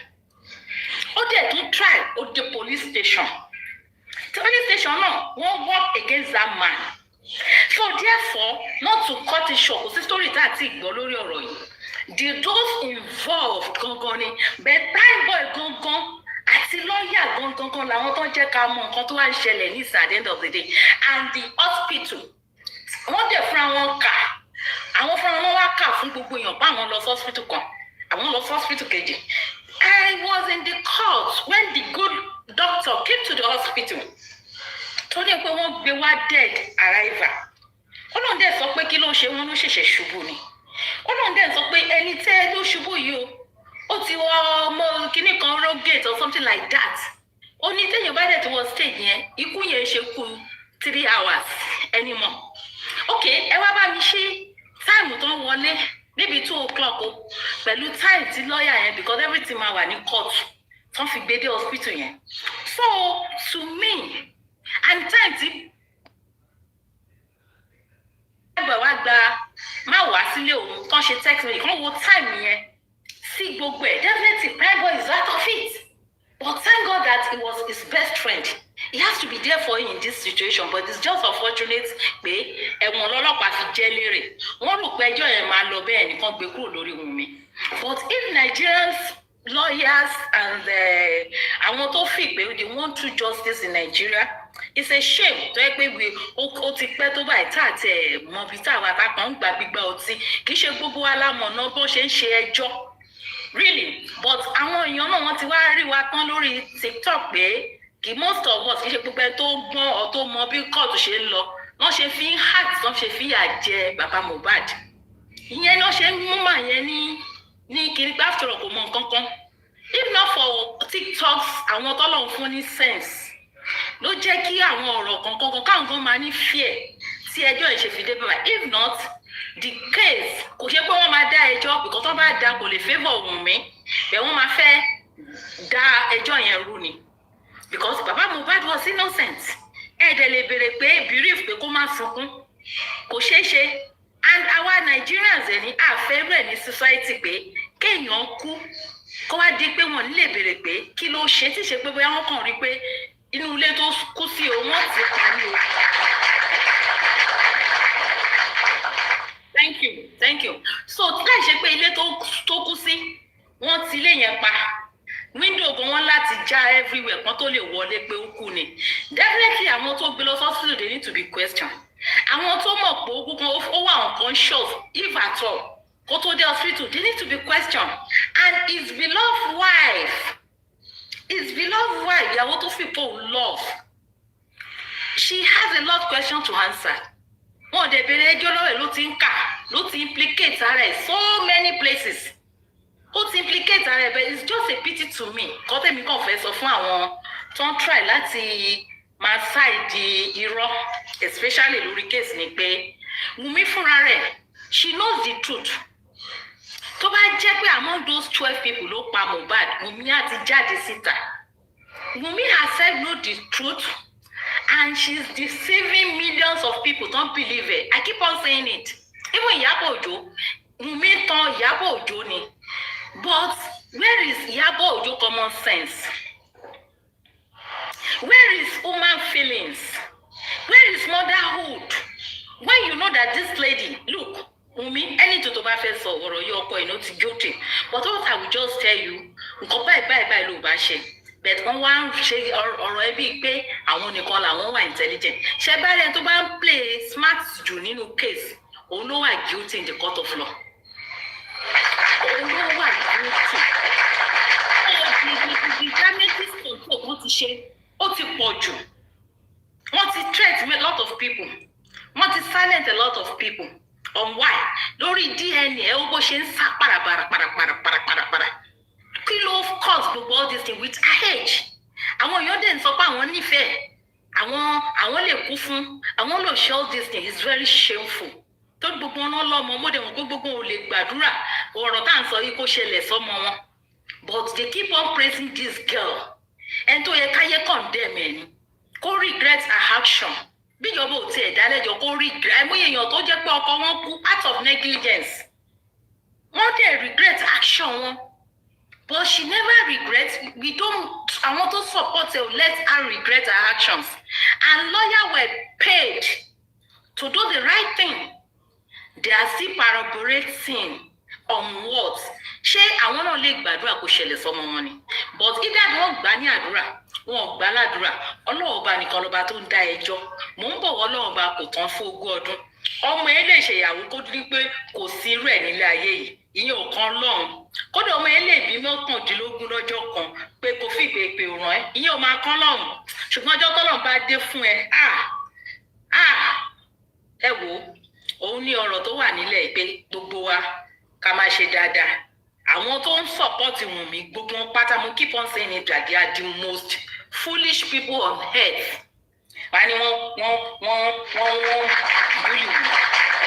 Ó dẹ̀ tún try ó the police station. The police station náà wọ́n work against that man. So therefore, not to cut it short, kò sí story tá a ti gbọ́ lórí ọ̀rọ̀ yìí. Those involved gangan ni, but PRÍM3BÓY gangan. Àti lọ́ọ̀yà gangan làwọn tó ń jẹ́ ká mọ nǹkan tó wá ń ṣẹlẹ̀ ní at the end of the day and the hospital wọ́n dẹ̀ fúnra wọn kà àwọn fúnra wọn wá kà fún gbogbo èèyàn bá àwọn lọ sí hospital kan àwọn lọ sí hospital kejì. I was in the court when the good doctor came to the hospital tó ní pé wọ́n gbé wá dead arrival ó lóun dẹ̀ sọ pé kí ló ṣe wọ́n ló ṣẹ̀ṣẹ̀ ṣubú ni ó lóun dẹ̀ sọ pé ẹni tẹ́ ló ṣubú yìí o ó ti wọ ọmọ kìíní kan rogate or something like that ó ní téèyàn bá dẹ̀ ti wọ stage yẹn ikú yẹn ṣe kú 3 hours anymore ok ẹ wá bá mi ṣe táìmù tó ń wọlé níbi 2 o'clock o pẹ̀lú táìmù tí lọ́ọ̀yà yẹn because everything máa wà ní court tó ń fi gbé dé hospital yẹn so to me and time tí ẹgbẹ́ wa gba má wá sílé òun tán ṣe text me kàn wo time yẹn sí gbogbo ẹ̀ definitely PRÍM3BÒY is out of it but thank God that he was his best friend he has to be there for him in this situation but it's just unfortunate pé ẹ̀wọ̀n lọ́lọ́pàá fi jẹ́ lérè wọ́n rò pé ẹjọ́ yẹn máa lọ bẹ́ẹ̀ nìkan gbé kúrò lórí Wùnmí but if Nigerians lawyers and àwọn tó fi pé they want true justice in Nigeria it's a shame tó yẹ pé ó ti pẹ́ tó báyìí tá àti ẹ̀ mọ bí táwọn akákan ń gba gbígbá ọtí kì í ṣe gbogbo wa lámọ̀nà bó ṣe ń ṣe ẹjọ́ really but àwọn èèyàn náà wọ́n ti wá rí wa tán lórí TikTok pé kì most of us kì í ṣe gbogbo ẹ tó gbọ́n ọ tó mọ bí kóòtù ṣe ń lọ wọ́n ṣe fi ń hack wọ́n ṣe fi yà jẹ bàbá Mohbad ìyẹn náà ṣe ń mú màá yẹn ní kiri after all kò mọ nǹkan kan if not for TikToks àwọn tọ́lọ̀ ń fún ní sense ló jẹ́ kí àwọn ọ̀rọ̀ kankan káwọn kan máa ní fear tí ẹjọ́ yìí ṣe fi dé bàbá if not the case kò ṣe pé wọ́n máa dá ẹjọ́ bìkọ́ tó bá dá kò lè favour Wùnmí bẹ́ẹ̀ wọ́n máa fẹ́ dá ẹjọ́ yẹn rú ni because bàbá Mohbad was innocent ẹ̀ẹ́dẹ̀ lè béèrè pé belief pé kó má sunkún kò ṣeé ṣe and our Nigerians ẹni àfẹ́rẹ́ ní society pé kéèyàn kú kó wá di pé wọ́n lè béèrè pé kí ló ṣe tí ṣe pé bóyá wọ́n kàn rí pé inú ilé tó kú sí o wọ́n ti pa ní o. Thank you so láì ṣe pé ilé tó kú sí wọ́n ti ilé yẹn pa window gan wọn láti já everywhere kan tó lè wọlé pé ó kú ni definitely àwọn tó gbé lọ hospital they need to be questioned àwọn tó mọ̀ pé ó kú kan ó wà unconscious if at all kó tó dé hospital they need to be questioned and his beloved wife ìyàwó tó fi pò love she has a lot of questions to answer wọn ò dẹ̀ bèrè ẹjọ́ lọ́wọ́ ẹ̀ ló ti ń kà ló ti implicate ara ẹ̀ so many places ó ti implicate ara ẹ̀ but it's just a pity to me kọ́ tẹ̀mí kàn fẹ́ sọ fún àwọn tó ń try láti máa ṣáìdì irọ́ especially lórí case ni pé Wùnmí fúnra rẹ̀ she knows the truth tó bá jẹ́ pé among those 12 people ló pa Mohbad Wùnmí á ti jáde síta Wùnmí herself know the truth and she's deceiving millions of people don't believe it I keep on saying it even Ìyábọ̀ Òjó Wùnmí tan Ìyábọ̀ Òjó ni but where is Ìyábọ̀ Òjó common sense where is human feelings where is motherhood when you know that this lady look Wùnmí ẹni tó bá fẹ́ sọ ọ̀rọ̀ yìí ọkọ ẹ̀ ló ti guilty but what I will just tell you nǹkan báyìí ló bá ṣe but wọ́n wá ń ṣe ọ̀rọ̀ ẹbí pé àwọn nìkan làwọn wà intelligent ṣe bá rẹ̀ tó bá ń play smart jù nínú case òun ló wà guilty in the court of law òun ló wà guilty the damages control wọ́n ti ṣe ó ti pọ̀ jù wọ́n ti threat a lot of people wọ́n ti silence a lot of people on why lórí DNA ẹ ó bó ṣe ń sá parapara kí ló cause gbogbo all this thing with age àwọn èèyàn dẹ̀ ń sọ pé àwọn nífẹ̀ẹ́ àwọn lè kú fún àwọn lò ṣe all this thing is very shameful tó gbogbo wọn lọ́mọ mọ́dẹ̀ wọn gbogbo wọn ò lè gbàdúrà ọ̀rọ̀ tá à ń sọ yìí kó ṣẹlẹ̀ sọ́mọ wọn but they keep on praising this girl ẹni tó yẹ káyé condemn ẹ̀ ni kó regret her action bíjọba ò tiẹ̀ dálẹ́jọ́ kó regret ẹ̀múyẹ̀ èèyàn tó jẹ́ pé ọkọ wọn kú out of negligence wọ́n dẹ̀ regret action wọn but she never regrets we don't àwọn tó support her let her regret her actions and lawyers were paid to do the right thing they are still corroborating on what ṣé àwọn náà lè gbàdúrà kó ṣẹlẹ̀ sọ́mọ wọn ni but either wọ́n gbà ní àdúrà wọn ò gbà ládùúrà Ọlọ́run ọba nìkan lọ́ba tó ń dá ẹjọ́ mò ń bọ̀ Ọlọ́run ọba kò tán fún 20 ọdún ọmọ ẹ lè ṣèyàwó kó dín pé kò sí irú ẹ̀ nílé ayé yìí ìyẹn ò kan lọ́run kódà ọmọ ẹ lè bí 19 lọ́jọ́ kan pé kò fi ìpè ràn ẹ́ ìyẹn ò máa kan lọ́run ṣùgbọ́n ọjọ́ tọ́lọ́run bá dé fún ẹ ẹ wò òun ní ọ̀rọ̀ tó wà nílẹ̀ pé gbogbo wa ká máa ṣe dáadáa àwọn tó ń support Wùnmí gbogbo wọn pátá mo keep on saying it that they are the most foolish people on earth wà ní wọ́n bully Wùnmí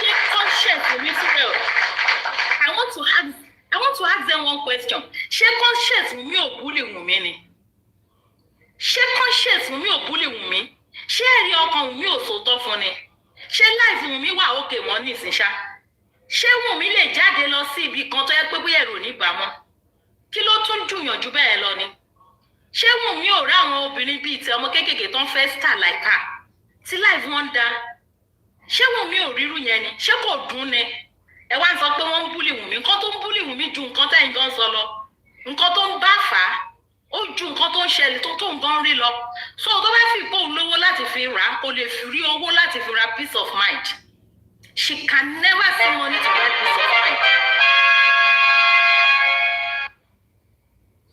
ṣé conscience Wùnmí sílẹ̀ I want to ask them one question ṣé conscience Wùnmí ò bully Wùnmí ni ṣé conscience Wùnmí ò nísìn ṣá ṣé Wùnmí lè jáde lọ sí ibi kan tó yẹ pé bóyá èrò níbàámọ́ kí ló tún jùyàn jù bẹ́ẹ̀ lọ ni ṣé Wùnmí ò rí àwọn obìnrin bíi ti ọmọ kéékèèké tó ń fẹ́ star like her tí life wọn da ṣé Wùnmí ò rírú yẹn ni ṣé kò dùn ni ẹ wá ń sọ pé wọ́n ń búlì Wùnmí nǹkan tó ń búlì Wùnmí ju nǹkan tẹ́yìn gan sọ lọ nǹkan tó ń bá fà á ó ju nǹkan tó ń ṣẹlẹ̀ tó ń gan rí lọ so tó bá fi gbóhùn lówó láti fi rà á kò lè fi rí owó láti fi ra peace of mind she can never see money to get peace of mind.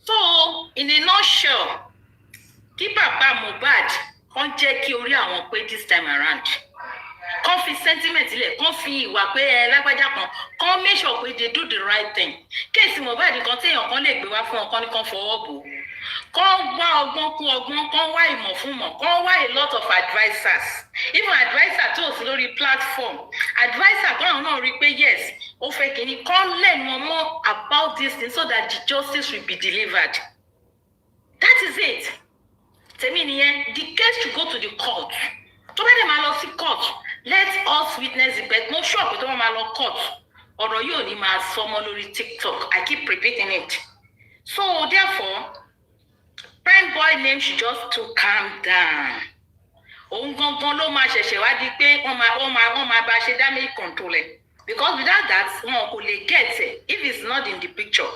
So in a nutshell kí bàbá Mohbad kàn jẹ́ kí orí àwọn pé this time around kàn fi sentiment lẹ̀ kàn fi ìwà pé ẹ lágbájá kan kàn make sure pé they do the right thing kéèsì Mohbad kan téèyàn kan lè gbé wá fún ọkàn ní kan fọwọ́ bò kàn wá ọgbọ́n kún ọgbọ́n kàn wá ìmọ̀ fún mọ̀ kàn wá a lot of advisers even adviser tó sí lórí platform adviser kan náà rí pé yes ó fẹ́ kìíní kàn learn wọn more about this thing so that the justice will be delivered that is it tèmi nìyẹn the case should go to the court tó bá dẹ̀ máa lọ sí court let us witness it but mo sure pé tó bá máa lọ court ọ̀rọ̀ yóò ní máa sọmọ lórí TikTok I keep repeating it so therefore PRÍM3BÒY name should just to calm down òun gangan ló máa ṣẹ̀ṣẹ̀ wá di pé wọ́n máa bá ṣe damage control ẹ̀ because without that wọn kò lè get it if it's not in the picture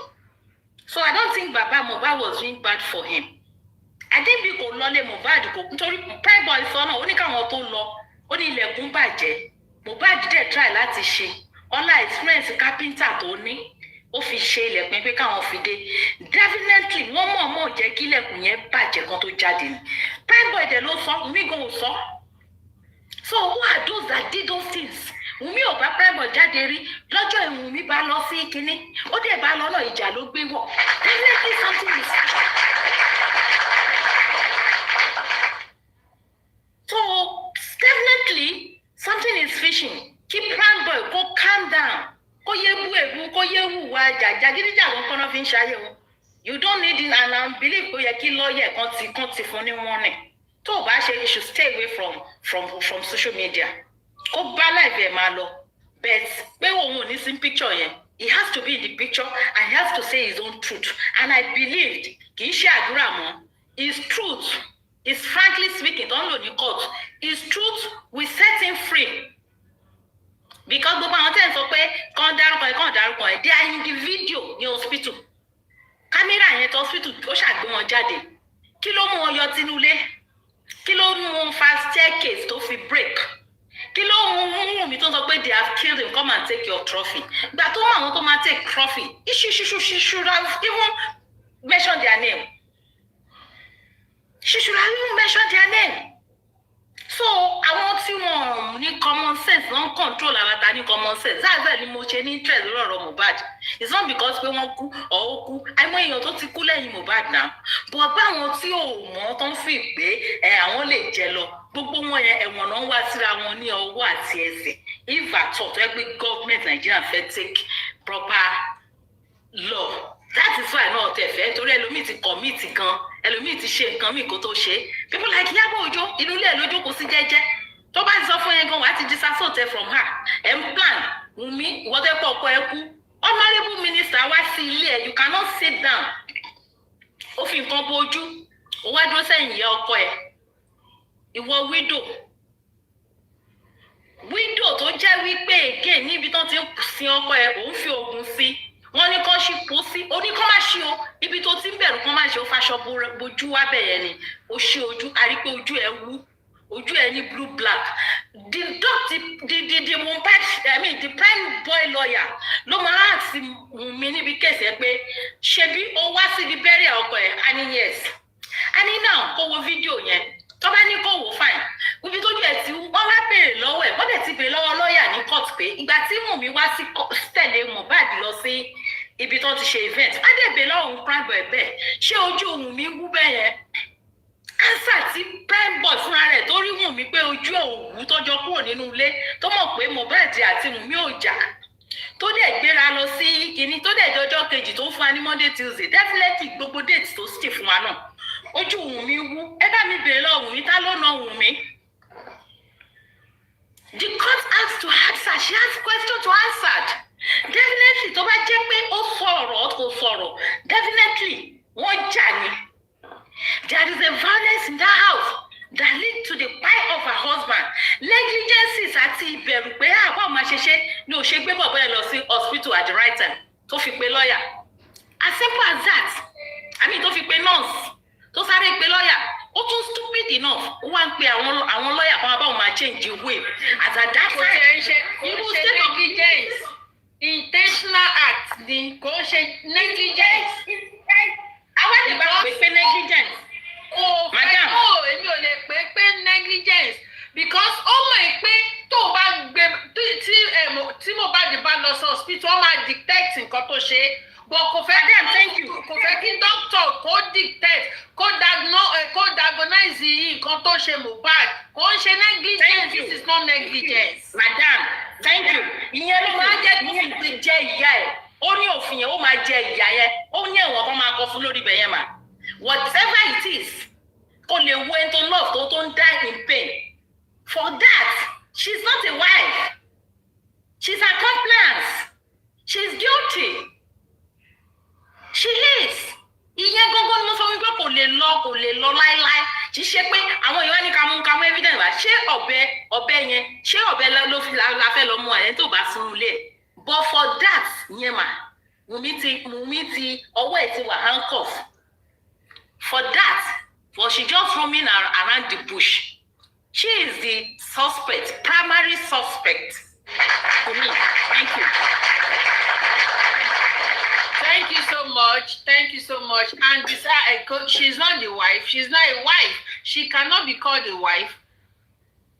so I don't think Baba Mohbad was doing bad for him adébí kò lọlé Mohbad kò nítorí PRÍM3BòY sọ náà ó ní káwọn tó lọ ó ní ilẹ̀kùn bàjẹ́ Mohbad dẹ̀ try láti ṣe ọlá experience carpenter tó ní ó fi ṣe ilẹ̀kùn pé káwọn fi dé definitely wọ́n mọ̀ọ́mọ̀ jẹ́ kí ilẹ̀kùn yẹn bàjẹ́ kan tó jáde ni PRÍM3BòY dẹ̀ ló sọ Wùnmí gan ò sọ so who are those that did those things Wùnmí ò bá PRÍM3BòY jáde rí lọ́jọ́ ìwùnmí bá lọ sí kínní ó dẹ̀ bá lọ́nà ìjà ló gbé wọ̀ definitely something is so definitely something is fishing keep PRÍM3BòY go calm down kó yé bú èbú kó yé hùwà jàgídíjàgan kan náà fi ń ṣayé wọn you don't need it and I believe pé ó yẹ kí lọ́ọ̀yẹ̀ kan ti fún ní warning tó o bá ṣe you should stay away from social media kó bá láìpẹ́ máa lọ but pé òun ò ní sí picture yẹn he has to be in the picture and he has to say his own truth and I believed kì í ṣe àdúrà mọ́ his truth is frankly speaking don't lò ní court his truth will set him free because gbogbo àwọn tẹ̀ ń sọ pé kàn dárúkọ ẹ̀ they are in the video ní hospital kámẹ́rà yẹn tó hospital ó ṣàgbé wọn jáde kí ló mú wọn yọ tinúlé kí ló mú wọn fa staircase tó fi break kí ló mú mi tó sọ pé they have killed him come and take your trophy gbà tó mọ àwọn tó máa take trophy she should have even mentioned their name she should have even mentioned their name so àwọn tí wọn ní common sense wọn control àwọn ta ní common sense that's ni mo ṣe ní interest lórí ọ̀rọ̀ Mohbad it's not because pé wọ́n kú ọ̀ ó kú àìmọ̀ èèyàn tó ti kú lẹ́yìn Mohbad náà but báwọn tí ò mọ̀ tó ń fi pé àwọn lè jẹ lọ gbogbo wọn yẹn ẹ̀wọ̀n náà ń wá síra wọn ní ọwọ́ àti ẹsẹ̀ if at all tó yẹ pé government Nigeria fẹ́ take proper law that is why náà tẹ̀ fẹ́ torí ẹlòmíì ti commit gan ẹlòmíì ti ṣe nǹkan míì kó tó ṣe people like Ìyábọ̀ Òjó inú ilé ẹ̀ lójú kò sí jẹ́jẹ́ tó bá ti sọ fún yẹn gan wàá ti disassociate from her ẹ̀ plan Wùnmí ìwọ́tẹ́ pọ̀ ọkọ ẹ kú honourable minister wá sí ilé ẹ̀ you cannot sit down ó fi nǹkan bójú ó wá dúró sẹ́yìn ìyá ọkọ ẹ̀ ìwọ widow tó jẹ́ wípé again níbi tán ti ń sin ọkọ ẹ̀ òun fi oògùn sí wọ́n ní kán ṣí pósí oníkán má ṣí o ibi tó ti ń bẹ̀rù kán má ṣe ó faṣọ bojú wá bẹ̀yẹ ni ó ṣí ojú a rí pé ojú ẹ̀ wú ojú ẹ̀ ní blue black the Mohbad the PRÍM3BòY lawyer ló máa hàn sí mi níbi kéèsì ẹ pé ṣebí ó wá síbi bẹ́rẹ̀ ọkọ ẹ̀ a ní yes a ní náà kó wo fídíò yẹn tó bá ní kó wò fine ibi tójú ẹ̀ tí wọ́n wá béèrè lọ́wọ́ ẹ̀ wọ́n dẹ̀ ti béèrè lọ́wọ́ lọ́ọ̀yà ní court pé ìgbà tí Wùnmí wá sí tẹ̀lé Mohbad lọ sí ibi tó ti ṣe event á dẹ̀ béèrè lọ́wọ́ PRÍM3BòY bẹ́ẹ̀ ṣé ojú Wùnmí wú bẹ́ẹ̀ yẹn ánsà tí PRÍM3BòY fúnra rẹ̀ tó rí Wùnmí pé ojú ẹ̀ òwú tọ́jọ́ kúrò nínú ilé tó mọ̀ pé Mohbad àti Wùnmí ò jà tó dẹ̀ gbéra lọ sí kinní tó dẹ̀ jọjọ́ kejì tó fún wa ní Monday Tuesday definitely gbogbo date tó sì fún wa náà ojú Wùnmí wú ẹ bá mi béèrè lọ́wọ́ Wùnmí ta ló na Wùnmí The court has to answer. She has question to answer. Definitely, tó bá jẹ́ pé ó sọ̀rọ̀ kò sọ̀rọ̀, definitely wọ́n jà ní. There is a violence in that house that lead to the plight of her husband. Negligences àti ìbẹ̀rù pé àwọn ọmọ ṣẹṣẹ ni ò ṣe gbé bọ̀bọ̀ ẹ̀ lọ sí hospital at the right time tó fi pe lawyer. As simple as that. I mean tó fi pe nurse tó sáré pe lawyer. Ó tún stupid enough. Ó wá ń pe àwọn lawyer kan báwọn máa change the way. As at that time,
you will say negligence. Intentional act ni kò ṣe negligence.
Àwọn ìgbà pé negligence.
Madam. Èmi ò lè pé negligence because ó mọ̀ pé tó bá gbé tí Mohbad bá lọ sí hospital wọ́n máa detect nǹkan tó ṣe but kò fẹ́ kí doctor kó detect kó diagnose nǹkan tó ṣe Mohbad kò ń ṣe negligence. This is not negligence.
Madam, thank you. Ìyẹn ló máa jẹ́ kó fi jẹ ìyá ẹ̀. Ó ní òfin yẹn ó máa jẹ ìyá yẹn. Ó ní ẹ̀wọ̀n kan máa kọ fún lórí ibẹ̀ yẹn mà. Whatever it is, kò lè wo ẹni tó love tó ń die in pain. For that, she's not a wife. She's an accomplice. She's guilty. She is. Ìyẹn gbogbo ni mo sọ wípé kò lè lọ láíláí. Kì í ṣe pé àwọn èèyàn ní ká mú evidence wá. Ṣé ọ̀bẹ yẹn ṣé ọ̀bẹ ló fi la fẹ́ lọ mú ẹ̀ tó bá sínú ilé? But for that, yẹn mà, Wùmí ti ọwọ́ ẹ̀ ti wà handcuff. For that, well, she just roaming around the bush. She is the suspect, primary suspect. To me, thank you.
Thank you so much. Thank you so much. And she's not the wife. She's not a wife. She cannot be called a wife.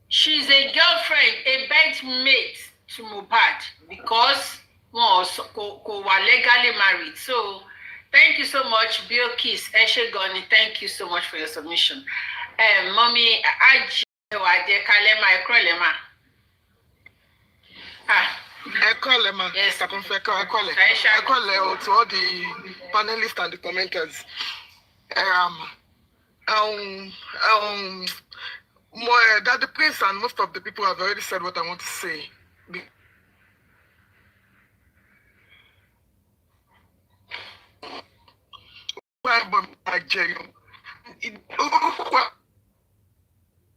She's a girlfriend, a bedmate to Mohbad because kò wà legally married. So thank you so much, Bill Kiss, Eshegoni. Thank you so much for your submission. Mommy, Kalema.
Ekolema, yes, Ekole to all the panelists and the commenters. That the prince and most of the people have already said what I want to say.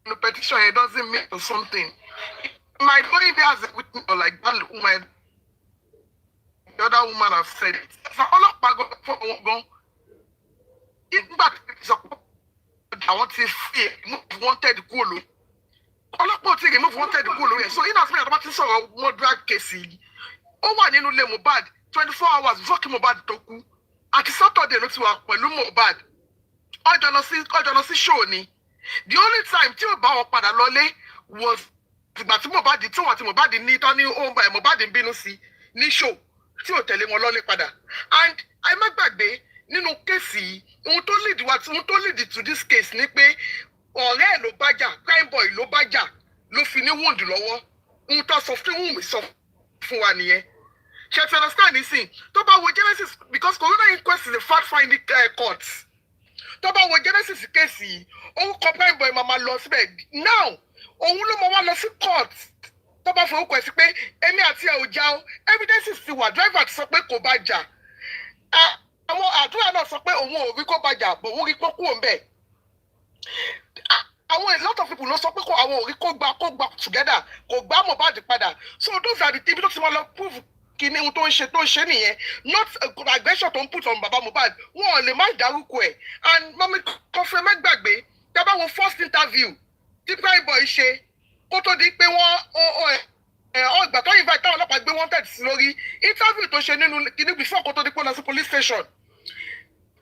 The petition, it doesn't mean something. My body there as a witness, like that woman, the other woman have said it. So all of my go, even back I want to see wanted to go. All of my thing move wanted to go. So in as many about this more drag case. Oh, one in Mohbad 24 hours before Mohbad toku. At Saturday no to work pẹ̀lú Mohbad. Ọjọ́ show ni. The only time tí ó bá wọn padà lọlé was ìgbà tí Mohbad tí wọ́n ti Mohbad ní tán ní ó ń bá Mohbad ń bínú sí ní show tí ò tẹ̀lé wọn lọlé padà. And I má gbàgbé nínú kéèsì ohun tó lead to this case ni pé ọ̀rẹ́ ẹ̀ ló bá jà, prime boy ló bá jà ló fi ní wound lọ́wọ́. Ohun tó sọ fún Wùnmí sọ fún wa nìyẹn. Ṣé ti understand this thing? Tó bá wo Genesis because coroner inquest is a fact finding court. Tó bá wo Genesis case yìí, òun kọ prime boy mama lọ síbẹ̀. Now, òun ló mọ wá lọ sí court. Tó bá fọwọ́ kọ sí pé èmi àti ẹ̀ ò já o. Evidences ti wà, driver ti sọ pé kò bá jà. Àwọn àdúrà náà sọ pé òun ò rí kó bá jà, bò òun rí kó kúrò ńbẹ̀. A lot of people ló sọ pé àwọn ò rí kó gbà together, kò gbà Mohbad padà. So those are the things tó ti wọ́n lọ prove kini ohun tó ń ṣe nìyẹn, not aggression tó ń put on baba Mohbad. Wọn ò lè má dárúkọ ẹ̀. And mọ́mí kọfẹ́ má gbàgbé tẹ́ bá wo first interview tí prime boy ṣe kó tó di pé ìgbà tó invite táwọn ọlọ́pàá gbé wanted sí lórí interview tó ṣe nínú kìíní before kó tó di pé lọ sí police station.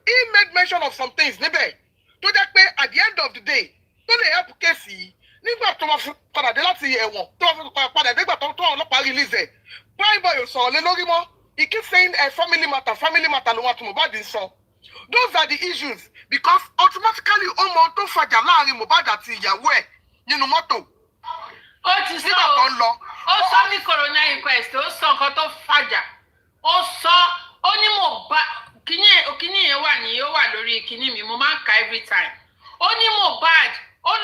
He made mention of some things níbẹ̀ tó jẹ́ pé at the end of the day tó lè help case yìí nígbà tó máa fi padà dé láti ẹ̀wọ̀n tó máa fi padà dé nígbà tó ọlọ́pàá release ẹ̀. Prime boy ò sọ̀rọ̀ lé lórí mọ́. He keep saying family matter ló wà tó Mohbad ń sọ. Those are the issues because automatically ó mọ tó fàjà láàrin Mohbad àti ìyàwó ẹ̀ nínú mọ́tò.
Ó ti sọ ó sọ ní coroner inquest ó sọ nǹkan tó fàjà ó sọ ó ní Mohbad kíní yẹn ó wà lórí kíní mi mo máa ń ka every time. Ó ní Mohbad ó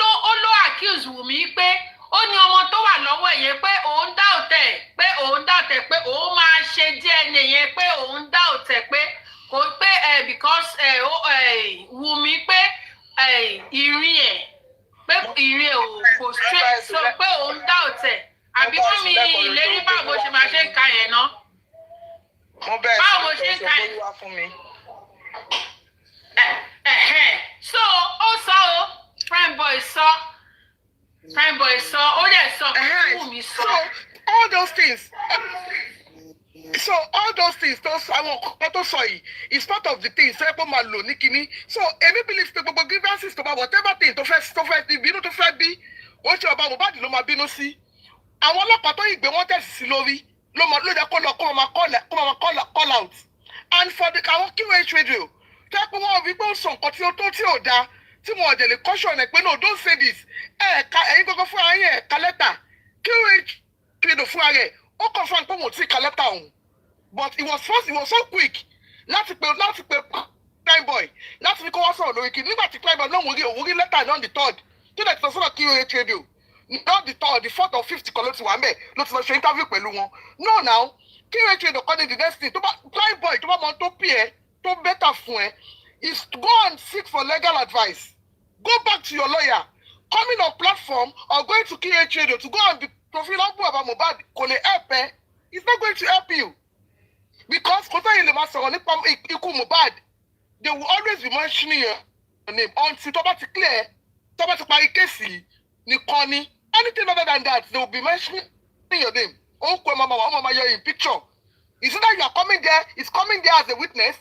ló accuse Wùmí pé ó ní ọmọ tó wà lọ́wọ́ doubt ẹ̀ pé òun máa ṣe DNA yẹn pé òun doubt ẹ̀ pé kò pé because Wùmí pé ìrìn ẹ̀ pé ìrìn ẹ̀ kò straight so pé òun doubt ẹ̀ àbí wọ́n mi ìlérí báwo ṣe máa ṣe ka yẹn ná. Báwo ṣe ń ka yẹn. So ó sọ o PRÍM3BOY sọ ó dẹ̀ sọ Wùmí sọ.
So all those things. So all those things, those is part of the things. So Amy believes the grievances to whatever thing to first bínú to first be. What you about Mohbad ló máa bínú sí. Àwọn ọlọ́pàá tó ìgbé wọn tẹ̀sí sí lórí ló jẹ́ kó lọ kó máa call out. And for the àwọn QH radio, tẹ́ pé wọ́n rí pé ó sọ nǹkan tí ó dáa tí mo ọ̀dẹ̀ lè caution ẹ̀ pé no don't say this. Ẹ̀yin gbogbo fún ara yẹn ẹ̀ka lẹ́tà QH radio fún ara ẹ̀ ó confirm pé mo ti ka lẹ́tà òun. But it was so quick láti pe PRÍM3BOY láti ní kó wá sọ̀rọ̀ lórí kí nígbà tí PRÍM3BOY náà wò rí lẹ́tà náà the third tó dẹ̀ ti sọ sọ́dọ̀ QH radio not the third the fourth or fifth kan ló ti wà ń bẹ̀ ló ti lọ ṣe interview pẹ̀lú wọn. No now QH radio kọ́ ni the next thing tó bá PRÍM3BOY tó bá mọ tó pè ẹ́ tó better fún ẹ is go and seek for legal advice. Go back to your lawyer. Coming on platform or going to QH radio to go and be profilable about Mohbad kò lè help ẹ. It's not going to help you. Because they will always be mentioning your name until it's clear, anything other than that, they will be mentioning your name. Mama, you're in picture. Is it that you are coming there, it's coming there as a witness,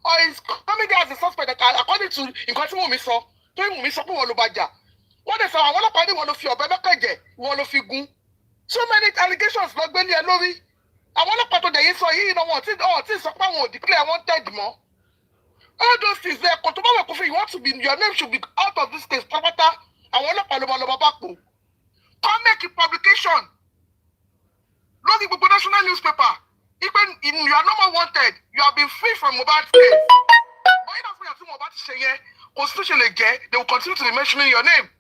or it's coming there as a suspect that according to what they say, I want to feel so many allegations not going there, àwọn ọlọ́pàá tó dẹ̀yìn sọ yìí náà wọ́n ti sọ pé àwọn ò declare wanted mọ́. All those things there kò tó bá wà kó fi you want to be your name should be out of this case pátápátá àwọn ọlọ́pàá ló bá pò. Come make a publication lórí gbogbo national newspaper even you are no more wanted you have been free from Mohbad's case. But yín náà fún yàtí Mohbad ti ṣe yẹn kò sí tó ṣe lè jẹ́ they will continue to be mentioning your name.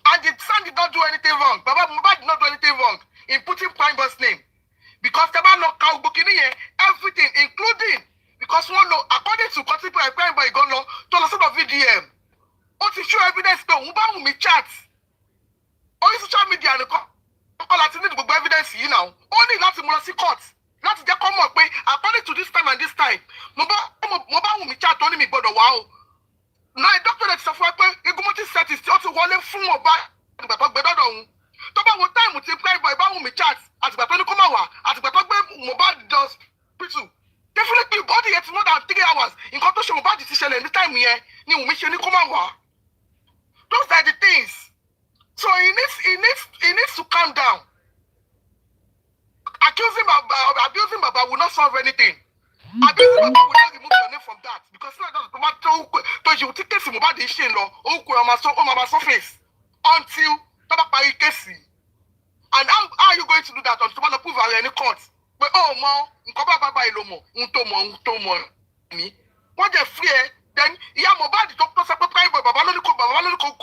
And the son did not do anything wrong. Baba Mohbad did not do anything wrong in putting PRÍM3BOY's name. Because the man knocked out everything, including because one law, according to contemporary PRÍM3BOY gun law, to the sort of VDM. What to show evidence to me chat. Only social media and the call evidence you now. Only that's the court. That's the come up according to this time and this time. Mobile me chat only me but wow. Now a doctor that suffer a good set is also walling full of back. Tó bá wo time tí PRÍM3BOY bá wù mí chat àtìgbà tó ní kó má wà àtìgbà tó gbé Mohbad does pitu definitely body yet more than 3 hours nǹkan tó ṣe Mohbad ti ṣẹlẹ̀ ní time yẹn ni Wùmí ṣe ní kó má wà. Those are the things. So he needs to calm down. Abusing Baba will not solve anything. Abusing Baba will not remove your name from that because to you take case Mohbad is ṣe lọ ó kú ọmọ surface until and how are you going to do that until you prove any court? But mo me what they free then yeah Mohbad doctor say PRÍM3BOY baba lo ni ko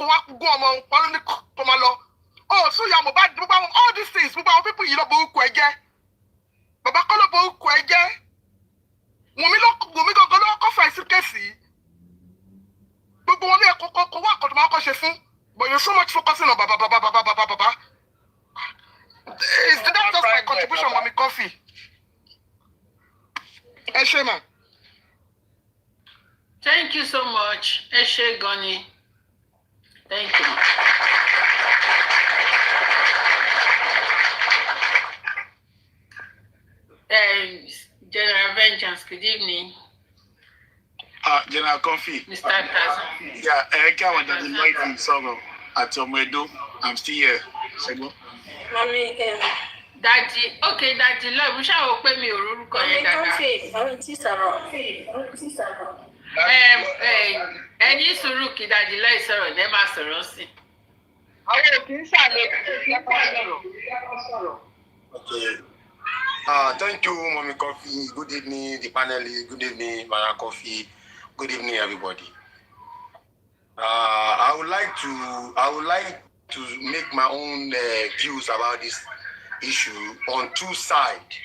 wa go omo oh so yeah Mohbad all these things people you know bo ku eje baba ko lo bo ku eje Wùmí gogo lo ko fa isi case gbogbo wọn le ko wa ko to ma ko ṣe fún. But you're so much focusing on Baba. Is that just my contribution, Mommy Coffee? Eshema.
Thank you so much, Eshe Goni. Thank you. General Vengeance, good evening.
General Coffee.
Mr. Kaza.
Yeah, I can't want to invite you, Soro, at Omedo. I'm still here. Sego.
Mommy, Daddy, okay, Daddy, love, we shall open me a room. Any Suruki, Daddy, let's sorrow, never sorrow.
Okay. Thank you, Mommy Coffee. Good evening, the panelists. Good evening, Mara Coffee. Good evening, everybody. I would like to make my own views about this issue on two sides.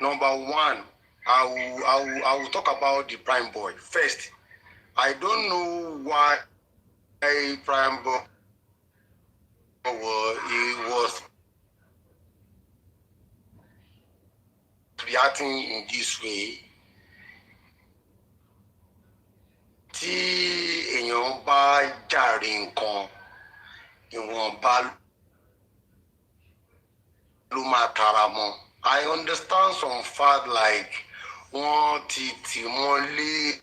Number one, I will talk about the Prime Boy. First, I don't know why Prime Boy was reacting in this way. Tí èèyàn bá jàre nǹkan, ìwọ̀nba ló máa tara mọ́. I understand some fact like wọ́n ti mọ́lé,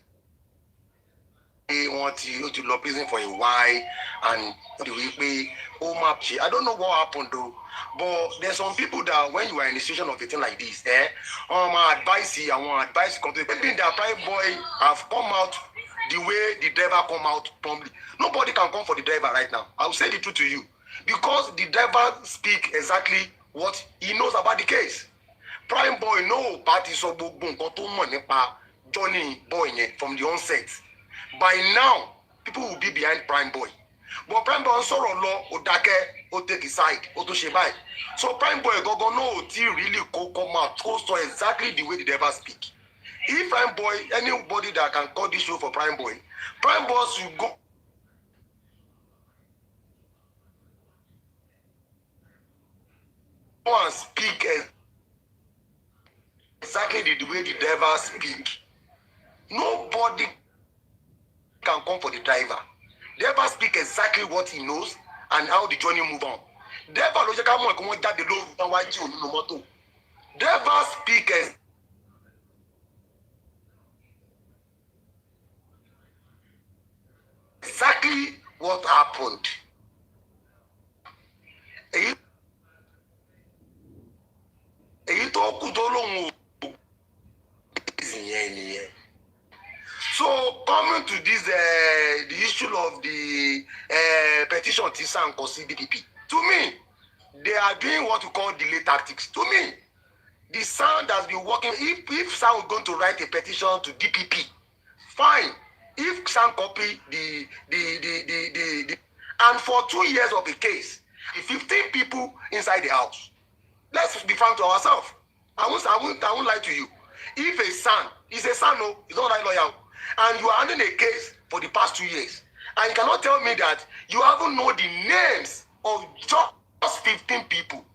wọ́n ti lọ prison for a while, and the way I don't know what happened though, but there's some people that when you are in a situation of a thing like this, my advice, I want advice maybe the Prime Boy have come out the way the driver come out promptly. Nobody can come for the driver right now. I will say the truth to you, because the driver speak exactly what he knows about the case. Prime Boy no party so gbogbo nǹkan tó mọ̀ nípa Johnny Boy yẹn from the onset. By now, people will be behind Prime Boy. But Prime Boy sọ̀rọ̀ lọ, ó dákẹ́, ó take his side, ó tún ṣe báyìí. So Prime Boy gogo no ti really come out, so exactly the way the driver speak. If Prime Boy, anybody that can call this show for Prime Boy should go and speak exactly the way the driver speak. Nobody can come for the driver. Driver speak exactly what he knows and how the journey move on. Driver ló jẹ́ ká mọ̀ pé wọ́n jáde lóru tán wá jí òun nínú mọ́tò. Driver speak exactly what happened. Èyí tó kù tó lóhùn ò. So coming to this, the issue of the petition Tisa and Kosi DPP, to me, they are doing what we call delay tactics. To me, the sound has been working. If sound is going to write a petition to DPP, fine. If sound copy the and for 2 years of the case, 15 people inside the house. Let's be frank to ourselves. I won't lie to you. If a son is a son, no, he's not right lawyer, and you are handling a case for the past 2 years, and you cannot tell me that you haven't know the names of just 15 people.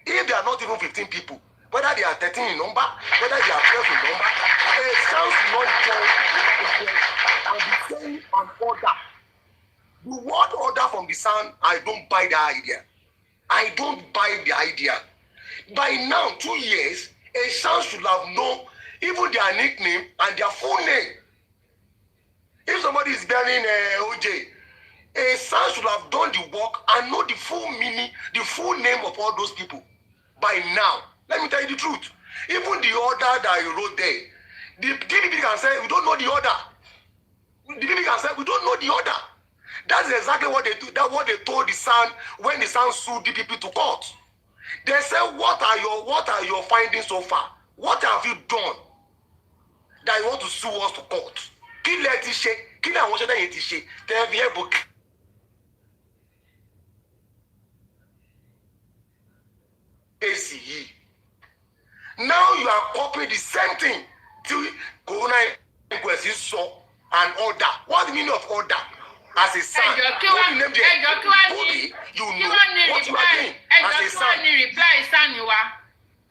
If they are not even 15 people, whether they are 13 in number, whether they are 12 in number, a chance to not join and be saying an order. The word order from the son, I don't buy the idea. I don't buy the idea. By now, 2 years, a son should have known even their nickname and their full name. If somebody is bearing OJ, a son should have done the work and know the full meaning, the full name of all those people. By now, let me tell you the truth. Even the order that you wrote there, the DPP can say, we don't know the order. The DPP can say, we don't know the order. That's exactly what they do. That's what they told the son when the son sued DPP to court. They said, what are your findings so far? What have you done that you want to sue us to court? Kí lẹ ti ṣe? Kí ni àwọn ṣẹ́dá yẹn ti ṣe? Tẹ́ fi ẹ̀bùn. Now you are copying the same thing to Corona inquest saw an order. What's the meaning of order? As a son, what you name there? Body, you know what you are doing as a son.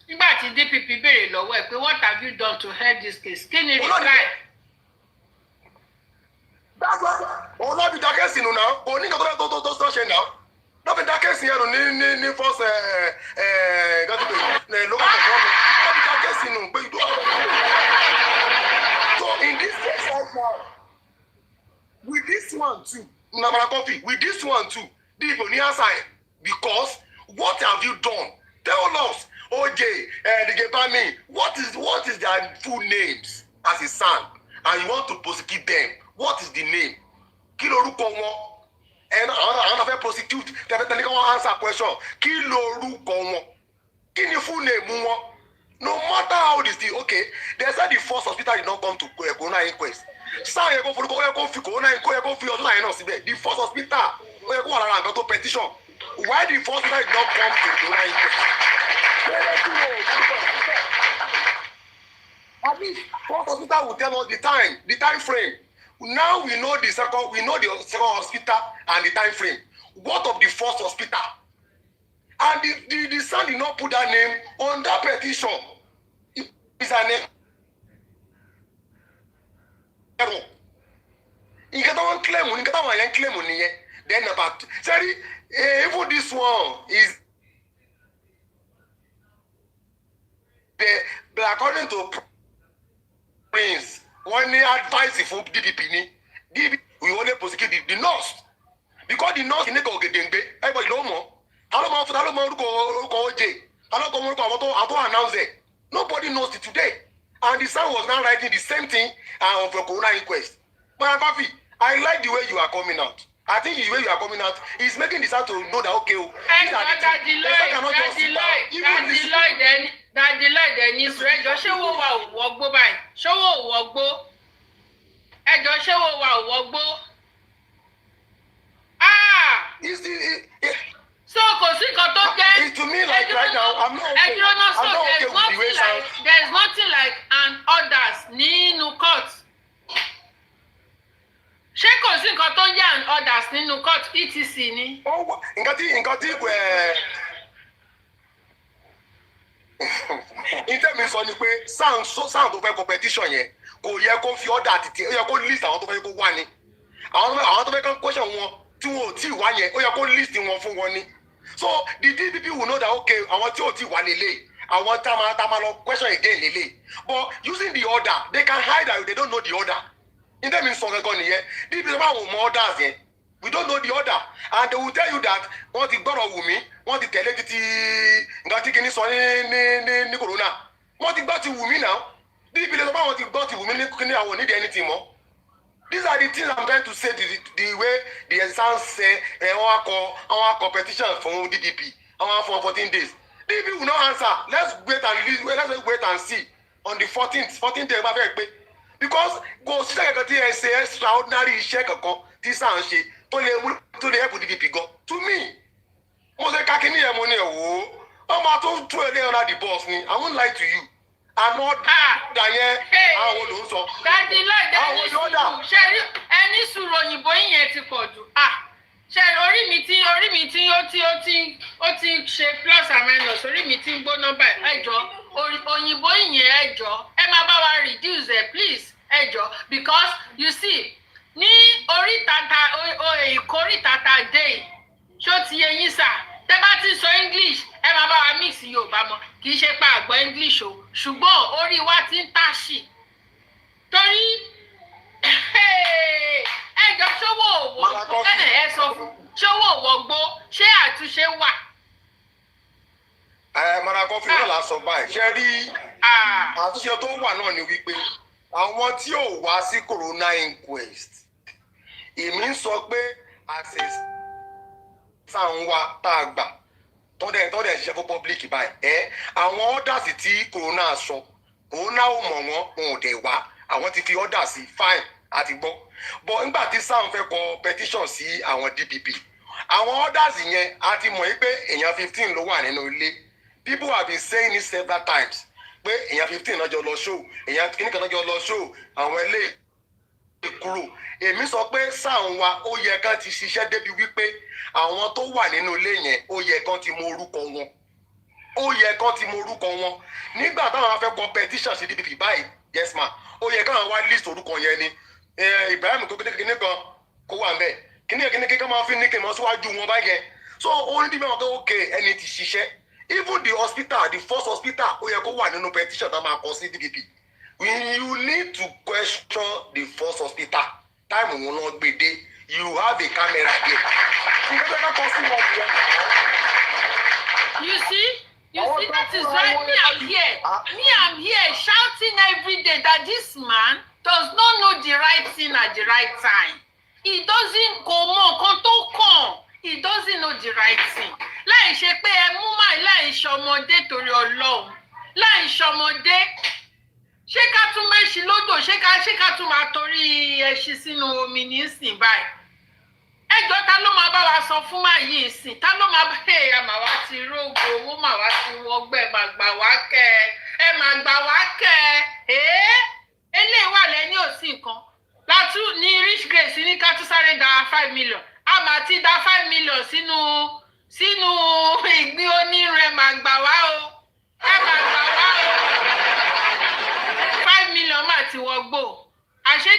Nígbà tí DPP béèrè lọ́wọ́ ẹ̀ pé what have you done to help this case? Kí ni reply?
Ọlọ́bi dákẹ́ sínú náà, kò ní nǹkan tó ṣe náà. Lọ́bi dákẹ́ sí ẹnu ní first gàdúgbò local government. Lọ́bi dákẹ́ sínú pé ìdúró. So in this case right now, with this one too, Namara Coffee, with this one too, the people near side, because what have you done? Tell us, OJ, the Gebani, what is their full names as a son, and you want to prosecute them? What is the name? Kí lorúkọ wọn? And I want to prosecute. They want answer question. Kí lorúkọ wọn? Kí ni full name wọn? No matter how this thing, okay, they said the first hospital did not come to Corona inquest. Sáà yẹ kó forúkọ yẹ kó fi Corona inquest yẹ kó fi ọdún àyẹ̀ náà síbẹ̀. The first hospital ó yẹ kó wà lára nǹkan tó petition. Why the first hospital did not come to corona inquest? At least first hospital will tell us the time frame. Now we know the second hospital and the time frame. What of the first hospital? And the son did not put that name on that petition. It's an error. You get one claim, you get one claim on here. Then about sorry, even this one is the according to Prince, one advice from DPP we only prosecute the nurse because the nurse in the go get everybody know more. Announce it. Nobody knows it today. And the son was now writing the same thing of the corona inquest. But Papi, I like the way you are coming out. I think the way you are coming out is making the son to know that okay.
That delay then is red. Just show what walk go by. Show what walk go. And just show what walk go. Ah. So,
to me, like right now, I'm not okay. I'm not okay with the way it sounds.
There's nothing like an orders nínú court. Ṣé kò sí nǹkan tó ń jẹ́ an orders nínú court etc ni?
Nǹkan tí ìtẹ́mi sọ ni pé sound tó fẹ́ competition yẹn kò yẹ kó fi order àti ó yẹ kó list àwọn tó fẹ́ kó wá ni. Àwọn tó fẹ́ kó question wọn tí wọn ò tí ì wá yẹn ó yẹ kó list wọn fún wọn ni. So the DPP will know that okay, àwọn tí ò tí wà lélẹ̀, àwọn tá máa lọ question again lélẹ̀. But using the order, they can hide that they don't know the order. In them in Songagon here, DPP will more orders here. We don't know the order, and they will tell you that what the God of Wumi, what the telecity, ngati kini so ni corona. What the God of Wumi now? DPP want the God of Wumi ni I won't need anything more. These are the things I'm trying to say. The way the exams say, our competition from DPP, for 14 days. DPP will not answer. Let's wait and see on the 14th day. Because go see say extraordinary check this and she to the help DPP go. To me, Mose Kakini money I'm not to the boss. I won't lie to you. I'm not Daniel. I will also.
That the Sherry, any Suronyibo yẹn ti pọ̀ jù. Sherry, orí mi tí ó ti ṣe plus and minus. Orí mi tí ń gbóná báyìí. Ẹ jọ̀ọ́, òyìnbó yẹn ẹ jọ̀ọ́. Ẹ máa bá wa reduce it, please. Ẹ jọ̀ọ́, because you see, ní ìkórè tata day, ṣó ti yé yín sà. Tẹ́ bá ti sọ English, ẹ máa bá wa mix Yorùbá mọ́. Kì í ṣe pa àgbọ̀ English o. Ṣùgbọ́n orí wa ti ń tàṣì. Torí ẹjọ́ ṣówó òwò ẹnì ẹ sọ fún ṣówó òwò gbó ṣé àtúnṣe wà.
Mọ̀nàkọ́ fi náà lásán báyìí. Ṣé rí àtúnṣe tó wà náà ni wípé àwọn tí ò wá sí corona inquest èmi ń sọ pé access sáwọn wa tá a gbà tọ́dẹ̀ ṣiṣẹ́ fún public báyìí àwọn orders tí corona sọ corona ò mọ̀ wọ́n ò dẹ̀ wá àwọn ti fi order sí fine àti gbọ́ but nígbà tí sáwọn fẹ́ kọ petition sí àwọn DPP àwọn orders yẹn a ti mọ̀ pé èèyàn 15 ló wà nínú ilé people have been saying it several times pé èèyàn 15 náà jọ lọ show èèyàn kìnnìkan náà jọ lọ show àwọn ilé kúrò èmi sọ pé sáwọn wa ó yẹ kán ti ṣiṣẹ́ débi wípé àwọn tó wà nínú ilé yẹn ó yẹ kán ti mọ orúkọ wọn nígbà táwọn fẹ́ kọ petition sí DPP báyìí yes ma ó yẹ káwọn wá list orúkọ yẹn ni Ibrahim tó kékeré kan kó wà nbẹ kíní kíkan máa fi ní kí n mọ síwájú wọn báyẹn so ó ní bí wọn kó okay ẹni tí ṣiṣẹ́ even the hospital the first hospital ó yẹ kó wà nínú petition tá máa kọ sí DPP you need to question the first hospital time wọn lọ gbèdé you have a camera there.
You see, that is why I'm here shouting every day that this man does not know the right thing at the right time. He doesn't he doesn't know the right thing. Láì ṣe pé ẹ mú máa láì ṣọmọdé torí Ọlọ́run. Láì ṣọmọdé. Ṣé ká tún méṣì lódò? Ṣé ká tún máa torí ẹṣin sínú omi nísìn báyìí? ẹjọ́ ta ló máa bá wa sọ fún máa yí ìsìn ta ló máa bá ẹ máa wá ti rógo owó máa wá ti wọgbẹ́ máa gbà wá kẹ́ ẹ máa gbà wá kẹ́ eléyìí wà lẹ́ni òsì nǹkan látú ní Rich Grace ní ká tún sáré da 5 million a máa ti da 5 million sínú ìgbín onírun ẹ máa gbà wá o ẹ máa gbà wá o 5 million máa ti wọgbó àṣé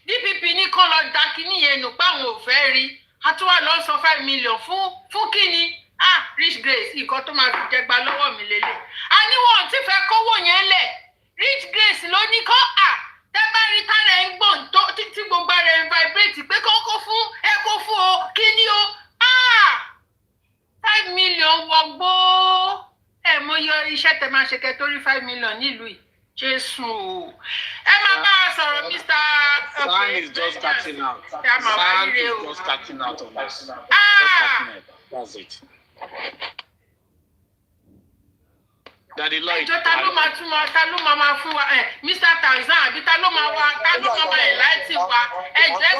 DPP ní kán lọ da kíní yẹn nù páwọn ò fẹ́ rí a tún wà lọ sọ 5 million fún kíni Rich Grace nǹkan tó máa fi jẹgba lọ́wọ́ mi lélẹ̀ a ní wọn ti fẹ́ kówó yẹn lẹ̀ Rich Grace ló ní kọ́ tẹ́ bá rí tára ẹ̀ ń gbọ̀n tó títí gbogbo ara ẹ̀ ń vibrate pé kó fún ẹ kó fún o kíní o 5 million wọgbó ẹ mọ yọ iṣẹ́ tẹ́ máa ṣe kẹ́ tó rí 5 million nílùú yìí. Jésù. Ẹ máa bá a sọ̀rọ̀ Mr.
Sam is just catching out. Sam is just catching out on us. Just catching out. That's it. Daddy Lloyd.
Ẹjọ́ ta ló máa fún wa Mr. Tarzan àbí ta ló máa ẹ̀ láti wa ẹjọ́ ẹ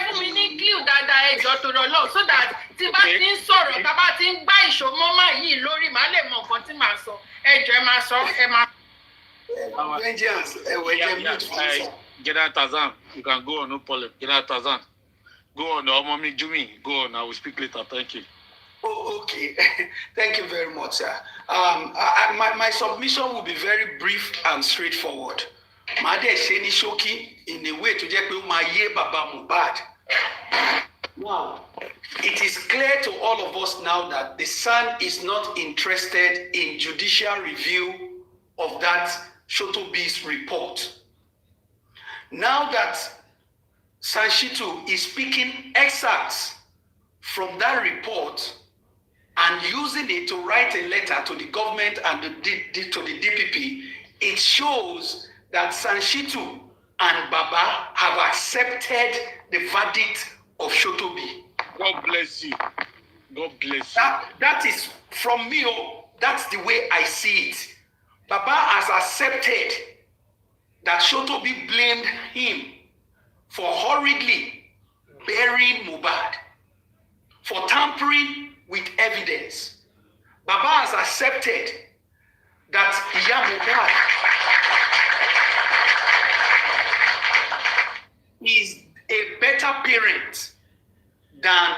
fún mi ní glue dáadáa ẹjọ́ tó rọ lọ so that tí bá ti ń sọ̀rọ̀ tá bá ti ń gbá ìṣòmọ́mọ́ yìí lórí màá lè mọ nǹkan tí màá sọ ẹjọ́ ẹ máa sọ ẹ máa.
Vengeance,
get out Tarzan. You can go on, no problem. Get out Tarzan. Go on, Mommy Jumi. Go on. I will speak later. Thank you.
Oh, okay. Thank you very much, sir. My submission will be very brief and straightforward. Made Sheni Shoki in a way to just put my Yeye Baba Mohbad. Now, it is clear to all of us now that the Sun is not interested in judicial review of that Shotobi's report. Now that Sanshitu is speaking excerpts from that report and using it to write a letter to the government and to the DPP, it shows that Sanshitu and Baba have accepted the verdict of Shotobi.
God bless you. God bless you.
That is from me. That's the way I see it. Baba has accepted that Shotobi blamed him for horridly burying Mohbad, for tampering with evidence. Baba has accepted that Iya Mohbad is a better parent than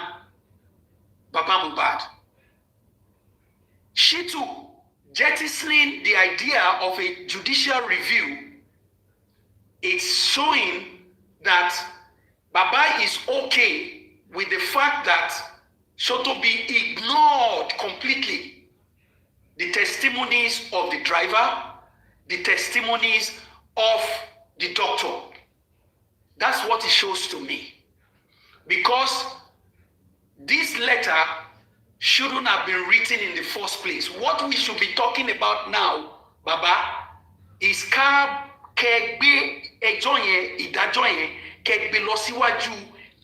Baba Mohbad. Shitu jettisoning the idea of a judicial review is showing that Baba is okay with the fact that Shotobi ignored completely the testimonies of the driver, the testimonies of the doctor. That's what it shows to me. Because this letter shouldn't have been written in the first place. What we should be talking about now, Baba, is kegbe ẹjọ́ yẹn, ìdájọ́ yẹn, kegbe lọ síwájú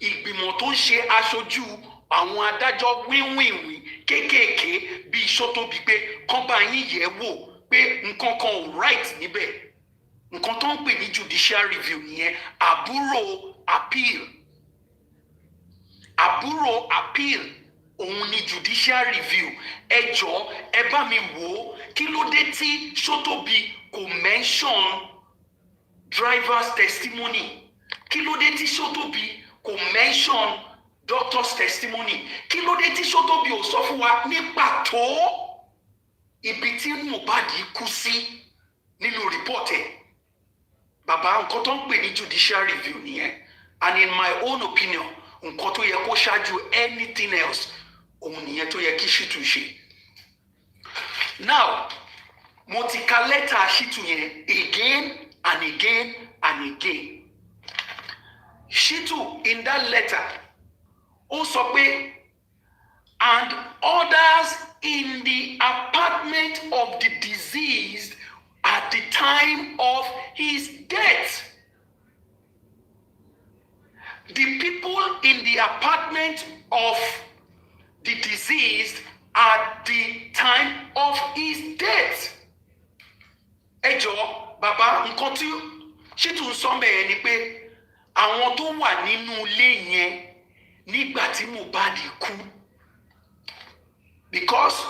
ìgbìmọ̀ tó ń ṣe aṣojú àwọn adájọ́ wíwìnwìn kéékèèké bíi Shotobi pé kán bá yín yẹ̀ wò pé nǹkan kan ò right níbẹ̀. Nǹkan tó ń pè ní judicial review nìyẹn, àbúrò appeal òun ni judicial review. Ẹ jọ̀ọ́ ẹ bá mi wò ó kí ló dé tí Shotobi kò mention driver's testimony, kí ló dé tí Shotobi kò mention doctor's testimony, kí ló dé tí Shotobi ò sọ fún wa ní pàtó ibi tí Mohbad kú sí nínú report ẹ̀. Bàbá, nǹkan tó ń pè ní judicial review nìyẹn, and in my own opinion nǹkan tó yẹ kó ṣáájú anything else òun nìyẹn tó yẹ kí Shitu ṣe. Now mo ti ka lẹ́tà Shitu yẹn again and again and again. Shitu in that letter ó sọ pé and others in the apartment of the deceased at the time of his death. The people in the apartment of the deceased at the time of his death. Ẹ jọ̀ọ́, bàbá, nǹkan tí Shitu ń sọ mẹ́ẹ̀ ni pé àwọn tó wà nínú ilé yẹn nígbà tí Mohbad kú, because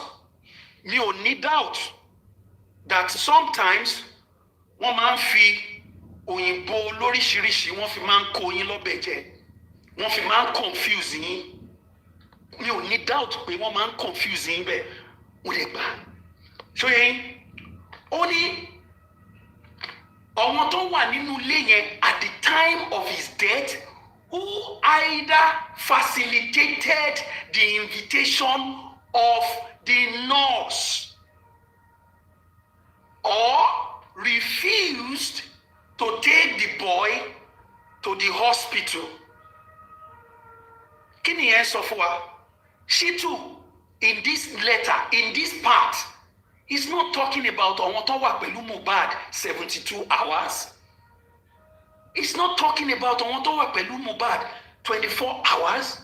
mi ò ní doubt that sometimes wọ́n máa ń fi òyìnbó lóríṣiríṣi wọ́n fi máa ń kó yín lọ́bẹ̀ jẹ, wọ́n fi máa ń confuse yín. Mi ò ní doubt pé wọ́n máa ń confuse yín bẹ́ẹ̀, mo lè gbà. ṣóyè yín ó ní àwọn tó wà nínú ilé yẹn at the time of his death who either facilitated the invitation of the nurse or refused to take the boy to the hospital. Kí ni ẹ sọ fún wa? She too, in this letter, in this part, is not talking about àwọn tó wà pẹ̀lú Mohbad 72 hours. He's not talking about àwọn tó wà pẹ̀lú Mohbad 24 hours.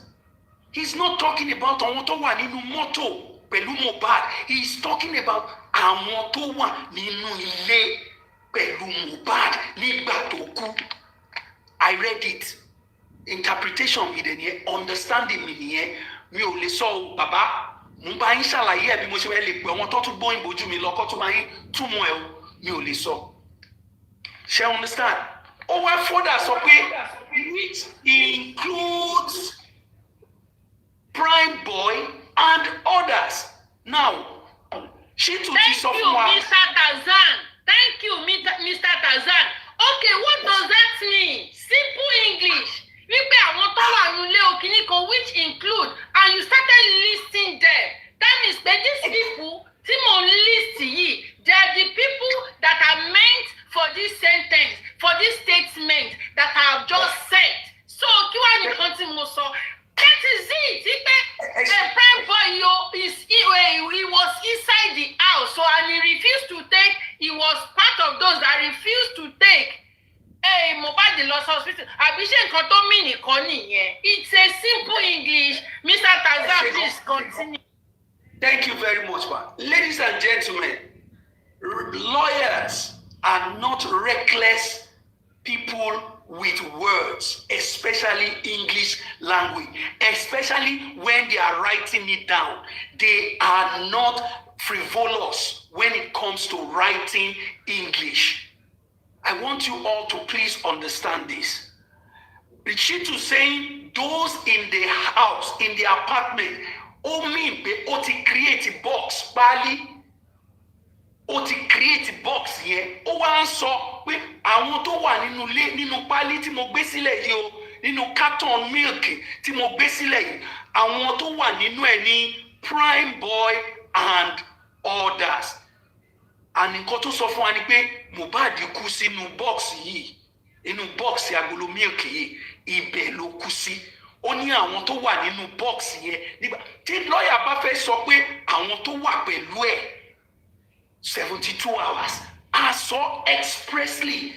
He's not talking about àwọn tó wà nínú mọ́tò pẹ̀lú Mohbad. He's talking about àwọn tó wà nínú ilé pẹ̀lú Mohbad nígbà tó kú. I read it. Interpretation mi dẹ̀ nìyẹn, understanding mi nìyẹn. Mi ò lè sọ o bàbá, mo bá yín ṣàlàyé ẹ̀ bí mo ṣe fẹ́ lè pè àwọn tó tún gbóyìn bójú mi lọ kó tún máa yín túmọ̀ ẹ̀ o, mi ò lè sọ. Ṣé understand? Ó wá further sọ pé which includes PRÍM3BÒY and others. Now, she too ti sọ fún wa.
Thank you, Mr. Tarzan. Thank you, Mr. Tarzan. Okay, what does that mean? Simple English. Wípé àwọn tó wà nílé òkìní kan which include and you started listing them. That means that these people tí mo list yìí, they are the people that are meant for this sentence, for this statement that I have just said. So kí wàá nìkan tí mo sọ? That is it. Wípé PRÍM3BÒY he was inside the house so and he refused to take, he was part of those that refused to take. Mohbad lost hospital. Àbí ṣé nǹkan tó mí nìkan nìyẹn? It's a simple English. Mr. Tarzan, please continue.
Thank you very much, ma. Ladies and gentlemen, lawyers are not reckless people with words, especially English language, especially when they are writing it down. They are not frivolous when it comes to writing English. I want you all to please understand this. Richitu saying those in the house, in the apartment, ó mean pé ó ti create box pali, ó ti create box yẹn, ó wá ń sọ pé àwọn tó wà nínú ilé nínú pali tí mo gbé sílẹ̀ yìí o, nínú carton milk tí mo gbé sílẹ̀ yìí, àwọn tó wà nínú ẹ̀ ní PRÍM3BÒY and others. And nǹkan tó sọ fún wa ni pé Mohbad kú sínú box yìí, inú box agolo milk yìí, ibẹ̀ ló kú sí. Ó ní àwọn tó wà nínú box yẹn nígbà tí lọ́ọ̀yà bá fẹ́ sọ pé àwọn tó wà pẹ̀lú ẹ̀ 72 hours. I saw expressly.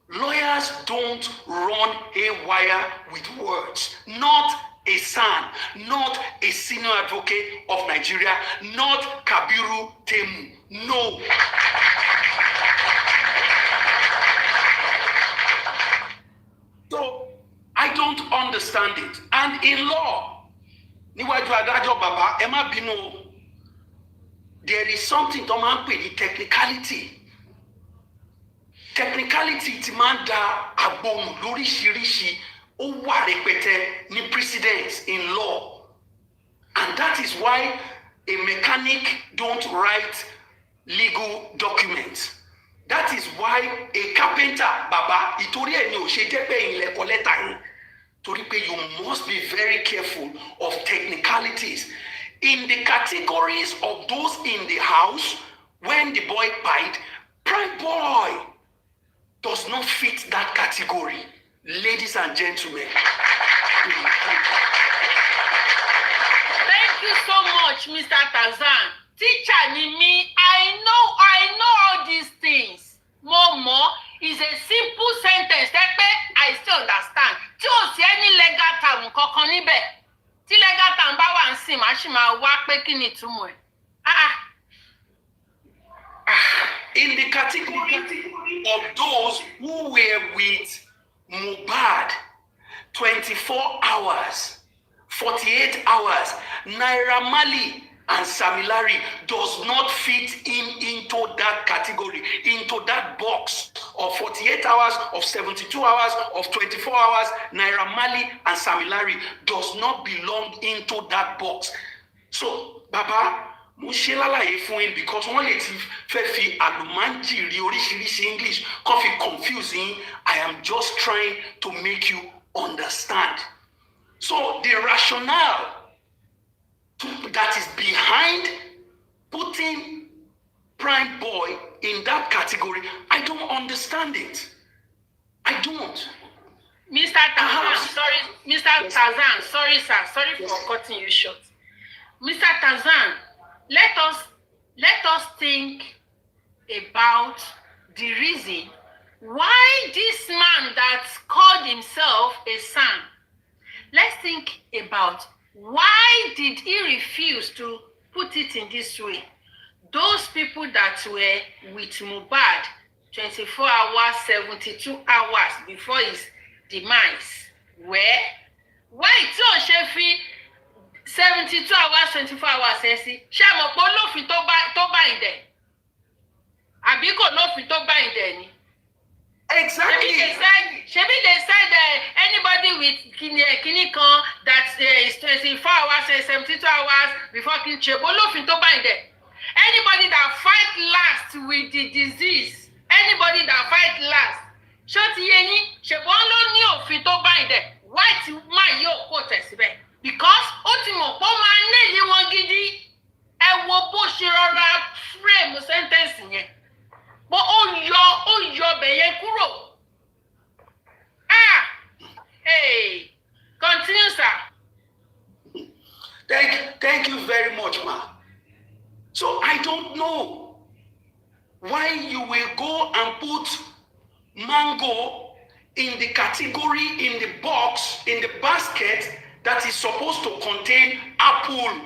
Lawyers don't run haywire with words. Not a son, not a senior advocate of Nigeria, not Kabiru Temu. No. So I don't understand it. And in law, níwájú adájọ́ bàbá, ẹ má bínú, there is something tó máa ń pè ní technicality. Technicality ti máa ń da agbóhùn lóríṣiríṣi, ó wà rẹpẹtẹ ní precedence in law. And that is why a mechanic don't write legal documents. That is why a carpenter, baba, ìtorí ẹ̀ ni ò ṣe jẹ́ pé ìlẹ̀kọ̀ lẹ́tà yìí. Torí pé you must be very careful of technicalities. In the categories of those in the house, when the boy died, PRÍM3BޮY does not fit that category. Ladies and gentlemen.
Thank you so much, Mr. Tarzan. Teacher ni mi, I know all these things. Momo is a simple sentence. I still understand. Tí ò sí any legal term kankan níbẹ̀. Tí legal term bá wà ńsìn, màá ṣì máa wá pé kí ni ìtumọ̀ ẹ̀.
In the category of those who were with Mohbad 24 hours, 48 hours. Naira Marley and Sam Larry does not fit into that category, into that box of 48 hours, of 72 hours, of 24 hours. Naira Marley and Sam Larry does not belong into that box. So, Baba, mo ṣe lálàyé fún yín because wọ́n lè ti fẹ́ fi àlùmáǹjìrì oríṣiríṣi English kó fi confuse yín. I am just trying to make you understand. So the rationale that is behind putting Prime Boy in that category, I don't understand it. I don't.
Mr. Tarzan, sorry, Mr. Tarzan, sorry, sir, sorry for cutting you short. Mr. Tarzan, let us think about the reason why this man that called himself a son. Let's think about why did he refuse to put it in this way? Those people that were with Mohbad 24 hours, 72 hours before his demise, where? Why tó ṣe fi 72 hours, 24 hours ẹ sí? Ṣé mọ̀ pé olófin tó bá ìdẹ̀? Àbí kò lófin tó bá ìdẹ̀ ni?
Exactly.
Maybe they said anybody with kini kan that is 24 hours, 72 hours before kini lófin tó bá ìdẹ̀. Anybody that fight last with the disease, anybody that fight last, ṣó ti yé yín, ṣèbọn ló ní òfin tó bá ìdẹ̀. Why ti máa yóò kó tẹ̀síbẹ̀? Because ó ti mọ̀ pé ó máa nílì wọn gidi. Ẹ wo bó ṣe rọra frame sentence yẹn. But ó yọ bẹ̀yẹn kúrò. Hey, continue, sir.
Thank you very much, ma. So I don't know why you will go and put mango in the category, in the box, in the basket that is supposed to contain apple.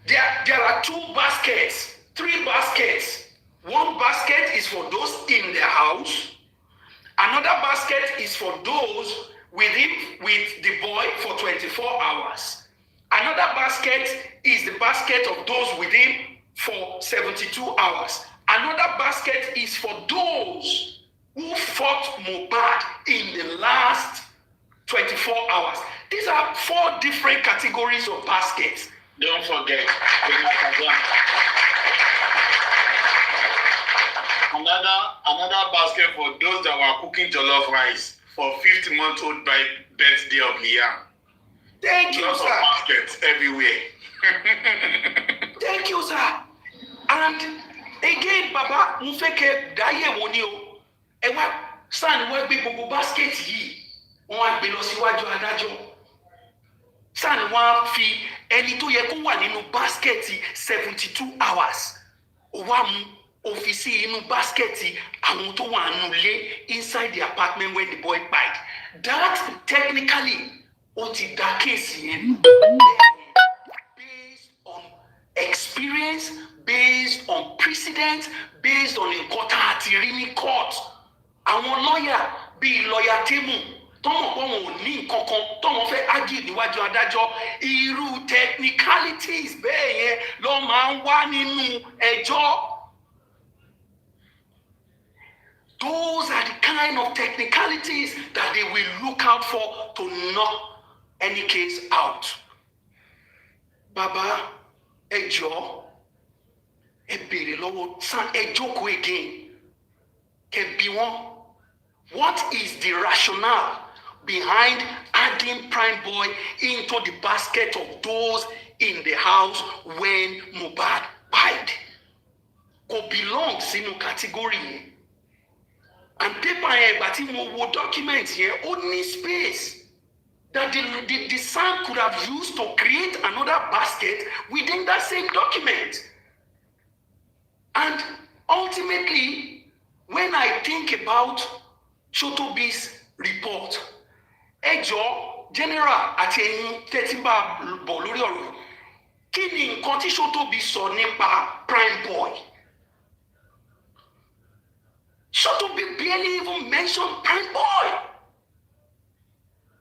There are 2 baskets. 3 baskets. One basket is for those in the house. Another basket is for those with the boy for 24 hours. Another basket is the basket of those with him for 72 hours. Another basket is for those who fought Mohbad in the last 24 hours. These are 4 different categories of baskets.
Don't forget. Another basket for those that were cooking jollof rice for 50-month-old birthday of Liam.
Thank you,
Lots
sir.
of baskets everywhere.
Thank you, sir. And again, Baba, mo fẹ́ kẹ́ dáyé wo ni o. Ẹ wá sàn wá gbé gbogbo basket yìí. Wọ́n á gbé lọ síwájú adájọ́. Sàn wá fi ẹni tó yẹ kó wà nínú basket 72 hours. Ó wá mú ofisi inú basket àwọn tó wà nínú ilé inside the apartment when the boy died. That technically ó ti dá case yẹn based on experience, based on precedent, based on nǹkan tá a ti rí ní court. Àwọn lọ́yà bíi lọ́yà Temu tọ́mọ̀ pé wọn ò ní nǹkan kan tọ́mọ̀ fẹ́ argue níwájú adájọ́, irú technicalities bẹ́ẹ̀ yẹn ló máa ń wá nínú ẹjọ́. Those are the kind of technicalities that they will look out for to knock any case out. Baba, ẹ jọ̀ọ́, ẹ béèrè lọ́wọ́ san ẹ jókòó again. Kẹ́ bi wọ́n. What is the rationale behind adding Prime Boy into the basket of those in the house when Mohbad died? Kò belong sínú category yẹn. And paper yẹn ìgbà tí mo wo document yẹn ó ní space that the son could have used to create another basket within that same document. And ultimately, when I think about Shotobi's report, ẹjọ́ general àti ẹ̀yin tẹ́tí bá bọ̀ lórí ọ̀rọ̀, kí ni nǹkan tí Shotobi sọ nípa Prime Boy? Shotobi barely even mentioned Prime Boy.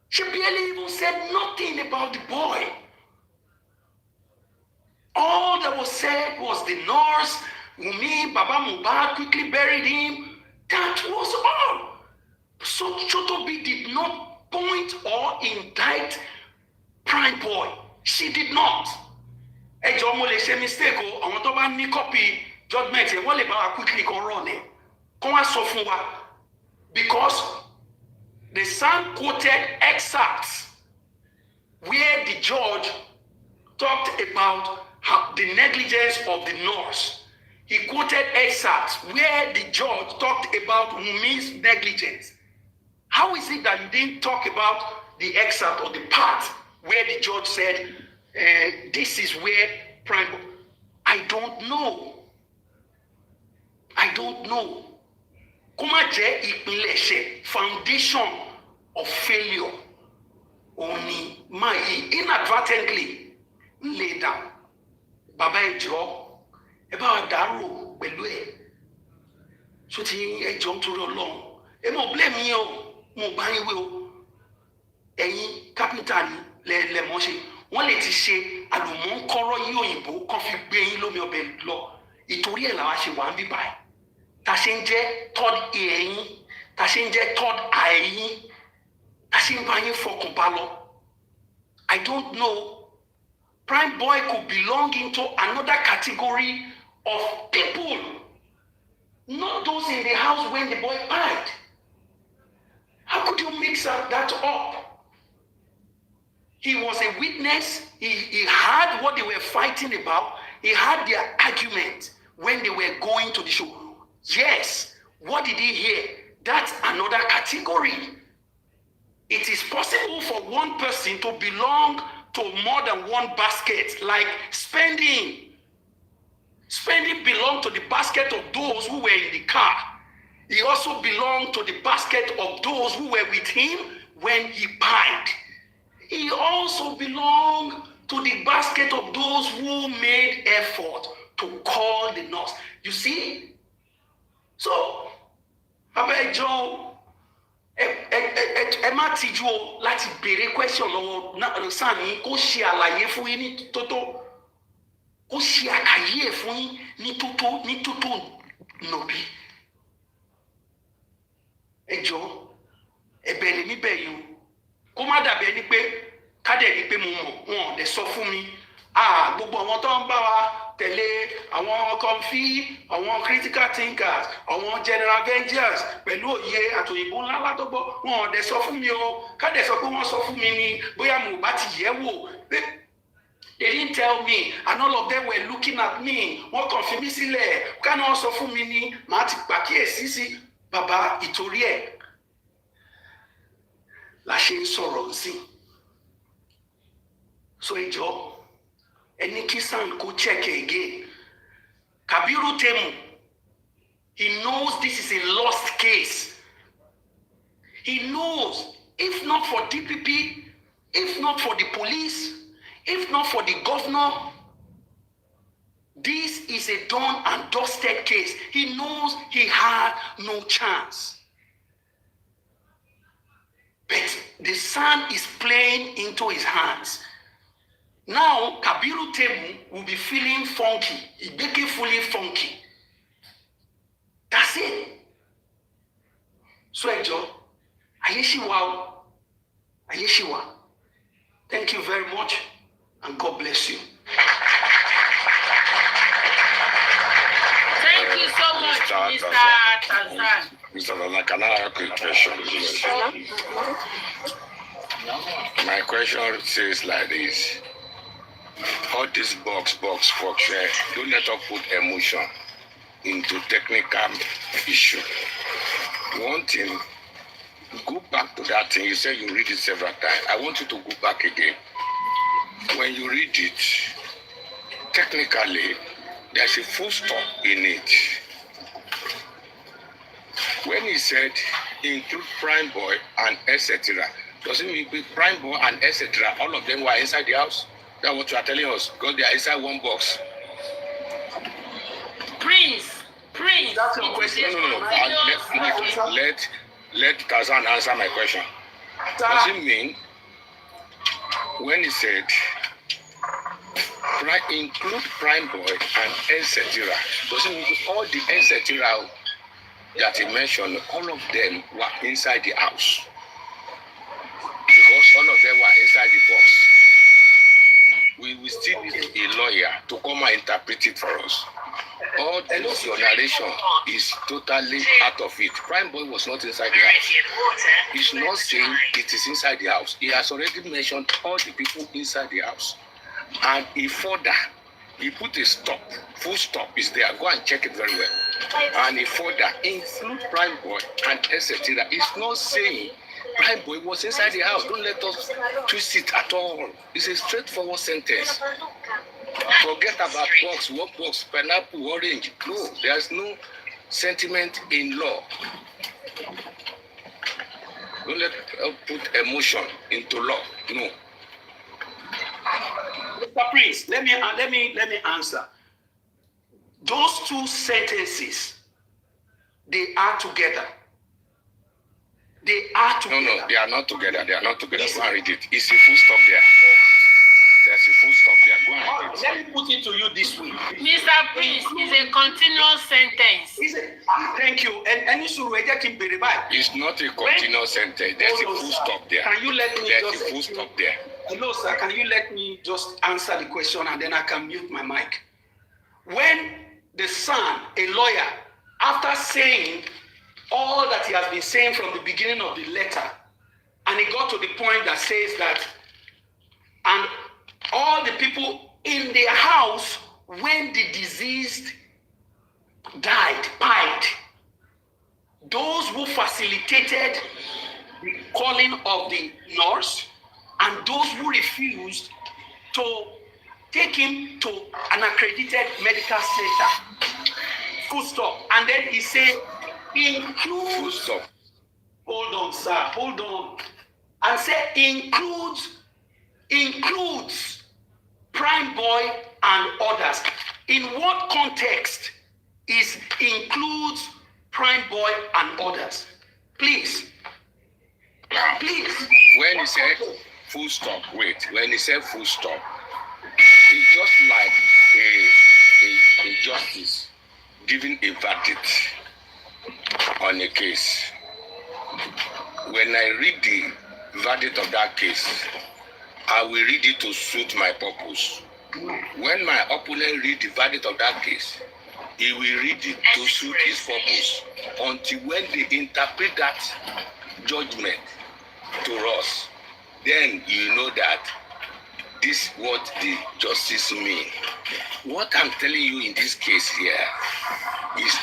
She barely even said nothing about the boy. All that was said was the nurse, Wunmi, Baba Mohbad quickly buried him. That was all. So Chotobi did not point or indict Prime Boy. She did not. Ẹjọ́ mo lè ṣe mistake o, àwọn tó bá ní copy judgment yẹn wọ́n lè bá wa quickly kan run ẹ̀. Kán wá sọ fún wa. Because the Sun quoted excerpts where the judge talked about the negligence of the nurse. He quoted excerpts where the judge talked about Wunmi's negligence. How is it that you didn't talk about the excerpt or the part where the judge said, this is where Prime Boy? I don't know. I don't know. Kuma jẹ́ ìpilẹ̀ṣẹ̀ foundation of failure. Oni mayi inadvertently lay down. Baba ẹjọ́ ẹ bá wa dàrú pẹ̀lú ẹ̀. So ti ẹjọ́ nítorí Ọlọ́run. Ẹ mọ̀ blame yín o, mo bá yín wí o. Ẹ̀yin kápẹ́ntà ni lẹ́mọ̀ ṣe. Wọ́n lè ti ṣe àlùmọ́ńkọ́rọ́ yí òyìnbó kan fi gbé yín lómi ọbẹ̀ lọ. Ìtorí ẹ̀ làwa ṣe wà ń bíbá ẹ̀. Ta ṣe ń jẹ́ third ear yín. Ta ṣe ń jẹ́ third eye yín. Ta ṣe ń bá yín fọkàn bá lọ. I don't know. Prime Boy could belong into another category of people. Not those in the house when the boy died. How could you mix that up? He was a witness. He heard what they were fighting about. He heard their argument when they were going to the show. Yes, what did he hear? That's another category. It is possible for one person to belong to more than one basket, like spending. Spending belonged to the basket of those who were in the car. He also belonged to the basket of those who were with him when he died. He also belonged to the basket of those who made effort to call the nurse. You see? So, Baba Joe, ẹ má tijú o láti béèrè question lọ́wọ́ Sani kó ṣe àlàyé fún yín ní tótó kó ṣe àkàyé fún yín ní tótó nòbí. Ẹ jọ̀ọ́ ẹ̀bẹ̀ lèmi bẹ̀ yín o kó má dàbí ẹni pé kádẹ̀ ni pé mo mọ̀ wọn ò dẹ̀ sọ fún mi gbogbo àwọn tó ń bá wa tẹ̀lé àwọn kọfí àwọn critical thinkers àwọn general avengers pẹ̀lú òye àtòyìnbó ńlá látọ́gbọ́ wọn ò dẹ̀ sọ fún mi o kádẹ̀ sọ pé wọ́n sọ fún mi ni bóyá mo bá ti yẹ̀ wò they didn't tell me and all of them were looking at me wọ́n kàn fi mí sílẹ̀ káná wọ́n sọ fún mi ni màá ti pàkíyèsí sí bàbá ìtorí ẹ̀ la ṣe ń sọ̀rọ̀ sí so ìjọ ẹni kí San kó check again Kabiru Temu he knows this is a lost case he knows if not for DPP if not for the police if not for the governor this is a done and dusted case he knows he had no chance. But the sun is playing into his hands. Now, Kabiru Temu will be feeling funky. He's making fully funky. That's it. So, Ejo, Ayeshiwa. Thank you very much, and God bless you.
Thank you so much, Mr. Tazan.
Mr. Tazan, can I ask a question, please? My question says like this. All this box, don't let us put emotion into technical issue. One thing, go back to that thing. You said you read it several times. I want you to go back again. When you read it, technically, there's a full stop in it. When he said include Prime Boy and etc., does it mean Prime Boy and etc., all of them were inside the house? That's what you are telling us, because they are inside one box.
Prince.
That's your question.
No. Let Tazan answer my question. Does it mean when he said include Prime Boy and etc. Does it mean all the etc. that he mentioned, all of them were inside the house? Because all of them were inside the box. We still need a lawyer to come and interpret it for us. All this your narration is totally out of it. Prime Boy was not inside the house. He's not saying it is inside the house. He has already mentioned all the people inside the house. And he further, he put a stop, full stop is there. Go and check it very well. And he further include Prime Boy and etc. He's not saying Prime Boy was inside the house. Don't let us twist it at all. It's a straightforward sentence. Forget about box, what box, pineapple, orange. No, there's no sentiment in law. Don't let us put emotion into law. No.
Mr. Prince, let me answer. Those two sentences, they are together. They are together.
No, they are not together. They are not together. Go and read it. It's a full stop there. There's a full stop there. Go and read it.
Let me put it to you this way.
Mr. Prince, is a continuous sentence.
Thank you. And any
it's not a continuous sentence. There's a full stop there.
Can you let me
There's a full stop there.
Hello, sir. Can you let me just answer the question and then I can mute my mic? When the son, a lawyer, after saying all that he has been saying from the beginning of the letter, and he got to the point that says that, and all the people in their house when the deceased died, those who facilitated the calling of the nurse and those who refused to take him to an accredited medical center. Full stop. And then he said, includes.
Full stop.
Hold on, sir. Hold on. And say includes Prime Boy and others. In what context is includes Prime Boy and others? Please. Please.
When he said full stop, wait. When he said full stop, it's just like a justice giving a verdict on a case. When I read the verdict of that case, I will read it to suit my purpose. When my opponent read the verdict of that case, he will read it to suit his purpose until when they interpret that judgment to us, then you know that this is what the justice mean. What I'm telling you in this case here is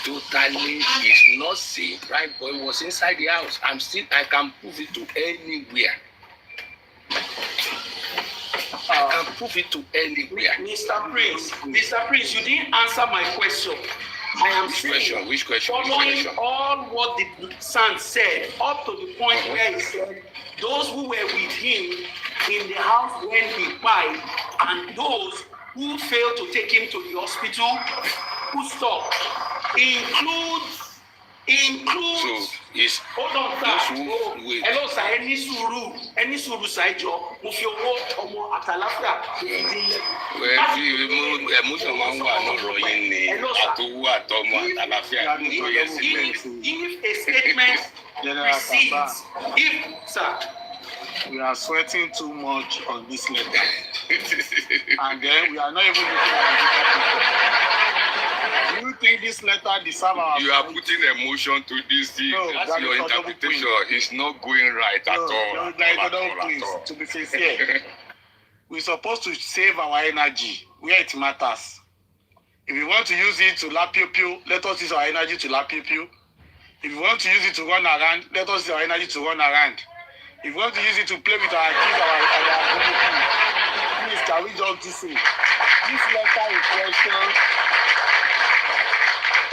not saying Prime Boy was inside the house. I can prove it to anywhere. I can prove it to anywhere.
Mr. Prince, you didn't answer my question. I am saying,
which question?
Following all what the son said, up to the point where he said, those who were with him in the house when he died, and those who failed to take him to the hospital, who stopped, includes.
So
hold on, sir. Hello, sir. Any suru saijo. Mufiowo omo atalafia. If a statement precedes, sir.
We are sweating too much on this letter. And then we are not even looking at the. Do you think this letter deserves our...
You are putting emotion to this thing. No, that's your interpretation. It's not going right at all.
To be sincere, we're supposed to save our energy where it matters. If we want to use it to lap pew, let us use our energy to lap pew. If we want to use it to run around, let us use our energy to run around. If we want to use it to play with our kids, please, can we just say,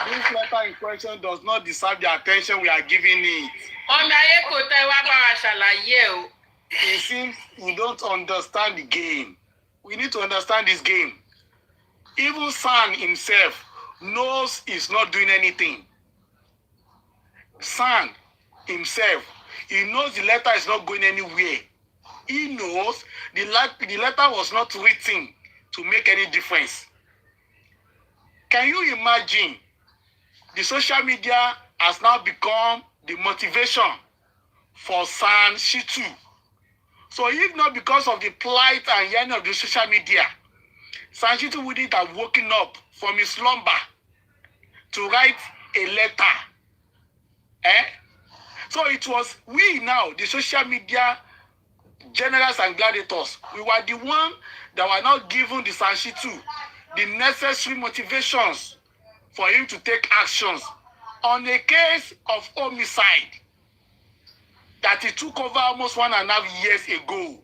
this letter in question does not deserve the attention we are giving it. It seems we don't understand the game. We need to understand this game. Even San himself knows he's not doing anything. San himself He knows the letter is not going anywhere. He knows the letter was not written to make any difference. Can you imagine? The social media has now become the motivation for San Shitu. So if not because of the plight and yearning of the social media, San Shitu wouldn't have woken up from his slumber to write a letter. So it was we now, the social media generals and gladiators, we were the one that were not given the San Shitu the necessary motivations for him to take actions on a case of homicide that he took over almost 1.5 years ago.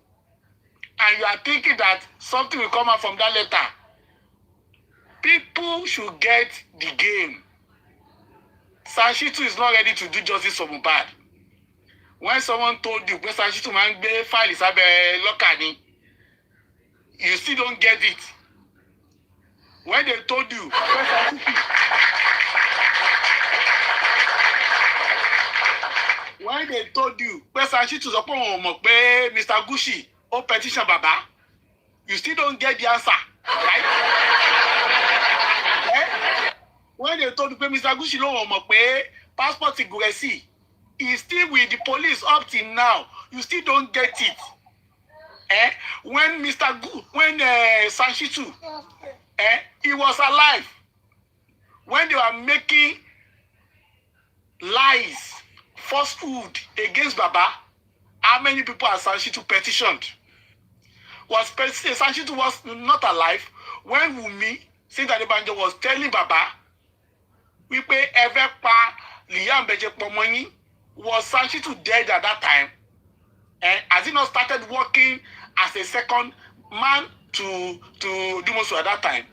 And you are thinking that something will come out from that letter. People should get the game. San Shitu is not ready to do justice for Mohbad. When someone told you, San Shitu man be file is local, you still don't get it. When they told you, when they told you, San Shitu Mr. Gushi, or petition Baba, you still don't get the answer, right? When they told you, Mr. Gushi, passport Iguresi is still with the police up till now, you still don't get it. When San Shitu, he was alive, when they were making lies, falsehood against Baba, how many people are San Shitu petitioned? San Shitu was not alive when Wumi, Saint Adebanjo, was telling Baba, we pay ever pa Liam Beje Pomoni, was San Shitu dead at that time? Has he not started working as a second man to Dumosu at that time?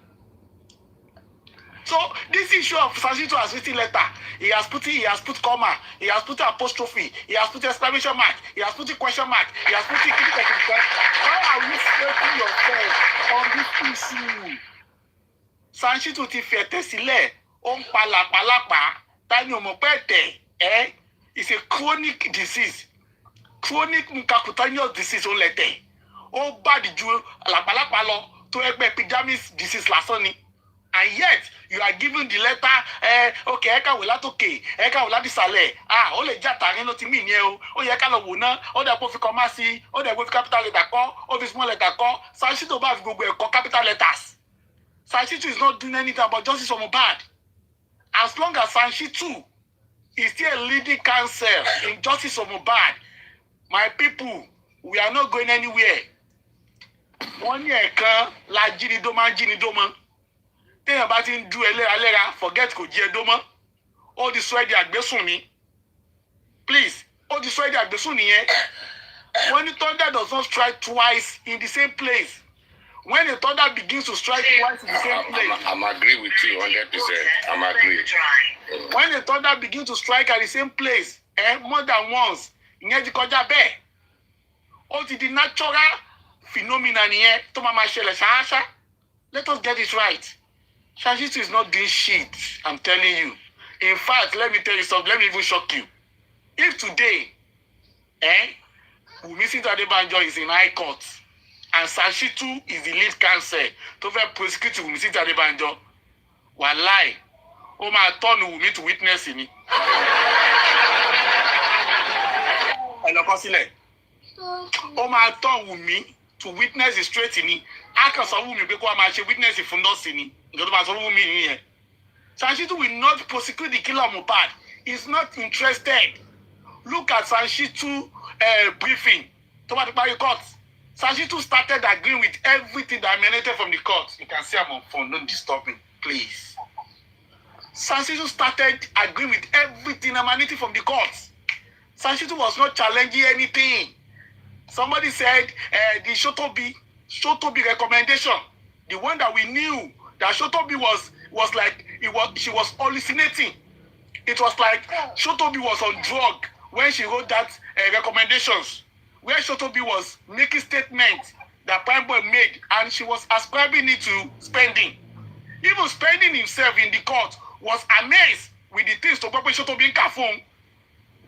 So this issue of San Shitu has written letter. He has put comma, he has put apostrophe, he has put exclamation mark, he has put a question mark, he has put a critical. Why are you scraping yourself on this issue? San Shitu ti fete sile, on palapa, tani omopete, it's a chronic disease. Chronic mucocutaneous disease on lete. Oh bad ju palapa lo to epidermis disease lasoni. And yet, you are given the letter, okay, eka wala toke, eka wala disale. Ole jata reno ti mi nye o. O yeka lo wona, o de po fi komasi, o de po fi capital letter ko, o fi small letter ko. San Shitu ba fi gbogbo eko capital letters. San Shitu is not doing anything about justice for Mohbad. As long as San Shitu is still leading counsel in justice for Mohbad, my people, we are not going anywhere. 1 year kan la jini Tell about in do a forget ko jedoma. All the sweat the agbesuni. Please, all the sweat the agbesuni. When the thunder does not strike twice in the same place, when the thunder begins to strike twice in the same place,
I'm agree with you 100%. I'm agree.
When the thunder begins to strike at the same place, more than once, all the natural phenomena here, let us get it right. San Shitu is not doing shit, I'm telling you. In fact, let me tell you something, let me even shock you. If today, Wumi Adebanjo is in high court, and San Shitu is the lead counsel to prosecute Wumi Adebanjo, wallahi, o ma turn Wumi to witness in it. O ma turn Wumi to witness straight in it. I can say Wumi because I'm actually witness if not seen. San Shitu will not prosecute the killer of Mohbad. He's not interested. Look at San Shitu briefing. San Shitu started agreeing with everything that emanated from the court. You can see I'm on phone. Don't disturb me, please. San Shitu started agreeing with everything emanating from the court. San Shitu was not challenging anything. Somebody said the Shotobi recommendation, the one that we knew that Shotobi was like she was hallucinating. It was like Shotobi was on drug when she wrote that recommendations, where Shotobi was making statements that PRÍM3BOY made, and she was ascribing it to spending. Even spending himself in the court was amazed with the things to Shotobi in Kafung.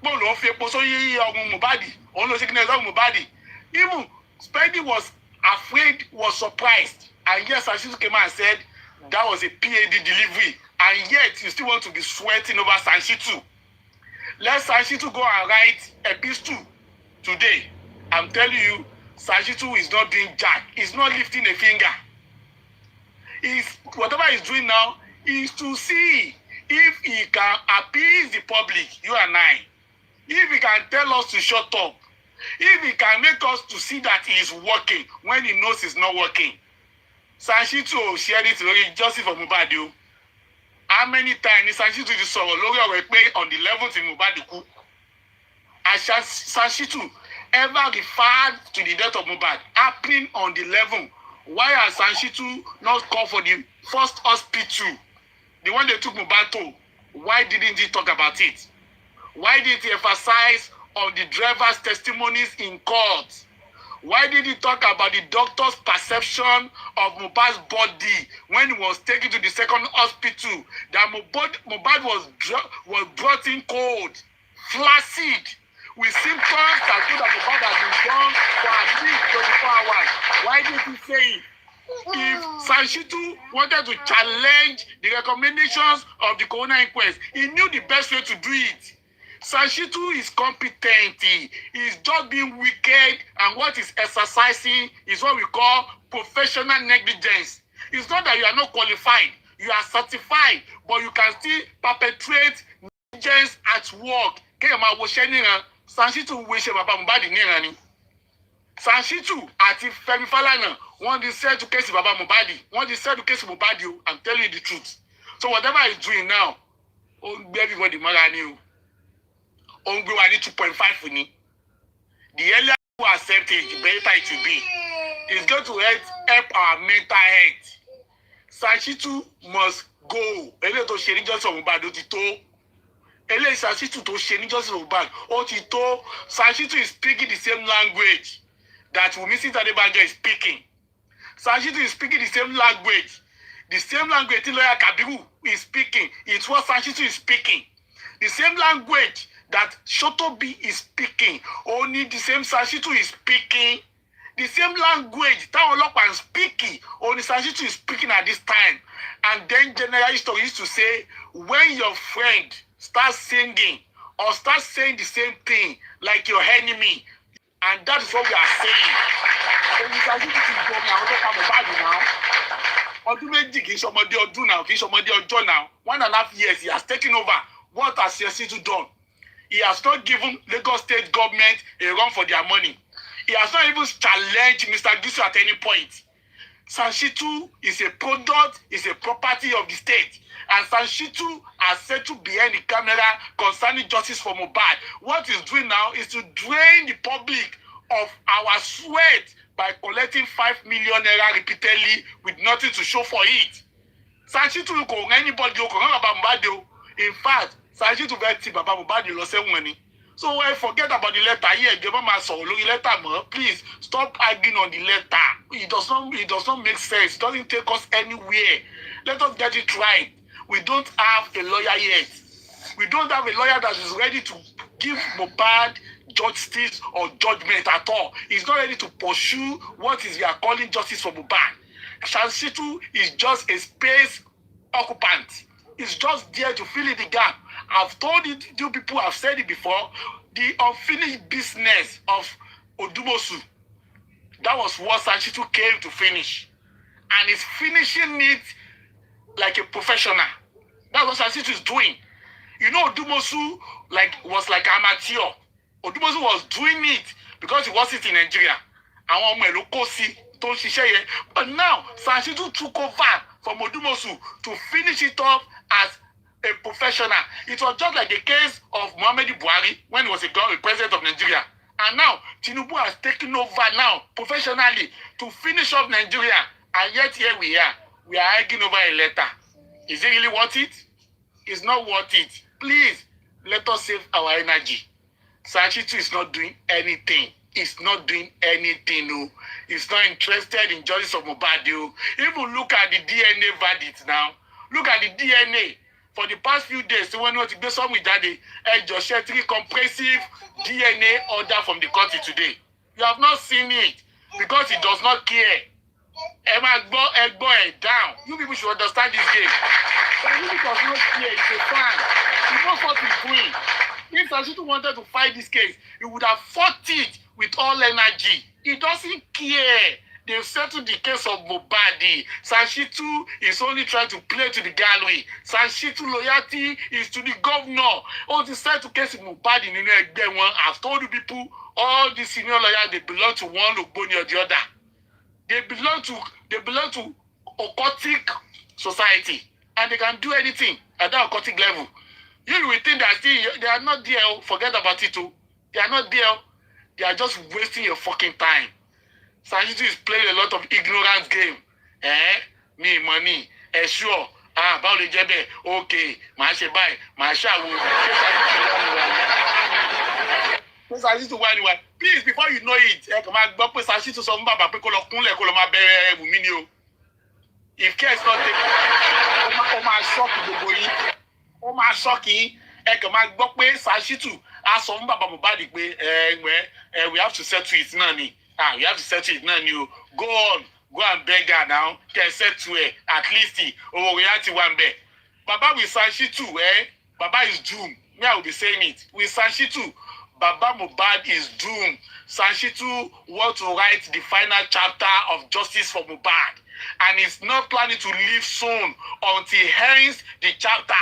Bọ́ọ̀lù ó fi epo sóyè ọmọ Mohbad. Òun ló ṣe kí ni ẹ̀sọ́ Mohbad. Even Speedy was afraid, was surprised. And yes, Sanchitu came out and said that was a PAD delivery. And yet, you still want to be sweating over Sanchitu. Let Sanchitu go and write epistle today. I'm telling you, Sanchitu is not doing jack. He's not lifting a finger. Whatever he's doing now is to see if he can appease the public, you and I. If he can tell us to shut up. If he can make us to see that he is working when he knows he's not working. Sanchitu shared it with justice for Mohbad. How many times Sanchitu did sọ̀rọ̀ lórí ọ̀rọ̀ pé on the 11th in Mohbad kú? Has Sanchitu ever referred to the death of Mohbad happening on the 11th? Why has Sanchitu not called for the first hospital, the one they took Mohbad to? Why didn't he talk about it? Why didn't he emphasize on the driver's testimonies in court? Why did he talk about the doctor's perception of Mohbad's body when he was taken to the second hospital? That Mohbad was brought in cold, flaccid, with symptoms that show that Mohbad has been gone for at least 24 hours. Why did he say it? If Sanchitu wanted to challenge the recommendations of the coroner inquest, he knew the best way to do it. Sanchitu is competent. He's just being wicked, and what he's exercising is what we call professional negligence. It's not that you are not qualified, you are certified, but you can still perpetrate negligence at work. Sanchitu wishe baba Mohbad níran ni. Sanchitu àti Fẹ́mi Fálànà wọ́n di settle case baba Mohbad. Wọ́n di settle case Mohbad o. I'm telling you the truth. So whatever he's doing now, everybody mọ́ra ni o. We are 2.5 ni. The earlier we accept it, the better it will be. It's going to help our mental health. Sanchitu must go. Ele to ṣe ní justice of Mohbad ó ti tó. Ele Sanchitu to ṣe ní justice of Mohbad ó ti tó. Sanchitu is speaking the same language that Wunmi Adebanjo is speaking. Sanchitu is speaking the same language. The same language tí lawyer Kabiru is speaking. It's what Sanchitu is speaking. The same language that Shotobi is speaking, only the same Sanchitu is speaking, the same language that Olopan is speaking, only Sanchitu is speaking at this time. And then general history used to say, when your friend starts singing or starts saying the same thing like your enemy, and that is what we are saying. Only Sanchitu is going now. Ọdún méjì kì í ṣọmọdé ọdún now, kì í ṣọmọdé ọjọ́ now. 1.5 years he has taken over. What has Sanchitu done? He has not given Lagos State government a run for their money. He has not even challenged Mr. Gisu at any point. Sanchitu is a product, is a property of the state. And Sanchitu has settled behind the camera concerning justice for Mohbad. What he's doing now is to drain the public of our sweat by collecting 5 million naira repeatedly with nothing to show for it. Sanchitu kò rán anybody kò rán bàbá Mohbad. In fact, Sanchitu fẹ́ ti bàbá Mohbad lọ sẹ́wọ̀n ni. So forget about the letter here. Ìjọba máa sọ̀rọ̀ lórí letter mọ́. Please stop arguing on the letter. It does not make sense. It doesn't take us anywhere. Let us get it right. We don't have a lawyer yet. We don't have a lawyer that is ready to give Mohbad justice or judgment at all. He's not ready to pursue what we are calling justice for Mohbad. Sanchitu is just a space occupant. It's just there to fill in the gap. I've told it, you people have said it before, the unfinished business of Odumosu. That was what Sanchitu came to finish. And he's finishing it like a professional. That's what Sanchitu is doing. You know, Odumosu was like amateur. Odumosu was doing it because he wasn't in Nigeria. But now, Sanchitu took over from Odumosu to finish it off as a professional. It was just like the case of Muhammadu Buhari when he was a president of Nigeria. And now, Tinubu has taken over now, professionally, to finish off Nigeria. And yet here we are. We are arguing over a letter. Is it really worth it? It's not worth it. Please, let us save our energy. Sanchitu is not doing anything. He's not doing anything. No. He's not interested in justice of Mohbad. Even look at the DNA verdict now. Look at the DNA. for the past few days, when we gbé Sọ́ọ̀mù jáde, just share 3 comprehensive DNA order from the country today. You have not seen it because it does not care. Down. You people should understand this game. It does not care. It's a fan. He knows what he's doing. If Sanshitu wanted to fight this case, he would have fought it with all energy. He doesn't care. They've settled the case of Mohbad. Sanshitu is only trying to play to the gallery. Sanshitu loyalty is to the governor. Oh, they settled the case of Mohbad in the one. I've told you people, all the senior lawyers, they belong to one Ogboni or the other. They belong to occultic society, and they can do anything at that occultic level. You will think that they are not there. Forget about it too. They are not there. They are just wasting your fucking time. Sanshitu is playing a lot of ignorance game. Me money. Sure. About the jebe. Okay. Mashe buy. Masha Sanshitu why? Please, before you know it, Sanshitu sọ fún bàbá pé kó lọ kúnlẹ̀ kó lọ máa bẹ̀rẹ̀ Wùmí ni o. If care is not taken, ó máa ṣọ́ọ̀kì gbogbo yín. Ó máa ṣọ́ọ̀kì yín. Sanshitu á sọ fún bàbá Mohbad pé we have to settle it náà ni. We have to settle it náà ni o. Go on, go and beg her now. Can settle it. At least owó reality one bẹ̀. Baba with Sanshitu, Baba is doomed. Me, I will be saying it. With Sanshitu, Baba Mohbad is doomed. Sanshitu wants to write the final chapter of justice for Mohbad, and is not planning to leave soon until he ends the chapter.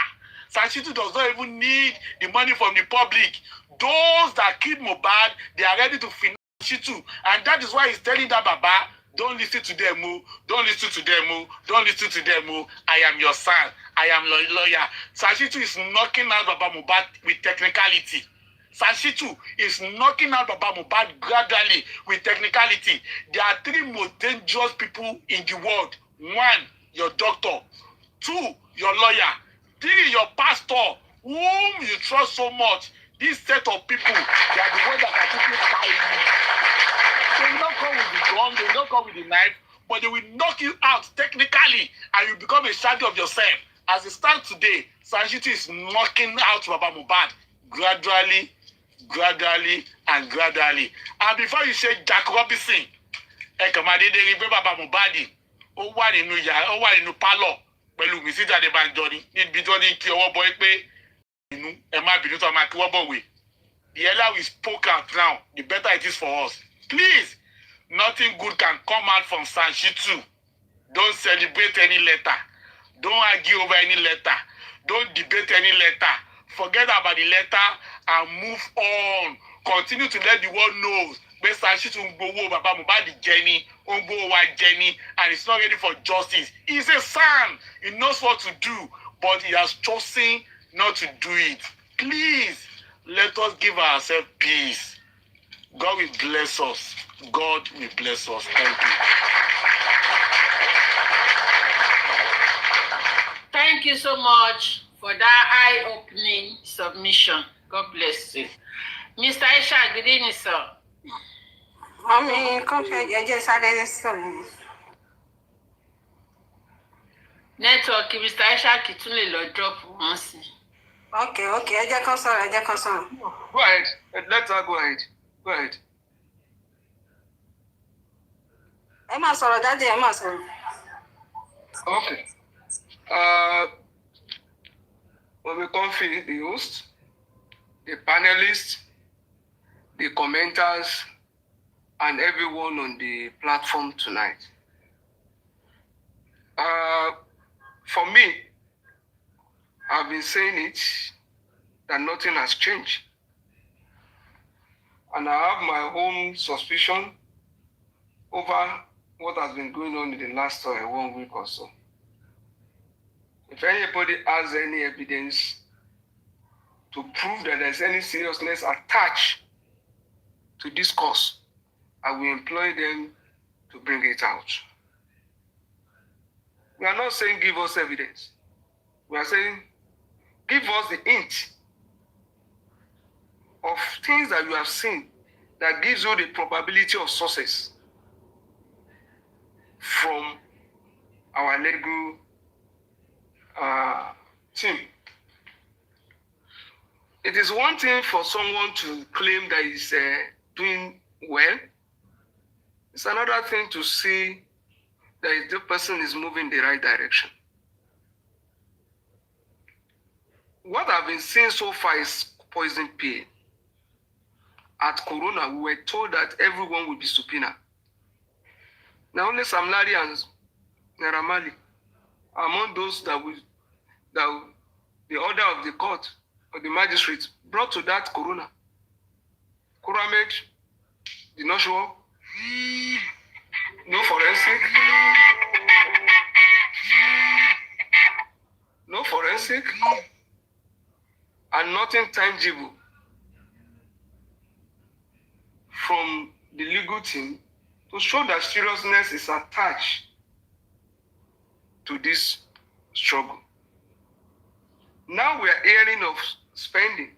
Sanshitu does not even need the money from the public. Those that killed Mohbad, they are ready to finance Sanshitu, and that is why he's telling that Baba, don't listen to them, don't listen to them, don't listen to them. I am your son. I am your lawyer. Sanshitu is knocking out Baba Mohbad with technicality. Sanshitu is knocking out Baba Mohbad gradually with technicality. There are 3 most dangerous people in the world. 1, your doctor. 2, your lawyer. 3, your pastor, whom you trust so much. This set of people, they are the ones that are taking fire. They will not come with the gun, they will not come with the knife, but they will knock you out technically, and you become a shadow of yourself. As it stands today, Sanshitu is knocking out Baba Mohbad gradually, and gradually. And before you say Jack Robinson, Baba Mohbad, ó wà nínú pálọ̀ pẹ̀lú mi síta de banjoni níbi tó ní kí ọwọ́ bọ́ pé inú ẹ má bínú tó máa kí wọ́n bọ̀wé. The earlier we spoke out now, the better it is for us. Please, nothing good can come out from Sanshitu. Don't celebrate any letter. Don't argue over any letter. Don't debate any letter. Forget about the letter and move on. Continue to let the world know. Sanshitu Ngbowo Baba Mohbad Jenny, Ngbowo Jenny, and he's not ready for justice. He's a son. He knows what to do, but he has chosen not to do it. Please, let us give ourselves peace. God will bless us. God will bless us. Thank you.
Thank you so much for that eye-opening submission. God bless you. Mr. Aisha, good evening, sir. Network, Mr. Aisha, kì tún lè lọ drop wọn sí.
Okay, ẹ jẹ́ kán sọ̀rọ̀.
Go ahead. Let her go ahead. Go ahead.
Ẹ máa sọ̀rọ̀ dáadé, ẹ máa sọ̀rọ̀.
Okay. When we come for the host, the panelists, the commenters, and everyone on the platform tonight. For me, I've been saying it, that nothing has changed. And I have my own suspicion over what has been going on in the last 1 week or so. If anybody has any evidence to prove that there's any seriousness attached to this cause, I will employ them to bring it out. We are not saying give us evidence. We are saying give us the hint of things that you have seen that gives you the probability of success from our legal team it is one thing for someone to claim that he's doing well. It's another thing to see that the person is moving in the right direction. What I've been seeing so far is poison pill. At Corona, we were told that everyone will be subpoenaed. Now only Sam Larry and Naira Marley among those that the order of the court or the magistrate brought to that Corona. Kuramed did not show up. No forensic. No forensic. And nothing tangible from the legal team to show that seriousness is attached to this struggle. Now we are hearing of spending.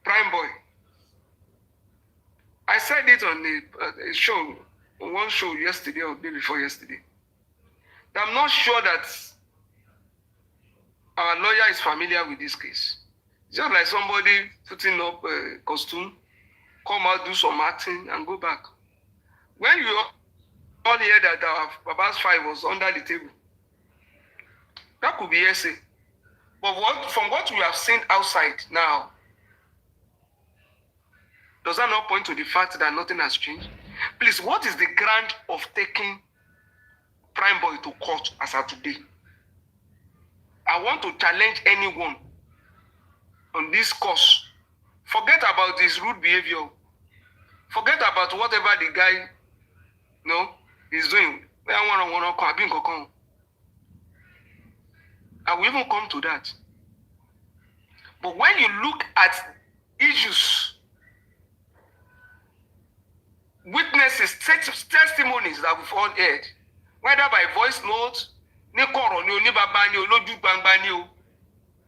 PRÍM3BOY. I said it on a show, on one show yesterday or day before yesterday. I'm not sure that our lawyer is familiar with this case. It's just like somebody putting up a costume, come out, do some acting, and go back. When you all hear that our Baba's file was under the table, that could be essay. But from what we have seen outside now, does that not point to the fact that nothing has changed? Please, what is the ground of taking PRÍM3BOY to court as of today? I want to challenge anyone on this course. Forget about this rude behavior. Forget about whatever the guy is doing. I will even come to that. But when you look at issues, witnesses, testimonies that we've all heard, whether by voice notes,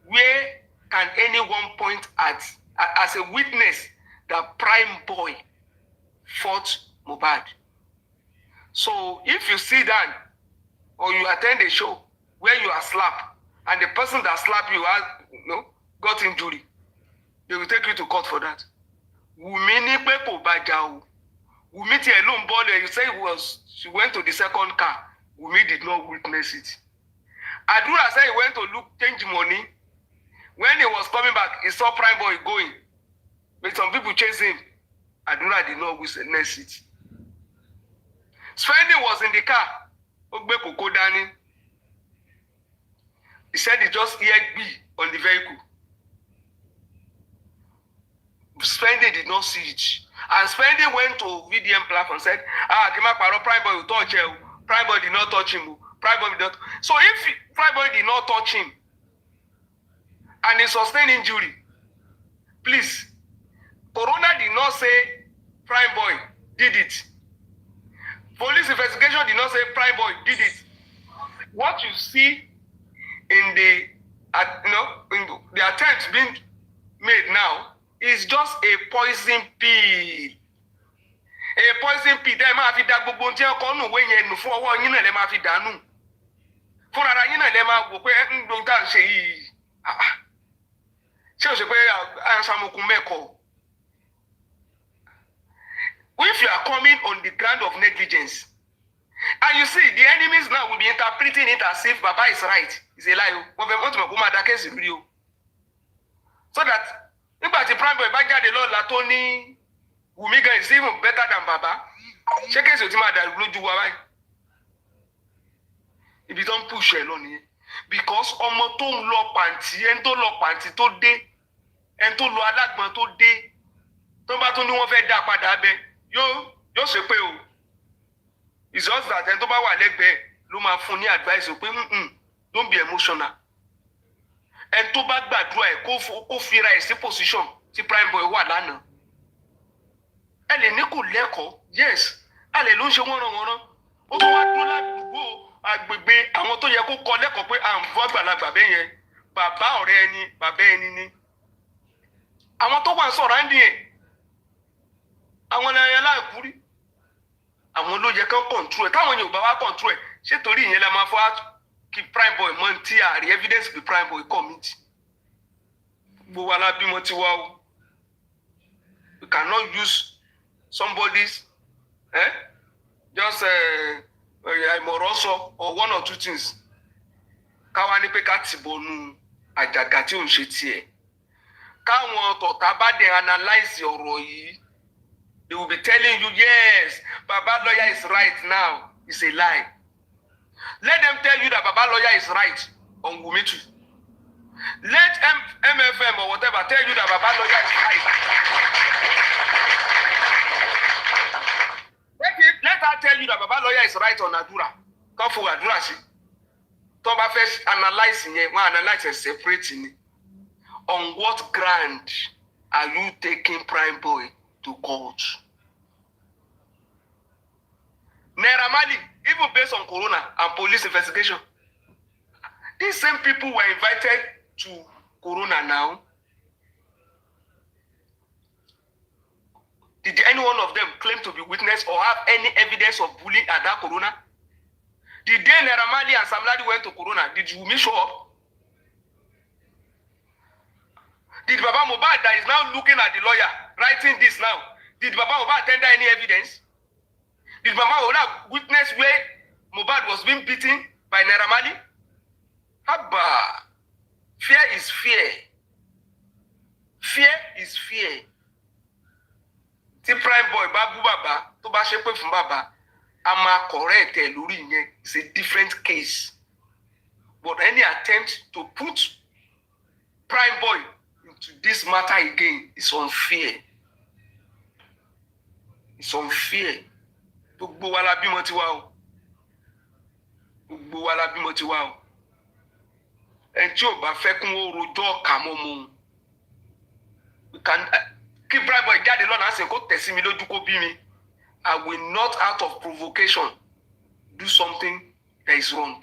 where can anyone point at as a witness that PRÍM3BOY fought Mohbad? So if you sit down or you attend a show where you are slapped and the person that slapped you has got injury, they will take you to court for that. Wumi alone born, you say she went to the second car. Wumi did not witness it. Adura said he went to change money. When he was coming back, he saw PRÍM3BOY going. But some people chased him. Adura did not witness it. Spending was in the car. He said he just heard B on the vehicle. Spending did not see it. And Spending went to VDM platform and said, PRÍM3BOY will touch him. PRÍM3BOY did not touch him. PRÍM3BOY did not. So if PRÍM3BOY did not touch him and he sustained injury, please, Corona did not say PRÍM3BOY did it. Police investigation did not say PRÍM3BOY did it. What you see in the attempt being made now is just a poison pill. A poison pill. They might have that gbogbo nti oko nu we yen nu fún ọwọ́ yín náà lè máa fi dànù. Fún ara yín náà lè máa wò pé ndo nta ṣe yìí. Ṣé o ṣe pé asamokun meko. If you are coming on the ground of negligence, and you see the enemies now will be interpreting it as if Baba is right. It's a lie. So that nígbà tí PRÍM3BOY bá jáde lọ́la tó ní Wumi gan is even better than Baba, ṣé kéèsì ò ti máa dàrú lójú wa báyìí? Ibi tó ń push ẹ lọ nìyẹn. Because ọmọ tó ń lọ pàǹtí, ẹni tó lọ pàǹtí tó dé, ẹni tó lọ alágbọ̀n tó dé, tó bá tún ní wọ́n fẹ́ dá padà bẹ, yóò ṣe pé o. It's just that ẹni tó bá wà lẹ́gbẹ̀ẹ́ ló máa fún ní advice pé don't be emotional. Ẹni tó bá gbàdúrà ẹ̀ kó fira ẹ̀ sí position tí PRÍM3BOY wà lánàá. Ẹ lè ní kò lẹ́kọ̀ọ́, yes. A lè ló ń ṣe wọ́nranwọ́nran. Ó tún wá dúró ládùúgbò agbègbè àwọn tó yẹ kó kọ́ lẹ́kọ̀ọ́ pé à ń fọ́ àgbàlagbà bẹ́ẹ̀ yẹn. Bàbá ọ̀rẹ́ ẹni, bàbá ẹni ni. Àwọn tó wà sọ̀rọ̀ àǹdí yẹn. Àwọn ẹ̀yẹ láìkúrí. Àwọn ló yẹ kán control ẹ̀. Táwọn Yorùbá wá control ẹ̀. Ṣé torí ìyẹn la máa fọ́ kí PRÍM3BOY mọ́ tí àrí evidence pé PRÍM3BOY commit? gbogbo wa la bímọ tiwa o. We cannot use somebody's just àìmọ̀rọ̀ or one or two things. Káwa ní pé ká tìbọnú àjàgà tí ò ń ṣe tiẹ̀. Káwọn tọ̀tà bá dé analyse ọ̀rọ̀ yìí. They will be telling you, yes, Baba lawyer is right now. It's a lie. Let them tell you that Baba lawyer is right on Wunmi too. Let MFM or whatever tell you that Baba lawyer is right. Let her tell you that Baba lawyer is right on Adura. Come for Adura, see. Tó bá fẹ́ analyze yẹn, wọ́n analyze and separate ni. On what ground are you taking Prime Boy to court? Naira Marley, even based on Corona and police investigation, these same people were invited to Corona now. Did any one of them claim to be witness or have any evidence of bullying at that Corona? The day Naira Marley and Sam Larry went to Corona, did Wunmi show up? Did Baba Mohbad, that is now looking at the lawyer, writing this now, did Baba Mohbad tender any evidence? Did Baba Mohbad witness where Mohbad was being beaten by Naira Marley? Abba, fear is fear. Fear is fear. Tí Prime Boy bá bú bàbá, tó bá ṣépè fún bàbá, a máa correct ẹ̀ lórí yẹn. It's a different case. But any attempt to put Prime Boy into this matter again is unfair. It's unfair. Gbogbo wa la bímọ tiwa o. Gbogbo wa la bímọ tiwa o. Ẹni tí ò bá fẹ́ kún ó rojọ́ kà mọ́ mu. Kí Prime Boy jáde lọ́nà àṣẹ kó tẹ̀sí mi lójú kó bí mi. I will not out of provocation do something that is wrong.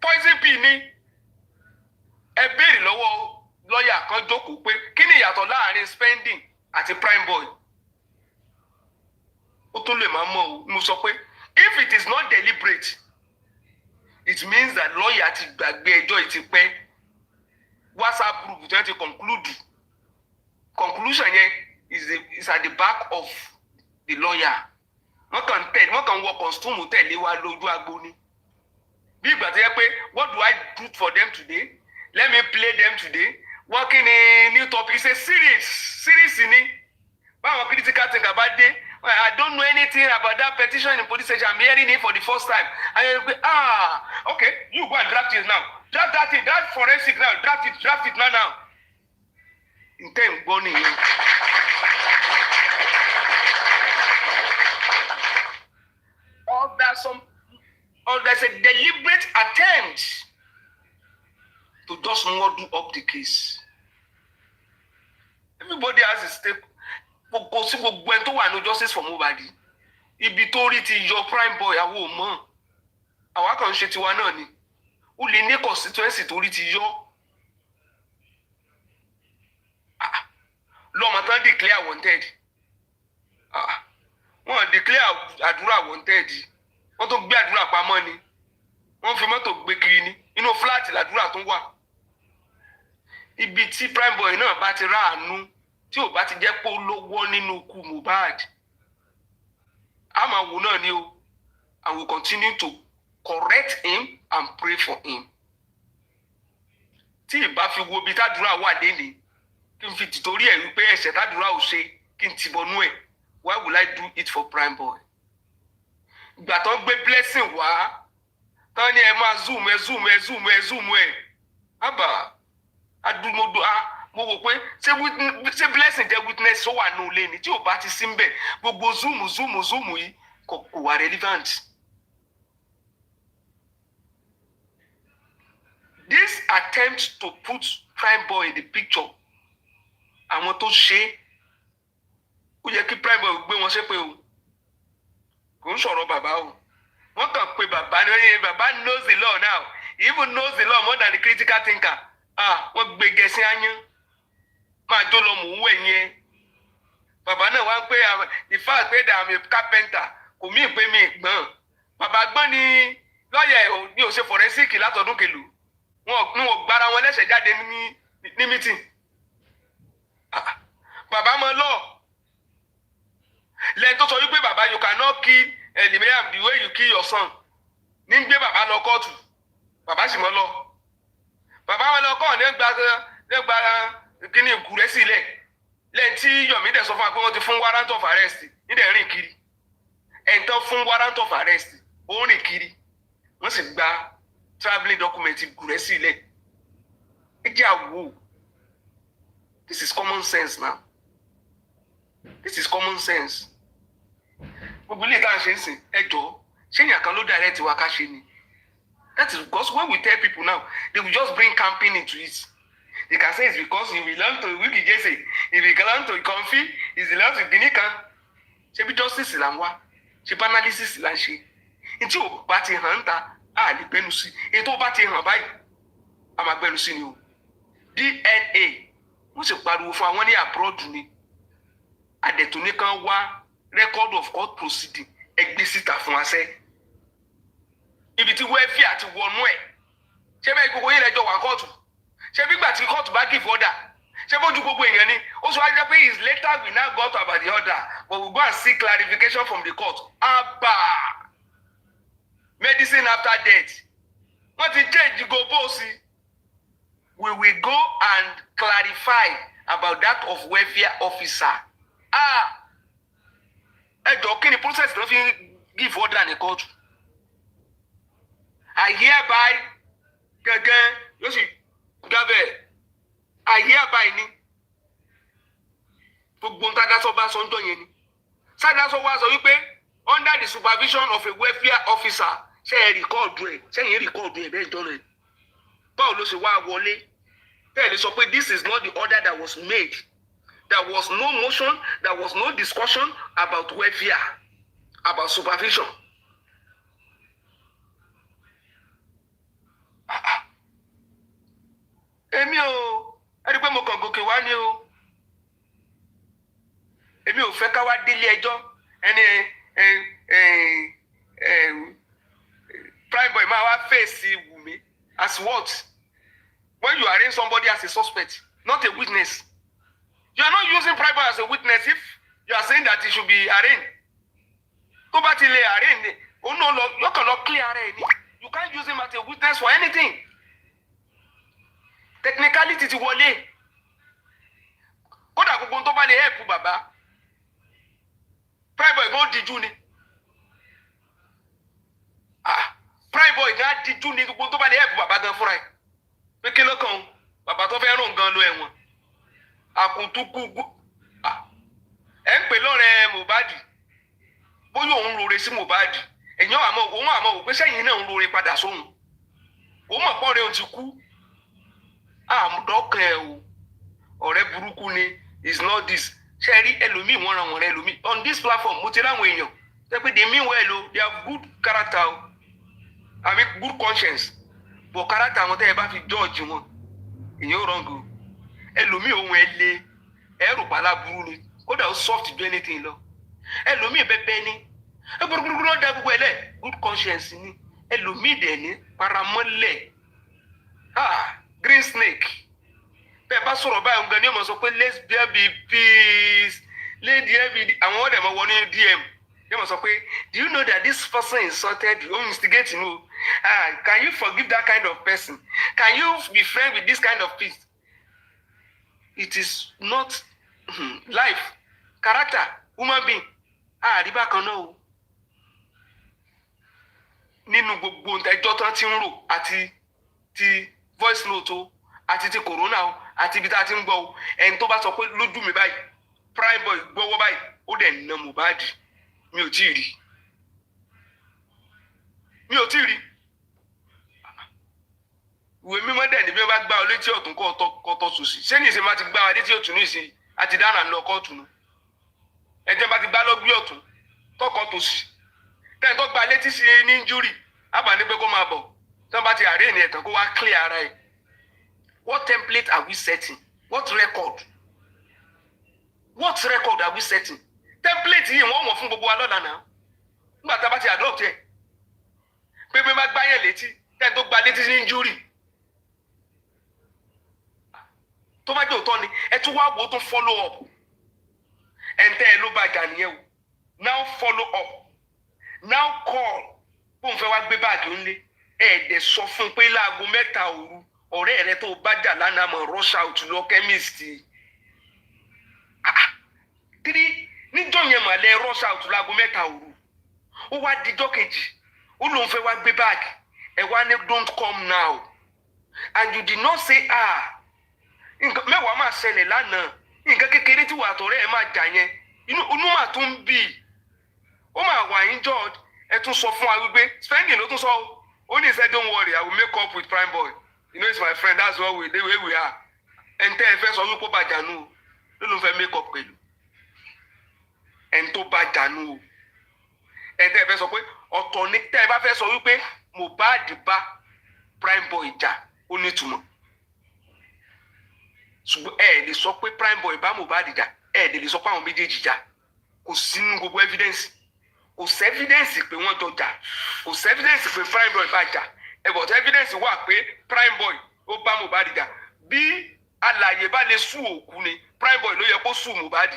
Poison P ni ẹ béèrè lọ́wọ́ lọ́ọ̀yà kan jókòó pé kí ni ìyàtọ̀ láàrin spending àti Prime Boy? Ó tún lè máa mọ̀ o. Mo sọ pé if it is not deliberate, it means that lawyer ti gbàgbé ẹjọ́ ìtìpẹ́. WhatsApp group tí wọ́n ti conclude. Conclusion yẹn is at the back of the lawyer. Wọ́n kàn wọ costume tẹ̀lé wa lójú agbo ni. Bí ìgbà tó yẹ pé what do I do for them today? Let me play them today. Working in new topic. It's a series ni. Báwọn critical thinker bá dé. I don't know anything about that petition in police station. I'm hearing it for the first time. And you go, okay, you go and draft it now. Draft that thing, draft forensic now. Draft it now. In time, burning. Or there's a deliberate attempt to just muddle up the case. Everybody has a stake. Kò sí gbogbo ẹni tó wà ní justice for Mohbad. Ibi tó rí ti yọ Prime Boy àwa ò mọ̀. Àwa kàn ń ṣe tiwa náà ni. Ó lè ní constituency tó rí ti yọ. Lọ́mọ tán declare wanted. Wọ́n declare àdúrà wanted. Wọ́n tó gbé àdúrà pamọ́ ni. Wọ́n fi mọ́tò gbé kiri ni. Inú flat làdúrà tó wà. Ibi tí Prime Boy náà bá ti ráàánú. Tí ò bá ti jẹ́ pé ó lówó nínú ikú Mohbad, a máa wò náà ni o, and we continue to correct him and pray for him. Tí ìbá fi wo ibi tádùúrà wà déni, kí n fi tìtorí ẹ̀ wípé ẹ̀ṣẹ̀ tádùúrà ò ṣe kí n tìbọnú ẹ̀, why will I do it for Prime Boy? Ìgbà tó ń gbé blessing wá, tán ni ẹ máa zoom ẹ̀. Àbá, adúmọ̀dọ́ mo wò pé ṣé blessing jẹ́ witness ó wà nù lé ni tí ò bá ti sí ń bẹ̀ gbogbo zoom yìí kò wà relevant. This attempt to put Prime Boy in the picture, àwọn tó ṣe ó yẹ kí Prime Boy gbé wọn ṣépè o, kò ń sọ̀rọ̀ bàbá o. Wọ́n kàn pé bàbá ní bàbá knows the law now. He even knows the law more than the critical thinker. Wọ́n gbé gẹ̀ẹ́sì ayán. Máa jó lọ mò ń wẹ̀ yẹn. Bàbá náà wá ń pé the fact pé I'm a carpenter kò mí pé mi gbọ́n. Bàbá gbọ́n ni lọ́ọ̀yà ní ó ṣe forensic látọdún kèlò. Wọ́n gbára wọn lẹ́sẹ̀ jáde ní ní meeting bàbá mọ lọ lẹ́yìn tó sọ wípé bàbá you cannot kill Liam the way you kill your son ní gbé bàbá lọ kóòtù bàbá sì mọ lọ bàbá wọn lọ kọ́ nígbà kíní ìkúrẹ́ sílẹ̀ lẹ́yìn tí Yomi dẹ̀ sọ fún wa pé wọ́n ti fún warrant of arrest nídẹ̀ rìn kiri ẹ̀ńtọ́ fún warrant of arrest ó rìn kiri wọ́n sì gba travelling document ìkúrẹ́ sílẹ̀ ẹ jẹ́ àwò this is common sense now this is common sense gbogbo ilé ìta ṣe ń sìn ẹjọ́ ṣé èèyàn kan ló direct wa ká ṣe ni. That is because when we tell people now, they will just bring camping into it. They can say it's because you belong to Wiki Jesse, if you belong to Comfy, it's belong to Guinea. Ṣé bí justice là ń wá? Ṣé bí analysis là ń ṣe? Ntí ò bá ti hàn ń ta, a lè gbẹnu sí. Ètò bá ti hàn báyìí, a máa gbẹnu sí ni o. DNA, wọ́n sì pariwo fún àwọn ní abroad ni. Àdẹ̀tò ní kan wá record of court proceeding ẹgbẹ́ síta fún wa sẹ́. Ibi tí wẹ́fì àti wọnú ẹ̀ ṣé bẹ́ẹ̀ gbogbo yín lẹ́jọ́ wà kóòtù ṣé bígbà tí kóòtù bá give order ṣé bójú gbogbo èèyàn ni ó sọ wájú pé is later we now got about the order but we go and seek clarification from the court abba medicine after death wọ́n ti change go bóòsì we will go and clarify about that of welfare officer ẹjọ́ kí ni process ló fi give order ní kóòtù. I hereby gẹ́gẹ́ yóò sì gábẹ̀ I hereby ni gbogbo ntàdásọ bá sọ ń dọ̀ yẹn ni sádásọ wá sọ wípé under the supervision of a welfare officer ṣe é rìkọ́ọ̀dù ẹ̀ ṣẹ́yìn rìkọ́ọ̀dù ẹ̀ bẹ́ẹ̀ jọ́nà ẹ̀ báwo ló ṣe wá wọlé bẹ́ẹ̀ lè sọ pé this is not the order that was made there was no motion there was no discussion about welfare about supervision. Èmi ò ẹni pé mo kàn gòkè wá ní o èmi ò fẹ́ ká wá délé ẹjọ́ ẹni PRÍM3BÒY máa wá fèsì Wùmí as what when you arraign somebody as a suspect not a witness you are not using PRÍM3BޮY as a witness if you are saying that he should be arraigned tó bá ti lè arraign òun náà lọ yọkàn lọ clear ara ẹ ni you can't use him as a witness for anything. Technicality ti wọlé kódà gbogbo tó bá lè help bàbá PRÍM3BޮY gan díjú ni PRÍM3BޮY gan díjú ni gbogbo tó bá lè help bàbá gan fúnra ẹ̀ pé kí ló kàn bàbá tó fẹ́ rún gan lọ ẹ̀wọ̀n àkùntúkú ẹ̀ ń pè lọ́rẹ̀ Mohbad bóyá òun rore sí Mohbad ẹ̀yàn àmọ́ òun àmọ́ òpé sẹ́yìn náà ń rore padà sóhun òun mọ̀ pọ́ rẹ̀ òun ti kú àmúdọ́kẹ́ o ọ̀rẹ́ burúkú ni is not this ṣe rí ẹlòmíì wọ́n ran wọ́n rẹ ẹlòmíì on this platform mo ti ráwọn èèyàn ṣe pé they mean well o they have good character o I mean good conscience but character wọn tẹ́ ẹ bá fi judge wọn èèyàn ò wrong o ẹlòmíì ohun ẹ lé ẹrù pàlà burú ni kódà ó soft ju anything lọ ẹlòmíì bẹ́ẹ̀ ni ẹ gbogbo ló dá gbogbo ẹ lẹ good conscience ni ẹlòmíì dẹ̀ ní paramọ́lẹ̀ green snake bẹ́ẹ̀ bá sọ̀rọ̀ báyìí nǹkan ní ọmọ sọ pé let's there be peace lady every àwọn ọ̀dẹ̀ mọ̀ wọ ní DM ní ọmọ sọ pé do you know that this person insulted you instigate you can you forgive that kind of person can you be friend with this kind of peace it is not life character human being àríbá kan náà o nínú gbogbo ẹjọ́ tán ti ń rò àti ti voice note o àti ti corona o àti ibi tá a ti ń gbọ́ o ẹni tó bá sọ pé lójú mi báyìí PRÍM3BޮY gbọ́wọ́ báyìí ó dẹ̀ na Mohbad mi ò tí ì rí ìwé mímọ́ dẹ̀ ní bí wọ́n bá gbá ọ létí ọ̀tún kọ́ ọ̀tọ̀ sòsì ṣé ní ìsìn máa ti gbá wa létí ọ̀tún ní ìsìn àti dáná lọ kóòtù nu ẹjẹ́ bá ti gbá lọ́gbí ọ̀tún tọkọ tòsì tẹ́ni tó gba létí sí ní injury àbá ní pé kó máa bọ̀ tí wọ́n bá ti àárẹ̀ ní ẹ̀tàn kó wá clear ara ẹ̀. What template are we setting? What record are we setting? Template yìí wọ́n wọ̀ fún gbogbo wa lọ́la náà nígbà tá a bá ti adopt ẹ̀ pé bí wọ́n bá gbáyẹ̀ létí tẹ́ni tó gba létí sí injury tó bá jẹ́ òótọ́ ni ẹ tún wá wò ó tún follow up ẹ̀ǹtẹ́ ẹ ló bàjá nìyẹn o now follow up now call bóun fẹ́ wá gbé báàgì ńlé ẹ̀ẹ́dẹ̀ sọ fún un pé láago 3 òru ọ̀rẹ́ rẹ tó bàjá lánàá mọ̀ rush out lọ chemist 3 níjọ́ yẹn mà lẹ rush out láago 3 òru ó wá dijọ́ kejì ó lóun fẹ́ wá gbé báàgì ẹ wá ní don't come now and you did not say nǹkan mẹ́wàá máa ṣẹlẹ̀ lánàá nǹkan kékeré tí wàá tọ̀rẹ́ ẹ máa jà yẹn inú mà tún ń bì ó máa wà injured ẹ tún sọ fún wa wípé spending ló tún sọ ó ní say don't worry I will make up with prime boy you know he's my friend that's why the way we are ẹ̀ǹtẹ́ ẹ fẹ́ sọ wípé ó bá jànú o ló ló fẹ́ make up pẹ̀lú ẹ̀ǹ tó bá jànú o ẹ̀ǹtẹ́ ẹ fẹ́ sọ pé ọ̀tọ̀ ní tẹ́ ẹ bá fẹ́ sọ wípé Mohbad bá prime boy jà ó nítumọ̀ ṣùgbọ́n ẹ lè sọ pé prime boy bá Mohbad jà ẹ lè sọ pé àwọn méjèèjì jà kò sínú gbogbo evidence kò sí evidence pé wọ́n jọ jà kò sí evidence pé prime boy bá jà but evidence wà pé prime boy ó bá Mohbad jà bí alàyè bá lè sú òkú ni prime boy ló yẹ kó sú Mohbad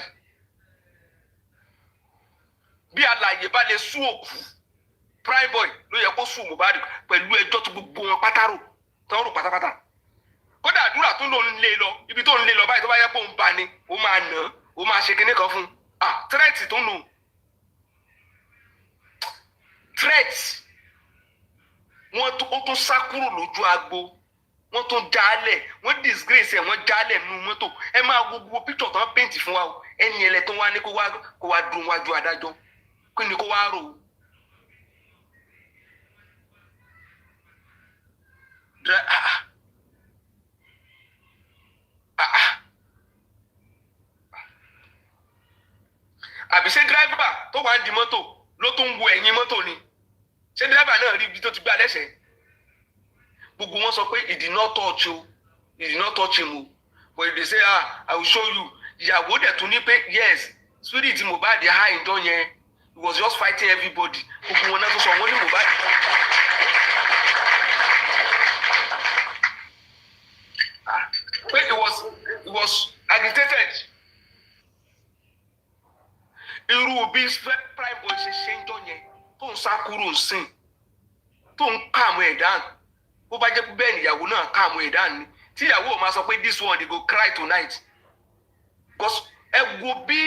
bí alàyè bá lè sú òkú prime boy ló yẹ kó sú Mohbad pẹ̀lú ẹjọ́ tó gbogbo wọn pátárò tán rò pátápátá kódà àdúrà tó lò ń lé lọ ibi tó ń lé lọ báyìí tó bá yẹ kó ń bá ni ó máa nà ó máa ṣe kinní kan fún threat tó ń lò threat ó tún sá kúrò lójú agbo wọ́n tún jálẹ̀ wọ́n disgrace ẹ̀ wọ́n jálẹ̀ nínú mọ́tò ẹ máa gbogbo picture tán paint fún wa o ẹni ẹlẹ tó wá ní kó wá dùn wájú adájọ́ kí ni kó wá rò ó. àbí ṣé dírẹ́fà tó wà ń di mọ́tò ló tún wo ẹ̀yìn mọ́tò ni ṣé dírẹ́fà náà rí ibi tó ti gbá lẹ́sẹ̀ gbogbo wọn sọ pé he did not touch o he did not touch him o but they say I will show you ìyàwó dẹ̀ tún ní pé yes spirit Mohbad high ìjọ yẹn he was just fighting everybody gbogbo wọn náà tún sọ wọn ní Mohbad. pé he was agitated irú bí prime boy ṣe ń jọ yẹn tó ń sá kúrò sìn tó ń kààmú ẹ̀ dáhùn bó bá jẹ́ pé bẹ́ẹ̀ níyàwó náà kààmú ẹ̀ dáhùn ni tí ìyàwó ò máa sọ pé this one dey go cry tonight because ẹ wo bí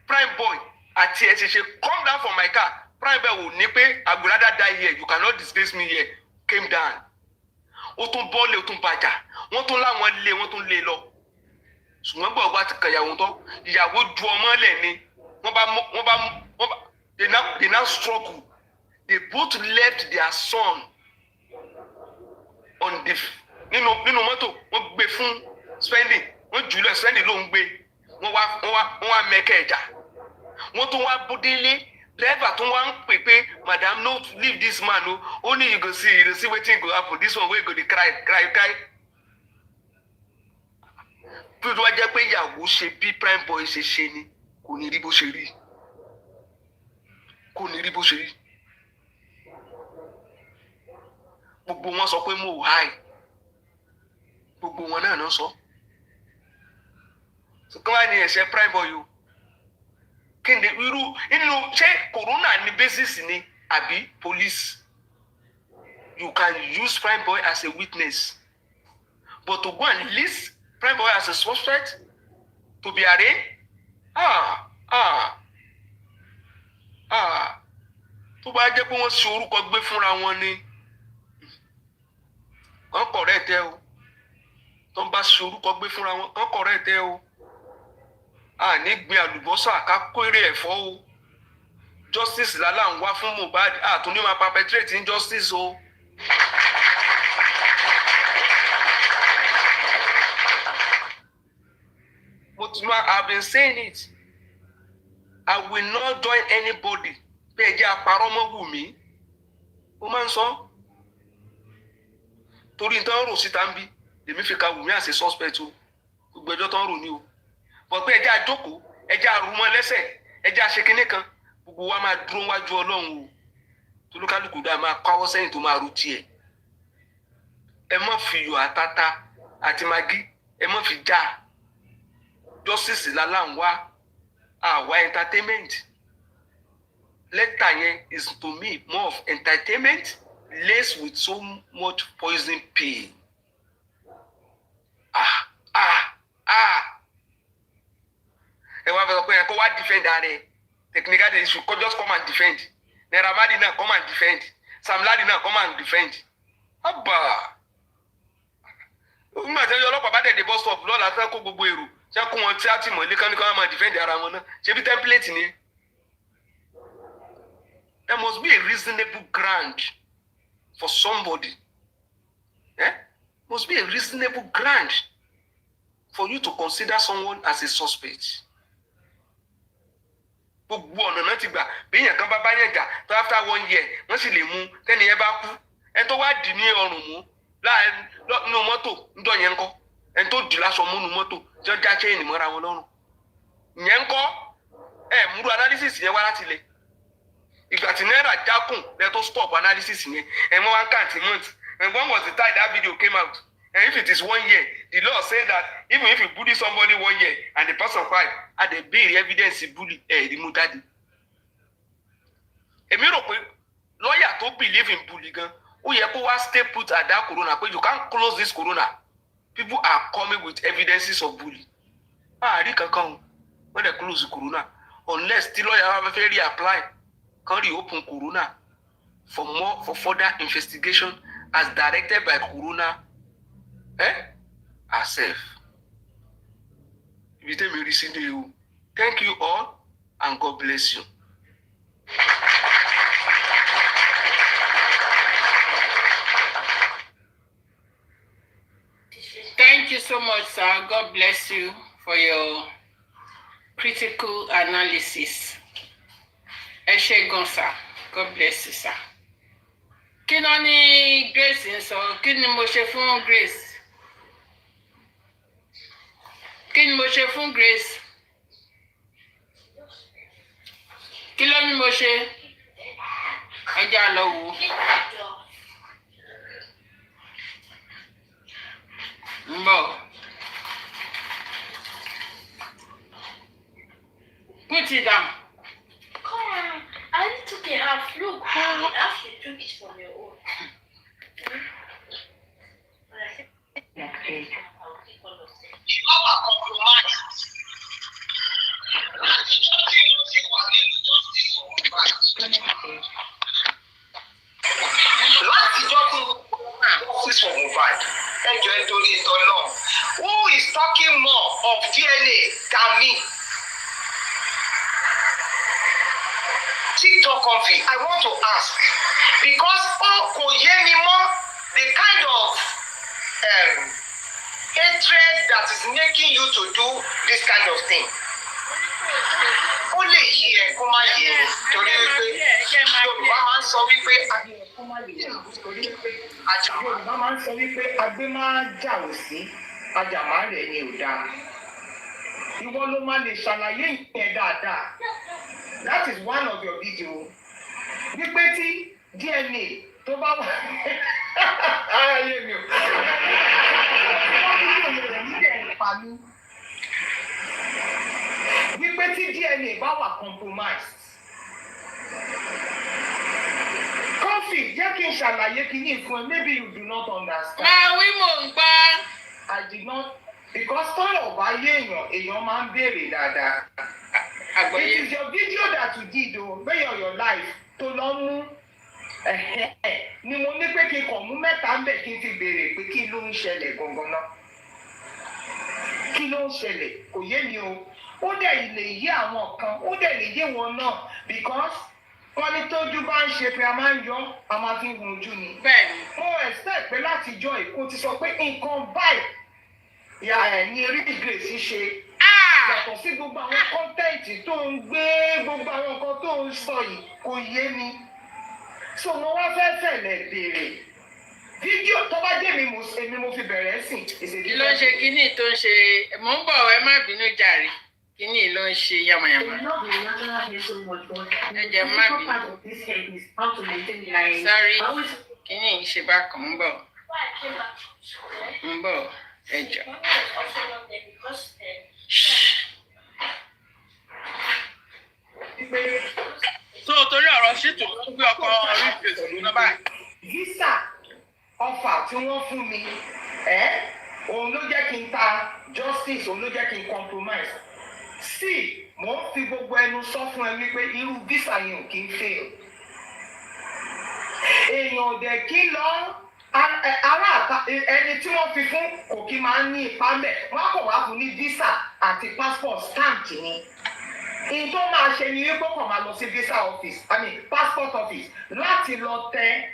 prime boy àti ẹ ṣe come down from my car prime boy wò ní pé I would rather die here you cannot disgrace me here came down ó tún bọ́ọ̀lì ó tún bàjá wọ́n tún láwọn lé wọ́n tún lé lọ ṣùgbọ́n gbọ́ ọgbà ti kàn ìyàwó tán ìyàwó ju ọmọ lẹ̀ ni they now struggle they both left their son on the nínú mọ́tò wọ́n gbé fún spending wọ́n jùlọ spending ló ń gbé wọ́n wá mẹ́kẹ́ ẹ̀jà wọ́n tún wá bódélé driver tún wá ń pè pé madam no leave this man o only you go see wetin go happen this one wey go dey cry bí wọ́n jẹ́ pé ìyàwó ṣe bí prime boy ṣe ni kò ní rí bó ṣe rí gbogbo wọn sọ pé mo high gbogbo wọn náà sọ kí wọ́n á ní ẹ̀ṣẹ̀ prime boy o kí ni irú nínú ṣé corona ní basis ni àbí police you can use prime boy as a witness but to go and list prime boy as a suspect to be arraigned tó bá jẹ́ pé wọ́n ṣe orúkọ gbé fúnra wọn ni wọ́n correct ẹ o tó ń bá ṣe orúkọ gbé fúnra wọn wọ́n correct ẹ o ní gbin àlùbọ́sà ká kórè ẹ̀fọ́ o justice lálá ń wá fún Mohbad tún ní máa perpetrate injustice o. I've been saying it. I will not join anybody. Pé ẹ jẹ́ àparọ́ mọ́ Wùmí. Ó máa ń sọ. Torí tán rò síta ń bí. Èmi fi ka Wùmí as a suspect o. Gbogbo ẹjọ́ tán rò ní o. But pé ẹ jẹ́ àjókòó, ẹ jẹ́ àrùmọ́ lẹ́sẹ̀, ẹ jẹ́ àṣekínní kan. Gbogbo wa máa dúró wájú Ọlọ́run o. Tolúkálùkù dá máa káwọ́ sẹ́yìn tó máa ro tiẹ̀. Ẹ má fi iyọ̀ àtàtà àti magí ẹ mọ́ fi já justice lálá ń wá àwa entertainment letter yẹn is to me more of entertainment laced with so much poison pain. Ẹ wá fẹ́ sọ pé ẹ kó wá defend ara ẹ technical they should just come and defend Naira Marley náà come and defend Sam Larry náà come and defend. Abba nígbà tí ọlọ́pàá bá dẹ̀dẹ̀ bus stop lọ́la fẹ́ kó gbogbo èrò ṣé kó wọn tí a ti mọ̀ ilé kan ní ká máa defend ara wọn náà ṣe bí template ni. There must be a reasonable ground for somebody. Must be a reasonable ground for you to consider someone as a suspect. Gbogbo ọ̀nà náà ti gbà bí èèyàn kan bá bá yẹn jà tó after 1 year wọ́n sì lè mú tẹ́ni yẹn bá kú ẹni tó wá dì ní ọrùn mú láàrin nínú mọ́tò ń dọ̀ yẹn ńkọ́ ẹni tó dì láṣọ múnú mọ́tò tí wọ́n já chain mọ́ra wọn lọ́rùn yẹn ńkọ́ múrú analysis yẹn wá láti lẹ̀ ìgbà tí náírà jákùn lẹ́ tó stop analysis yẹn wọ́n wá count months and when was the time that video came out and if it is 1 year the law say that even if you bully somebody 1 year and the person cry and they bear evidence bully remove that. Èmi rò pé lawyer tó believe in bully gan ó yẹ kó wá stay put at that corona pé you can't close this corona people are coming with evidences of bully rí kankan wọ́n dẹ̀ close corona unless the lawyer bá fẹ́ reapply kan reopen corona for further investigation as directed by corona herself. Thank you all and God bless you.
Thank you so much, sir. God bless you for your critical analysis. Ẹ ṣé gan, sir. God bless you, sir. Kí ló ní Grace ń sọ? Kí ni mo ṣe fún Grace? Kí ni mo ṣe fún Grace? Kí ló ní mo ṣe? Ẹ já lọ wò. Mbọ. Put it down.
Come on. I only took a half. Look, half you took it from your own.
Justice for Mohbad. Who is talking more of DNA than me? TikTok coffee. I want to ask because kò yé mi mọ́ the kind of hatred that is making you to do this kind of thing. Ó lè yí ẹ kó má yé ẹ torí wípé Yorùbá máa ń sọ wípé
Yorùbá máa ń sọ wípé agbé máa jà ò sí ajàmá rẹ̀ ni ò dáa. Ìwọ ló máa lè ṣàlàyé ìyẹn dáadáa. That is one of your video. Wípé tí DNA tó bá wà ayé mi ò. Wípé tí DNA bá wà compromised. Coffee, jẹ́ kí n ṣàlàyé kí ní fún ẹ, maybe you do not understand.
Máa wí mò ń gbọ́.
I did not, because tọ́lọ̀ bá yé èèyàn máa ń béèrè dáadáa. It is your video that you did o, based on your life, tó lọ mú ni mo ní pé kí n kàn mú mẹ́ta ń bẹ̀ kí n ti béèrè pé kí ló ń ṣẹlẹ̀ gangan náà. Kí ló ń ṣẹlẹ̀? Kò yé mi o. Ó dẹ̀ lè yé àwọn kan, ó dẹ̀ lè yé wọn náà because wọ́n ní tójú bá ń ṣe pé a máa ń yọ, a máa fi hun ojú ni.
Bẹ́ẹ̀ni.
Mo expect pé láti jọ Èkó ti sọ pé nǹkan báyìí ní eré Grace ṣe. Yàtọ̀ sí gbogbo àwọn kọ́ńtẹ́ǹtì tó ń gbé gbogbo àwọn nǹkan tó ń sọ yìí kò yé mi. So mo wá fẹ́ fẹ̀lẹ̀ béèrè. Fídíò tó bá jẹ́ èmi mo fi bẹ̀rẹ̀ sìn.
Kí ló ń ṣe kíní tó ń ṣe? Mò ń bọ̀ ẹ má bínú jàre. Kíní ló ń ṣe yamayama. Ẹ jẹ́ má bínú. Sorry, kíní ṣe bákan ń bọ̀. Ń bọ̀. ẹjọ. So torí ọ̀rọ̀ ṣètò ló ń gbé ọkọ̀ orí fèsì lọ báyìí.
Visa ọfà tí wọ́n fún mi òun ló jẹ́ kí n ta justice, òun ló jẹ́ kí n compromise. Sí, mo ń fi gbogbo ẹnu sọ fún ẹ wípé irú visa yẹn ò kí ń fail. Èèyàn ò dẹ̀ kí lọ ará àta ẹni tí wọ́n fi fún kò kí máa ń ní ipa mẹ́, wọ́n kò wá fún ní visa àti passport stamp ni. Ìyí tó máa ṣe ni wípé kò máa lọ sí visa office, passport office láti lọ tẹ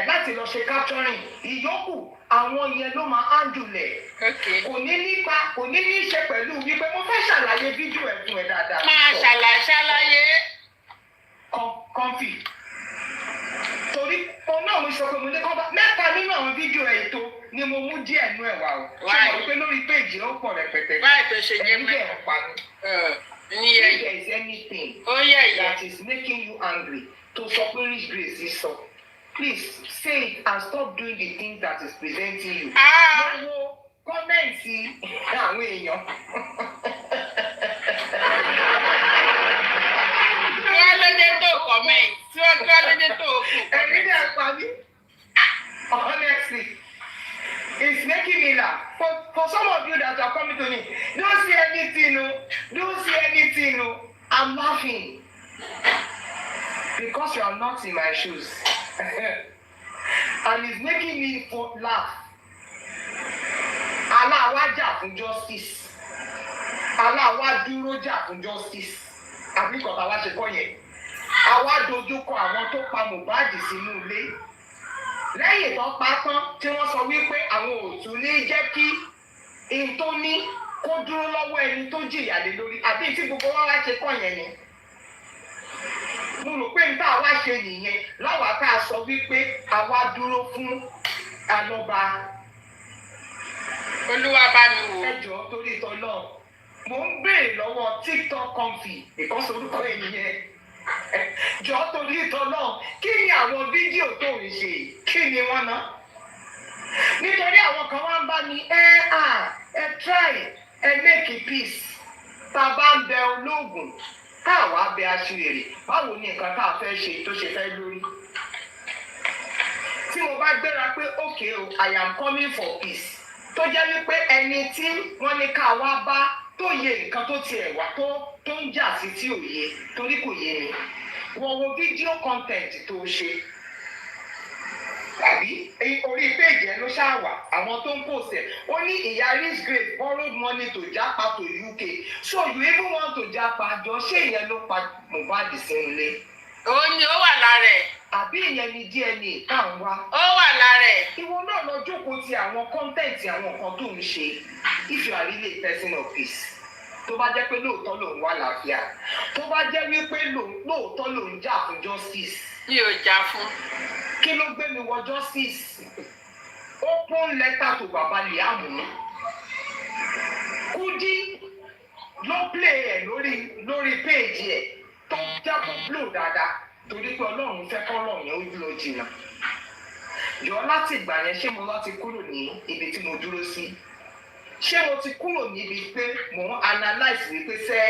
láti lọ ṣe capturing. Ìyókù àwọn yẹn ló máa handle ẹ̀. Kò ní nípa, kò ní ní ṣe pẹ̀lú wípé mo fẹ́ ṣàlàyé fídíò ẹ̀ fún ẹ dáadáa.
Máa ṣàlàyé.
Kọ́ńfì. Torí òun náà mo sọ pé mo ní kọ́ bá mẹ́ta nínú àwọn fídíò ẹ̀ tó ni mo mú díẹ̀ nú ẹ̀ wá o. Ṣé mo rí pé lórí péjì ó pọ̀ rẹpẹtẹ.
Báyìí tó ṣe jẹ́ mẹ́.
If there is anything that is making you angry to sọ pé Rich Grace is so, please say it and stop doing the things that is presenting you. Gbogbo kọ́mẹ̀ntì àwọn èèyàn.
Tí wọ́n lóde tó kọ́mẹ̀ntì, tí wọ́n lóde tó kù.
Ẹ̀rí ni àpàdé. Honestly, it's making me laugh. For some of you that are coming to me, don't see anything, no. Don't see anything, no. I'm laughing. Because you are not in my shoes. And it's making me laugh. Allah wá jà fún justice. Allah wá dúró jà fún justice. Àbí kọ̀ọ̀kan wá ṣe kọ́ yẹn. Àwa dojú kọ àwọn tó pa Mohbad sínú ilé. Lẹ́yìn tó pa tán tí wọ́n sọ wípé àwọn ò tún ní jẹ́ kí n tó ní kó dúró lọ́wọ́ ẹni tó jìyà lé lórí. Àbí tí gbogbo wa wá ṣe kọ́ yẹn ni. Mo rò pé n tá a wá ṣe nìyẹn láwa tá a sọ wípé àwa dúró fún àlọ́ba.
Olúwa bá mi wò.
Ẹ jọ̀ọ́ torí ìtọ́ náà. Mo ń béèrè lọ́wọ́ TikTok Comfy ìkọ́sọ̀ orúkọ ènìyàn. Jọ̀ọ́ torí ìtọ́ náà, kí ni àwọn fídíò tó ń ṣe? Kí ni wọ́n ná? Nítorí àwọn kan wá ń bá mi ẹ try ẹ make peace. Tá a bá ń bẹ olóògùn, tá a wá bẹ aṣèrè, báwo ni nǹkan tá a fẹ́ ṣe tó ṣe fẹ́ lórí? Tí mo bá gbéra pé okay o, I am coming for peace. Tó jẹ́ wípé ẹni tí wọ́n ní ká wá bá tó yẹ nǹkan tó tiẹ̀ wá tó ń jà sí tí ò yé torí kò yé mi. Wọ́n wo fídíò content tó ṣe. Tàbí orí péjì ẹ ló ṣáà wà àwọn tó ń post ẹ̀. Ó ní ìyá Rich Grace borrowed money to japa to UK. So you even want to japa jọ ṣé ìyẹn ló pa Mohbad sínú ilé?
Òun ni ó wà lára ẹ̀.
Àbí ìyẹn ni DNA tá à ń wá?
Ó wà lára ẹ̀.
Ìwọ náà lọ jókòó ti àwọn content àwọn nǹkan tó ń ṣe. If you are really a person of peace. Tó bá jẹ́ pé lóòótọ́ ló ń wá làáfíà. Tó bá jẹ́ wípé lóòótọ́ ló ń jà fún justice.
Mi ò jà fún.
Kí ló gbé mi wọ justice? Open letter to Baba Liam. Kudi ló play ẹ̀ lórí page ẹ̀ tó jẹ́ kó blow dáadáa torí pé Ọlọ́run fẹ́ kọ́ ọ̀rọ̀ yẹn ó dúró jìnnà. Jọ láti ìgbà yẹn ṣé mo láti kúrò ní ibi tí mo dúró sí? Ṣé mo ti kúrò níbi pé mò ń analyse wípé ṣé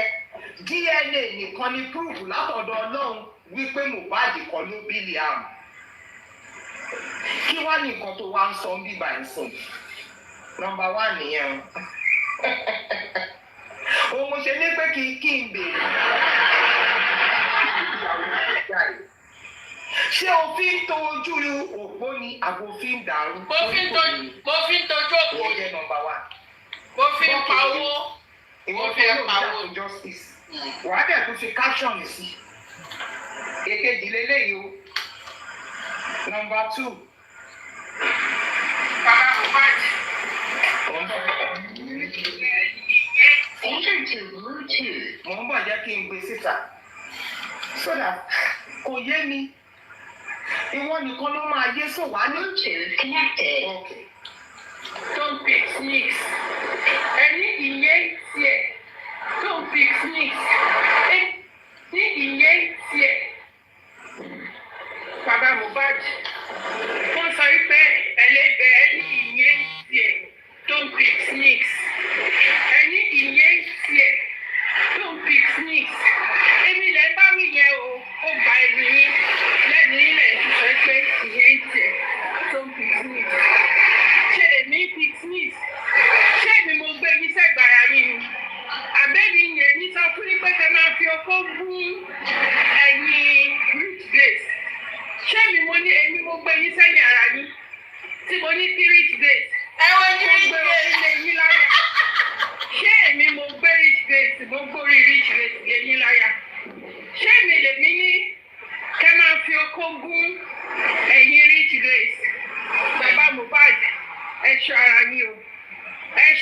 DNA nìkan ni proof látọ̀dọ̀ Ọlọ́run wípé Mohbad kọ́ ló bí Liam? Kí wá ní nǹkan tó wá ń sọ ń bíbá ẹ̀ sùn? Number 1 nìyẹn. Òun mo ṣe ní pé kí n béèrè. Ṣé o fi ń to ojú òpó ni àbò fi ń dàrú?
Mo fi ń tojú òpó.
Ó yẹ number 1.
Mo fi ń pa owó. Mo fi ń pa owó.
Justice. Wàá dẹ̀ tún fi caption sí. Èkejì lélẹ́yìí o. Number 2.
Bàbá Mohbad.
Mo ń bọ̀ jẹ́ kí n gbé síta. So that kò yé mi. Ìwọ nìkan ló máa yé sọ wá ní. Okay.
Don't pick snakes. Ẹni ìyẹn tiẹ̀. Don't pick snakes. Ní ìyẹn tiẹ̀. Bàbá Mohbad. Wọ́n sọ wípé ẹlẹ́gbẹ̀ẹ́ ní ìyẹn tiẹ̀. Don't pick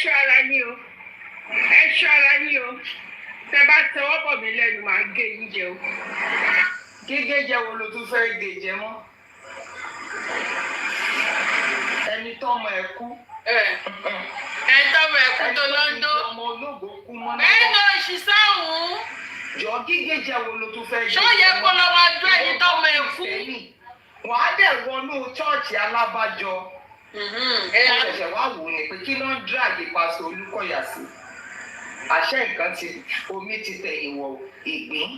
ṣọ́ ara yín o. Ẹ ṣọ́ ara yín o. Tẹ́ bá tẹwọ́ bọ̀ mí lẹ́nu máa gé yín jẹ o.
Gígé jẹ wo ló tún fẹ́ gé jẹ mọ́? Ẹni tọ́mọ ẹ̀ kú.
Ẹni tọ́mọ ẹ̀ kú tó lọ́ńdó.
Ọmọ ológo kú mọ́ náà.
Bẹ́ẹ̀ náà ṣì sáhùn.
Jọ gígé jẹ wo ló tún fẹ́ gé jẹ
mọ́? Ṣó yẹ kó lọ máa dún ẹni tọ́mọ ẹ̀ kú?
Wàá dẹ̀ wọnú chọ́ọ̀chì alábàjọ. Ṣẹ̀ṣẹ̀ wá wò ní pé kí ló ń dráàgì pásọ Olúkọ̀yà sí? Àṣẹ nǹkan ti omi ti tẹ̀yìn wọ ìgbín.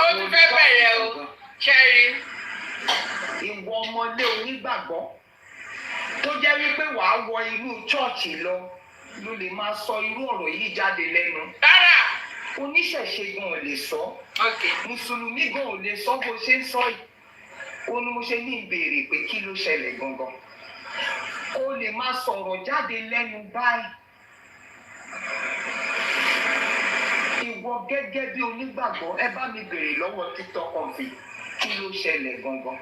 Ó ti fẹ́ bẹ̀rẹ̀ o, Ṣẹ́rí.
Ìwọ ọmọlé onígbàgbọ́ tó jẹ́ wípé wàá wọ inú chọ́ọ̀chì lọ ló lè máa sọ irú ọ̀rọ̀ yìí jáde lẹ́nu.
Rárá.
Oníṣẹ̀ṣe gan ò lè sọ. Mùsùlùmí gan ò lè sọ bó ṣe ń sọ yìí. Ó ní mo ṣe ní ìbéèrè pé kí ló ṣẹlẹ̀ gangan. Ó lè máa sọ̀rọ̀ jáde lẹ́nu báyìí. Ìwọ gẹ́gẹ́ bí onígbàgbọ́ ẹ bá mi béèrè lọ́wọ́ TikTok ọ̀fì kí ló ṣẹlẹ̀ gangan.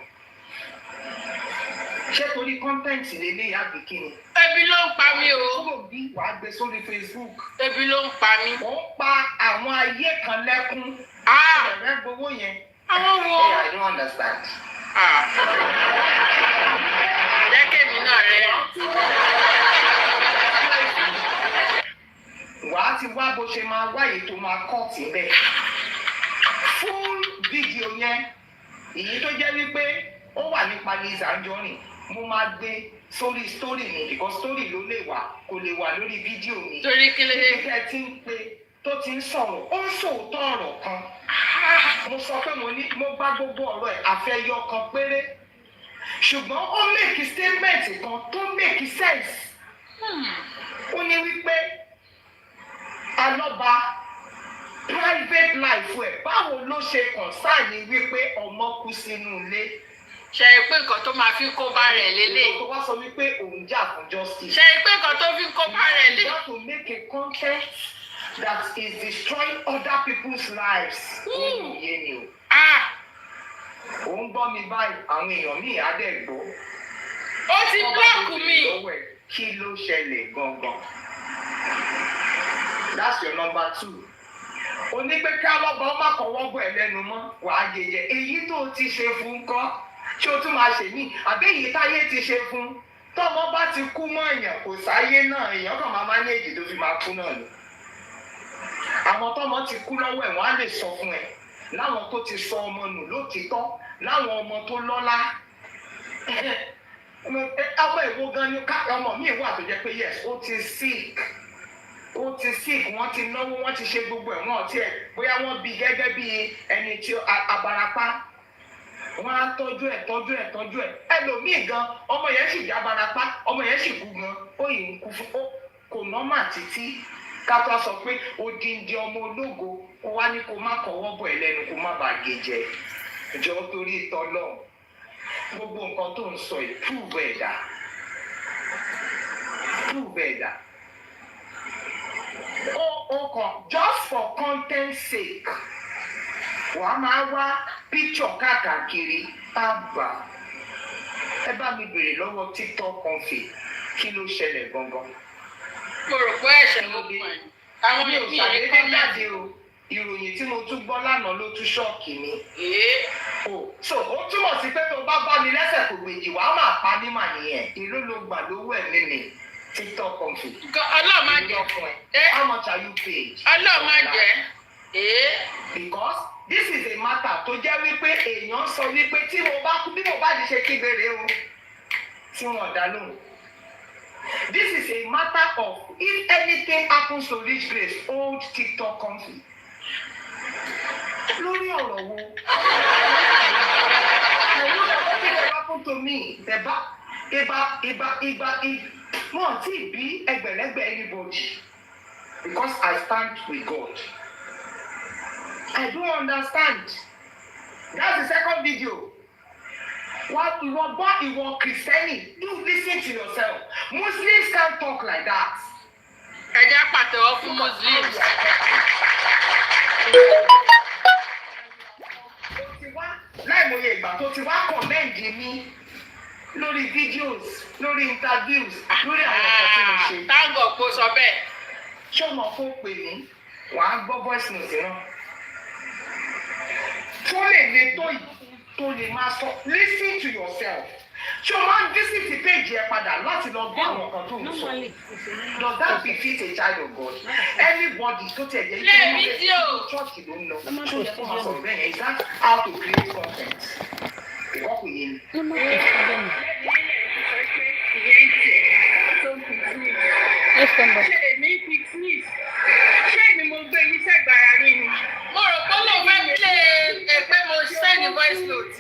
Ṣé torí kọ́ńtẹ́ǹtì lélẹ̀ àbí kí ni?
Ebi ló ń pa mí o.
Kúrò bí wàá gbé sórí Facebook.
Ebi ló ń pa mí.
Ó ń pa àwọn ayé kan lẹ́kún. Ẹ̀rẹ́ gbowó yẹn.
Àwọn wo?
I don't understand.
Jẹ́ kémi náà rẹ̀.
Wàá ti wá bó ṣe máa wáyé tó máa kọ́ síbẹ̀. Fún fídíò yẹn, èyí tó jẹ́ wípé ó wà nípa Liz Anjorin, mo máa gbé sórí story mi because story ló lè wà kò lè wà lórí fídíò mi.
Torí kí lè.
Ìgbésẹ̀ tí ń pe tó ti ń sọ̀rọ̀, ó ń sòótọ́ ọ̀rọ̀ kan. Mo sọ pé mo gbá gbogbo ọ̀rọ̀ ẹ̀ àfẹ́yọ kan péré. Ṣùgbọ́n ó make statement kan tó make sense. Ó ní wípé alọ́ba private life ẹ̀ báwo ló ṣe concern wípé ọmọ kú sínú ilé.
Ṣe pé nǹkan tó máa fi kó bá rẹ̀ lélẹ̀.
Tó wá sọ wípé òun jà fún justice.
Ṣe pé nǹkan tó fi kó bá rẹ̀ lé.
You have to make a content that is destroying other people's lives. Yé ni o. Òun gbọ́ mi báyìí, àwọn èèyàn míì á dẹ̀ gbọ́.
Ó ti búlọ̀kù mi.
Kí ló ṣẹlẹ̀ gangan? That's your number 2. O ní pé ká lọ́gbọ́n má kọ́wọ́ bọ̀ ẹ́ lẹ́nu mọ́, wàá yẹyẹ. Èyí tó ti ṣe fún kọ́, ṣé o tún máa ṣe mí? Àbí èyí táyé ti ṣe fún? Tọ́mọ bá ti kú mọ́ èèyàn, kò sáyé náà, èèyàn kàn máa mánéèjì tó fi máa kú náà ni. Àwọn tọ́mọ ti kú lọ́wọ́ ẹ̀ wọ́n á lè sọ fún ẹ. Láwọn tó ti sọ ọmọ nù lótìítọ́, láwọn ọmọ tó lọ́lá. Ọmọ ìwo gan ni ọmọ mi wà tó jẹ́ pé yes, ó ti sick. Ó ti sick, wọ́n ti náwó, wọ́n ti ṣe gbogbo ẹ̀ wọ́n ti ẹ̀ bóyá wọ́n bí gẹ́gẹ́ bí ẹni tí abarapá. Wọ́n á tọ́jú ẹ̀. Ẹlòmíì gan, ọmọ yẹn sì jẹ́ abarapá, ọmọ yẹn sì kú gan, ó yìí ń kú fún kò nọ́mà títí. Ká tó sọ pé odindi ọmọ ológo, ó wá ní kó má kọ́wọ́ bọ̀ ẹ́ lẹ́nu kó má bàa gé jẹ. Jọ torí tọ́lọ́. Gbogbo nǹkan tó ń sọ yìí, prove ẹ̀dá. Ó kàn just for content sake. Wàá máa wá picture káàkiri àbá. Ẹ bá mi béèrè lọ́wọ́ TikTok ọ̀fìn kí ló ṣẹlẹ̀ gangan.
Mo rò pé ẹ̀ṣẹ̀ ló dé. Àwọn
mi ò ṣàdédé jáde o. Ìròyìn tí mo tún gbọ́ lánàá ló tún ṣọ́ọ̀kì mi. So ó túmọ̀ sí pé tó bá bá mi lẹ́sẹ̀ kò gbèjì wàá máa pa ní màá nìyẹn. Èló ló gbà lówó ẹ̀mí mi. TikTok ọ̀fìn.
Ọlọ́run máa jẹ́.
How much are you paid?
Ọlọ́run máa jẹ́.
Because this is a matter tó jẹ́ wípé èèyàn sọ wípé tí mo bá kú bí mo bá di ṣe kígbe o tí wọ́n dá lóhùn. This is a matter of if anything happens to Rich Grace, old TikTok country. Lórí ọ̀rọ̀ wo? What did happen to me? Wọ́n ti bí ẹgbẹ̀lẹ́gbẹ̀ anybody because I stand with God. I don't understand. That's the second video. What ìwọ Christianity, you listen to yourself. Muslims can't talk like that.
Ẹ jẹ́ pàtẹ́wọ́ fún Muslims.
Láìmọye ìgbà tó ti wá kọ̀mẹ́ǹdì mi lórí videos lórí interviews lórí àwọn ọkọ tí mo ṣe.
táǹgọ̀ kò sọ bẹ́ẹ̀.
ṣọmọ kó pè mí wàá gbọ́ voice note náà tó lè le tó yìí tó lè máa sọ listen to yourself ṣé o máa ń visit page ẹ padà láti lọ gbọ́ àwọn kan tó ń sọ does that befit a child of God anybody tó tẹ̀ yẹ kí church ló ń lọ tó yẹ kó máa sọ̀rọ̀ bẹ́ẹ̀ is that how to create content ìwọ kò yé mi.
ṣé èmi picnic ṣé èmi mo gbé yín sẹ́gbàá rí ni. mo rò pé mo fẹ́ play pé mo send voice note.